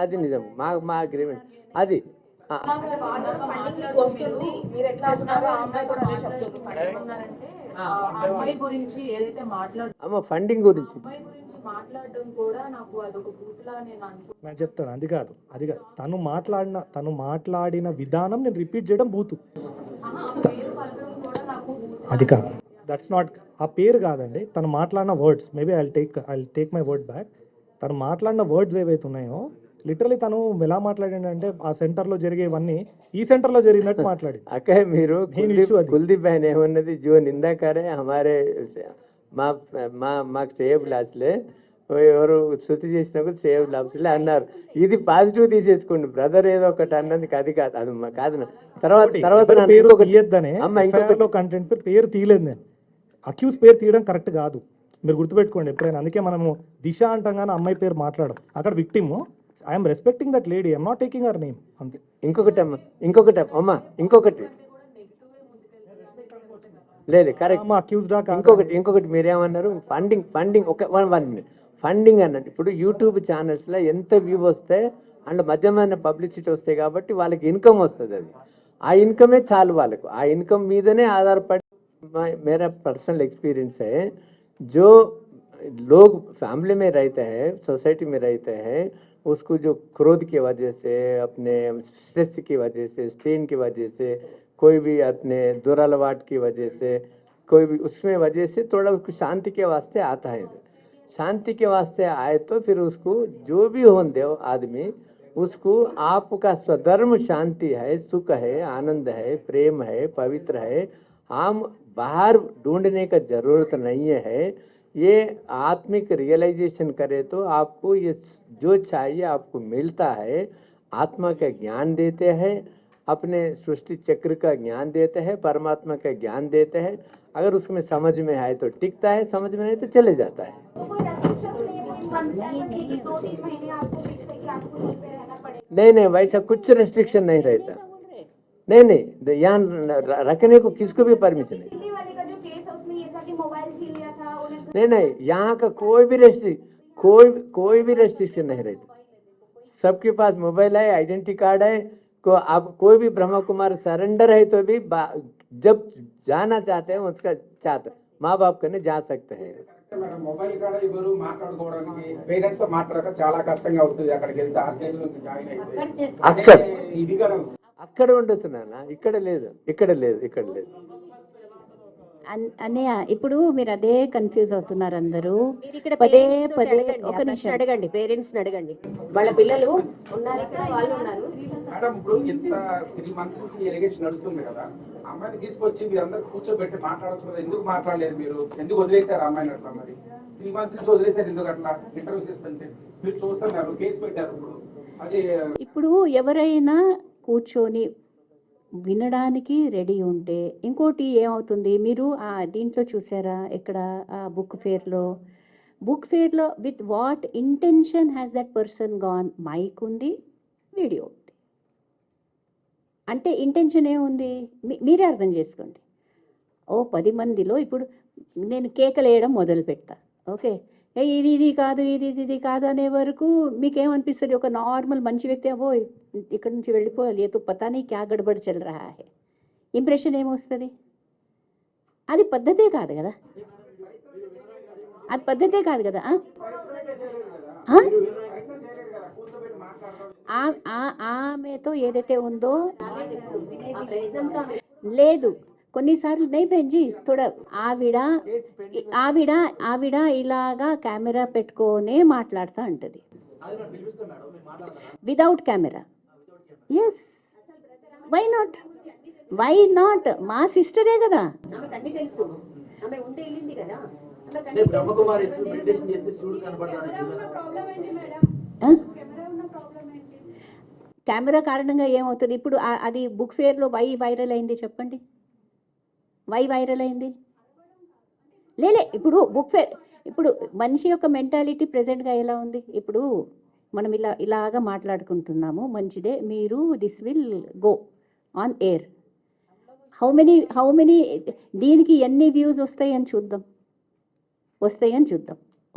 అది నిజం. మా అగ్రిమెంట్ అది. అమ్మాయి గురించి ఏదైతే ఫండింగ్ గురించి మాట్లాడడం కూడా నాకు అదొక బూతులా నేను అనుకుంటున్నాను. నేను చెప్తాను, అది కాదు. తను మాట్లాడిన విధానం నేను రిపీట్ చేయడం బూతు. అది కాదు, దట్స్ నాట్, ఆ పేరు కాదండి. తను మాట్లాడిన words, maybe I take my word back. తను మాట్లాడిన వర్డ్స్ ఏవైతే ఉన్నాయో లిటరలీ తను ఎలా మాట్లాడంటే ఆ సెంటర్లో జరిగేవన్నీ ఈ సెంటర్లో జరిగినట్టు మాట్లాడి. అక్కడ మీరు కుల్దీప్ భాయ్ ఏమన్నది, జో నిందాకారే హమారే మాకు సేవ్ లాస్లే ఎవరు శృతి చేసినప్పుడు సేవ్ లాస్లే అన్నారు. ఇది పాజిటివ్ తీసేసుకోండి బ్రదర్. ఏదో ఒకటి అన్నది అది కాదు, అది కాదు. తర్వాత పేరు తీయొద్దనే కంటెంట్ పేరు తీయలేదు నేను. అక్యూజ్ పేరు తీయడం కరెక్ట్ కాదు, మీరు గుర్తుపెట్టుకోండి ఎప్పుడైనా. అందుకే మనము దిశ అంటాం కానీ అమ్మాయి పేరు మాట్లాడడం. అక్కడ victim, I'm respecting that lady, I'm not taking her name అంతే. ఇంకొకటి లేదు కరెక్ట్. ఇంకొకటి మీరేమన్నారు, ఫండింగ్ ఒక 1 minute ఫండింగ్ అన్నట్టు. ఇప్పుడు యూట్యూబ్ ఛానల్స్లో ఎంత వ్యూ వస్తే అందులో మధ్యమైన పబ్లిసిటీ వస్తాయి కాబట్టి వాళ్ళకి ఇన్కమ్ వస్తుంది. అది ఆ ఇన్కమే చాలు వాళ్ళకు. ఆ ఇన్కమ్ మీదనే ఆధారపడి मेरा पर्सनल एक्सपीरियंस है, जो लोग फैमिली में रहते हैं, सोसाइटी में रहते हैं, उसको जो क्रोध की वजह से, अपने स्ट्रेस की वजह से, स्ट्रेन की वजह से, कोई भी अपने दुरालवाट की वजह से, कोई भी उसमें वजह से थोड़ा उसको शांति के वास्ते आता है. शांति के वास्ते आए तो फिर उसको जो भी होने दो आदमी, उसको आपका स्वधर्म शांति है, सुख है, आनंद है, प्रेम है, पवित्र है. हम बाहर ढूंढने का ज़रूरत नहीं है. ये आत्मिक रियलाइजेशन करे तो आपको ये जो चाहिए आपको मिलता है. आत्मा का ज्ञान देते हैं, अपने सृष्टि चक्र का ज्ञान देते हैं, परमात्मा का ज्ञान देते हैं. अगर उसमें समझ में आए तो टिकता है, समझ में नहीं तो चले जाता है. नहीं वैसा कुछ रेस्ट्रिक्शन नहीं रहता. नहीं यहाँ रखने को किसको भी परमिशन नहीं. नहीं यहाँ का कोई भी रेस्ट्रिक्शन नहीं रहता. सबके पास मोबाइल है, आइडेंटिटी कार्ड है. को आप कोई भी ब्रह्म कुमार सरेंडर है तो भी जब जाना चाहते हैं उसका चाहते माँ बाप करने जा सकते हैं. మొబైల్ కాడ ఎవరు మాట్లాడుకోవడానికి పేరెంట్స్ తో మాట్లాడక చాలా కష్టంగా అవుతుంది. అక్కడికి వెళ్తే ఆర్గనైజ్ జాయిన్ అయితే ఇది కూడా అక్కడ ఉండొచ్చు నాన్న, ఇక్కడ లేదు. అన్నయ్య ఇప్పుడు మీరు అదే కన్ఫ్యూజ్ అవుతున్నారు అందరూ. పదే ఒక నిమిషం అడగండి, పేరెంట్స్ అడగండి. వాళ్ళ పిల్లలు ఉన్నారు ఇక్కడ, వాళ్ళు ఉన్నారు. మేడం ఇప్పుడు ఇంత 3 months నుంచి ఎలిగేషన్ నడుస్తుంది కదా, అమ్మాయిని తీసుకొచ్చి మీరు అందరు కూర్చోబెట్టి మాట్లాడచ్చు కదా, ఎందుకు మాట్లాడలేదు మీరు? ఎందుకు వదిలేశారు అమ్మాయిని అట్లా? మరి 3 months నుంచి వదిలేశారు ఎందుకు అట్లా? ఇంటర్వ్యూ చేస్తుంటే మీరు చూస్తున్నారు, కేసు పెట్టారు. ఇప్పుడు ఎవరైనా కూర్చొని వినడానికి రెడీ ఉంటే, ఇంకోటి ఏమవుతుంది, మీరు దీంట్లో చూసారా ఇక్కడ బుక్ ఫేర్లో with what intention has that person gone? Mic ఉంది, వీడియో ఉంది. అంటే ఇంటెన్షన్ ఏముంది మీరే అర్థం చేసుకోండి. 10 మందిలో ఇప్పుడు నేను కేకలు వేయడం మొదలు పెడతా, ఓకే, ఇది కాదు అనే వరకు మీకేమనిపిస్తుంది? ఒక నార్మల్ మంచి వ్యక్తి ఇక్కడ నుంచి వెళ్ళిపోవాలి, ఏదో పతానీ క్యా గడబడి చల్ రహా హై, ఇంప్రెషన్ ఏమొస్తుంది? అది పద్ధతే కాదు కదా, ఆమెతో ఏదైతే ఉందో లేదు. కొన్నిసార్లు నై బెంజీ తోడా ఆవిడ ఇలాగా కెమెరా పెట్టుకోనే మాట్లాడుతూ ఉంటుంది, without camera. Yes, why not? మా సిస్టరే కదా. కెమెరా కారణంగా ఏమవుతుంది? ఇప్పుడు అది బుక్ ఫేర్లో వైరల్ అయింది, చెప్పండి. వై వైరల్ అయింది? లేలే ఇప్పుడు బుక్ ఫేర్, ఇప్పుడు మనిషి యొక్క మెంటాలిటీ ప్రెజెంట్గా ఎలా ఉంది? ఇప్పుడు మనం ఇలాగా మాట్లాడుకుంటున్నాము, మంచిదే, మీరు this will go on air. How many దీనికి ఎన్ని వ్యూస్ వస్తాయని చూద్దాం,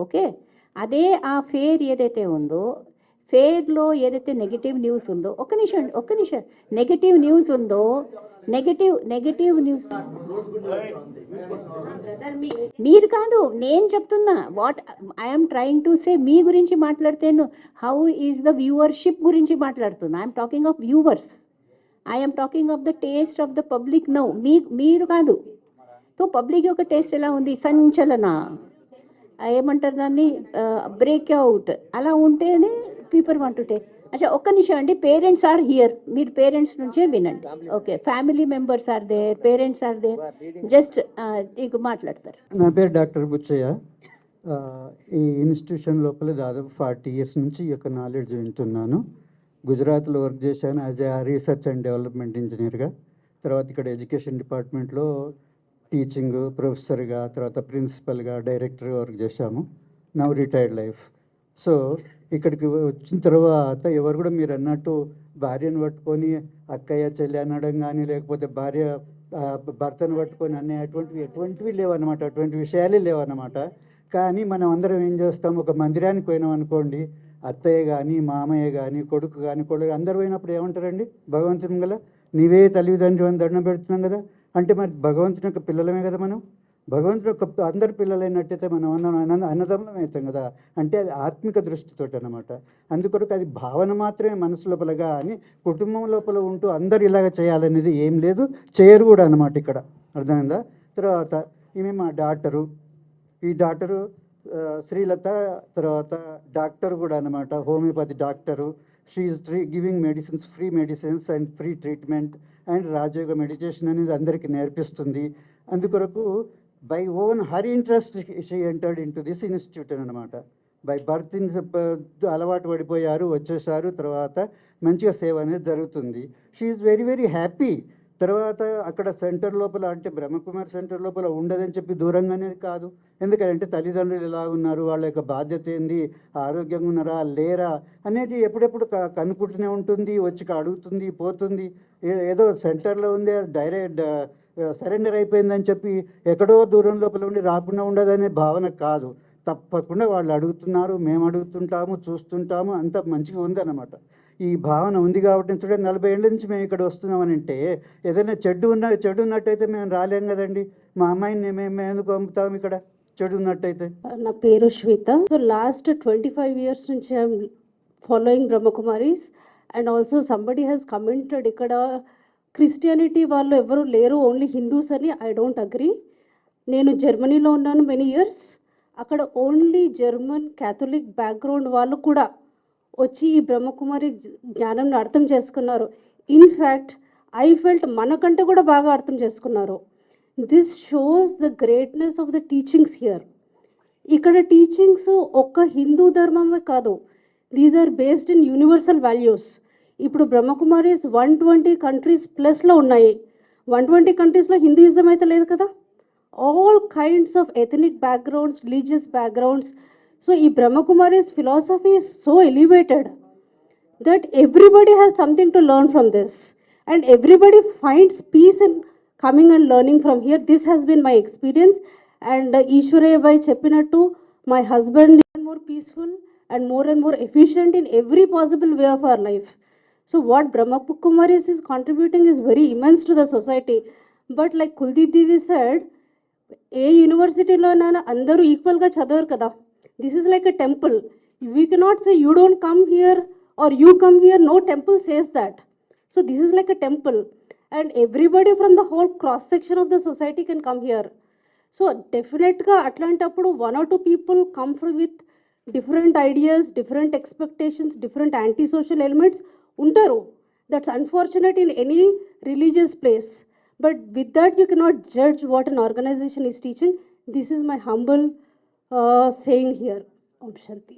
ఓకే. అదే ఆ ఫేర్ ఏదైతే ఉందో, ఫేర్లో ఏదైతే నెగిటివ్ న్యూస్ ఉందో, ఒక్క నిమిషం నెగిటివ్ న్యూస్ ఉందో, నెగిటివ్ న్యూస్ మీరు కాదు, నేను చెప్తున్నా. What I'm trying to say, మీ గురించి మాట్లాడితేను హౌ ఈజ్ ద వ్యూవర్షిప్ గురించి మాట్లాడుతున్నా. I'm talking of viewers, I'm talking of the taste of the public. No, మీరు కాదు. సో పబ్లిక్ యొక్క టేస్ట్ ఎలా ఉంది? సంచలన, ఏమంటారు దాన్ని, బ్రేక్అవుట్, అలా ఉంటేనే పీపుల్ వాంట్ టు టేక్. అచ్చా, ఒక్క నిమిషం అండి. పేరెంట్స్ ఆర్ హియర్, మీరు పేరెంట్స్ నుంచే వినండి. Okay, family members are there, parents are there, just నీకు మాట్లాడతారు. నా పేరు డాక్టర్ బుచ్చయ్య. ఈ ఇన్స్టిట్యూషన్ లోపల దాదాపు 40 years నుంచి ఈ యొక్క నాలెడ్జ్ వింటున్నాను. గుజరాత్లో వర్క్ చేశాను as a research and development ఇంజనీర్గా. తర్వాత ఇక్కడ ఎడ్యుకేషన్ డిపార్ట్మెంట్లో టీచింగ్ ప్రొఫెసర్గా, తర్వాత ప్రిన్సిపల్గా, డైరెక్టర్గా వర్క్ చేశాము. Now retired life. సో ఇక్కడికి వచ్చిన తర్వాత ఎవరు కూడా మీరు అన్నట్టు భార్యను పట్టుకొని అక్కయ్య చెల్లి అనడం కానీ, లేకపోతే భార్య భర్తను పట్టుకొని అనే ఎటువంటివి లేవన్నమాట, అటువంటి విషయాలే లేవన్నమాట. కానీ మనం అందరం ఏం చేస్తాం, ఒక మందిరానికి పోయినాం అనుకోండి, అత్తయ్య కానీ, మామయ్య కానీ, కొడుకు కానీ, కొడుకు అందరు పోయినప్పుడు ఏమంటారండి, భగవంతుని గల నీవే తల్లిదండ్రులు అని దండం పెడుతున్నాం కదా. అంటే మరి భగవంతుని యొక్క పిల్లలమే కదా మనం. భగవంతుడు యొక్క అందరి పిల్లలైనట్టయితే మనం అన్నదమ్ములం అవుతాం కదా. అంటే అది ఆత్మిక దృష్టితో అనమాట. అందుకొరకు అది భావన మాత్రమే మనసు లోపలగా అని, కుటుంబం లోపల ఉంటూ అందరు ఇలాగ చేయాలనేది ఏం లేదు, చేయరు కూడా అనమాట ఇక్కడ. అర్థమైందా? తర్వాత ఈమె మా డాక్టరు, ఈ డాక్టరు శ్రీలత, తర్వాత డాక్టర్ కూడా అనమాట, homeopathy doctor. She is giving medicines, free medicines and free treatment and Rajayoga meditation అనేది అందరికీ నేర్పిస్తుంది. అందుకొరకు by own her interest she entered into this institute అనమాట. బై బర్త్ అలవాటు పడిపోయారు, వచ్చేసారు, తర్వాత మంచిగా సేవ అనేది జరుగుతుంది. She is very very happy. తర్వాత అక్కడ సెంటర్ లోపల, అంటే బ్రహ్మకుమారి సెంటర్ లోపల ఉండదని చెప్పి దూరంగానే కాదు. ఎందుకంటే తల్లిదండ్రులు ఎలా ఉన్నారు, వాళ్ళ యొక్క బాధ్యత ఏంది, ఆరోగ్యంగా ఉన్నారా లేరా అనేది ఎప్పుడెప్పుడు కనుక్కుంటూనే ఉంటుంది, వచ్చి అడుగుతుంది, పోతుంది. ఏదో సెంటర్లో ఉంది డైరెక్ట్ సరెండర్ అయిపోయిందని చెప్పి ఎక్కడో దూరం లోపల ఉండి రాకుండా ఉండదనే భావన కాదు. తప్పకుండా వాళ్ళు అడుగుతున్నారు, మేము అడుగుతుంటాము, చూస్తుంటాము, అంత మంచిగా ఉందన్నమాట. ఈ భావన ఉంది కాబట్టి చూడండి, 40 ఏళ్ళ నుంచి మేము ఇక్కడ వస్తున్నామని అంటే, ఏదైనా చెడు ఉన్నట్టయితే మేము రాలేం కదండి. మా అమ్మాయిని మేము ఎందుకు పంపుతాము ఇక్కడ చెడు ఉన్నట్టయితే? నా పేరు శ్వేత. సో లాస్ట్ 25 years నుంచి I'm following Brahma Kumaris. And also somebody has commented ఇక్కడ క్రిస్టియానిటీ వాళ్ళు ఎవరు లేరు, ఓన్లీ హిందూస్ అని. I don't agree. నేను జర్మనీలో ఉన్నాను మెనీ ఇయర్స్. అక్కడ ఓన్లీ జర్మన్ క్యాథలిక్ బ్యాక్గ్రౌండ్ వాళ్ళు కూడా వచ్చి ఈ బ్రహ్మకుమారి జ్ఞానంని అర్థం చేసుకున్నారు. ఇన్ఫ్యాక్ట్ ఐ ఫెల్ట్ మనకంటే కూడా బాగా అర్థం చేసుకున్నారు. This shows the greatness of the teachings here. ఇక్కడ టీచింగ్స్ ఒక్క హిందూ ధర్మమే కాదు, these are based in universal values. ఇప్పుడు బ్రహ్మకుమారీస్ 120 countries ప్లస్లో ఉన్నాయి. 120 countries హిందూయిజం అయితే లేదు కదా. All kinds of ethnic backgrounds, religious backgrounds. So ఈ Brahma Kumaris philosophy is so elevated that everybody has something to learn from this, and everybody finds peace in coming and learning from here. This has been my experience, and Ishwaraya bhai cheppinattu, my husband is more peaceful and more efficient in every possible way of our life. So what Brahmakumaris is contributing is very immense to the society. But like Kuldeep Didi said, ఏ యూనివర్సిటీలోనైనా అందరూ ఈక్వల్గా చదవరు కదా. This is like a temple. We cannot say you don't come here or you come here. No temple says that. So this is like a temple, and everybody from the whole cross section of the society can come here. So డెఫినెట్గా అట్లాంటప్పుడు 1 or 2 people come with different ideas, different expectations, different anti-social elements ఉంటారు. That's unfortunate in any religious place. But with that, you cannot judge what an organization is teaching. This is my humble saying here. Om Shanti.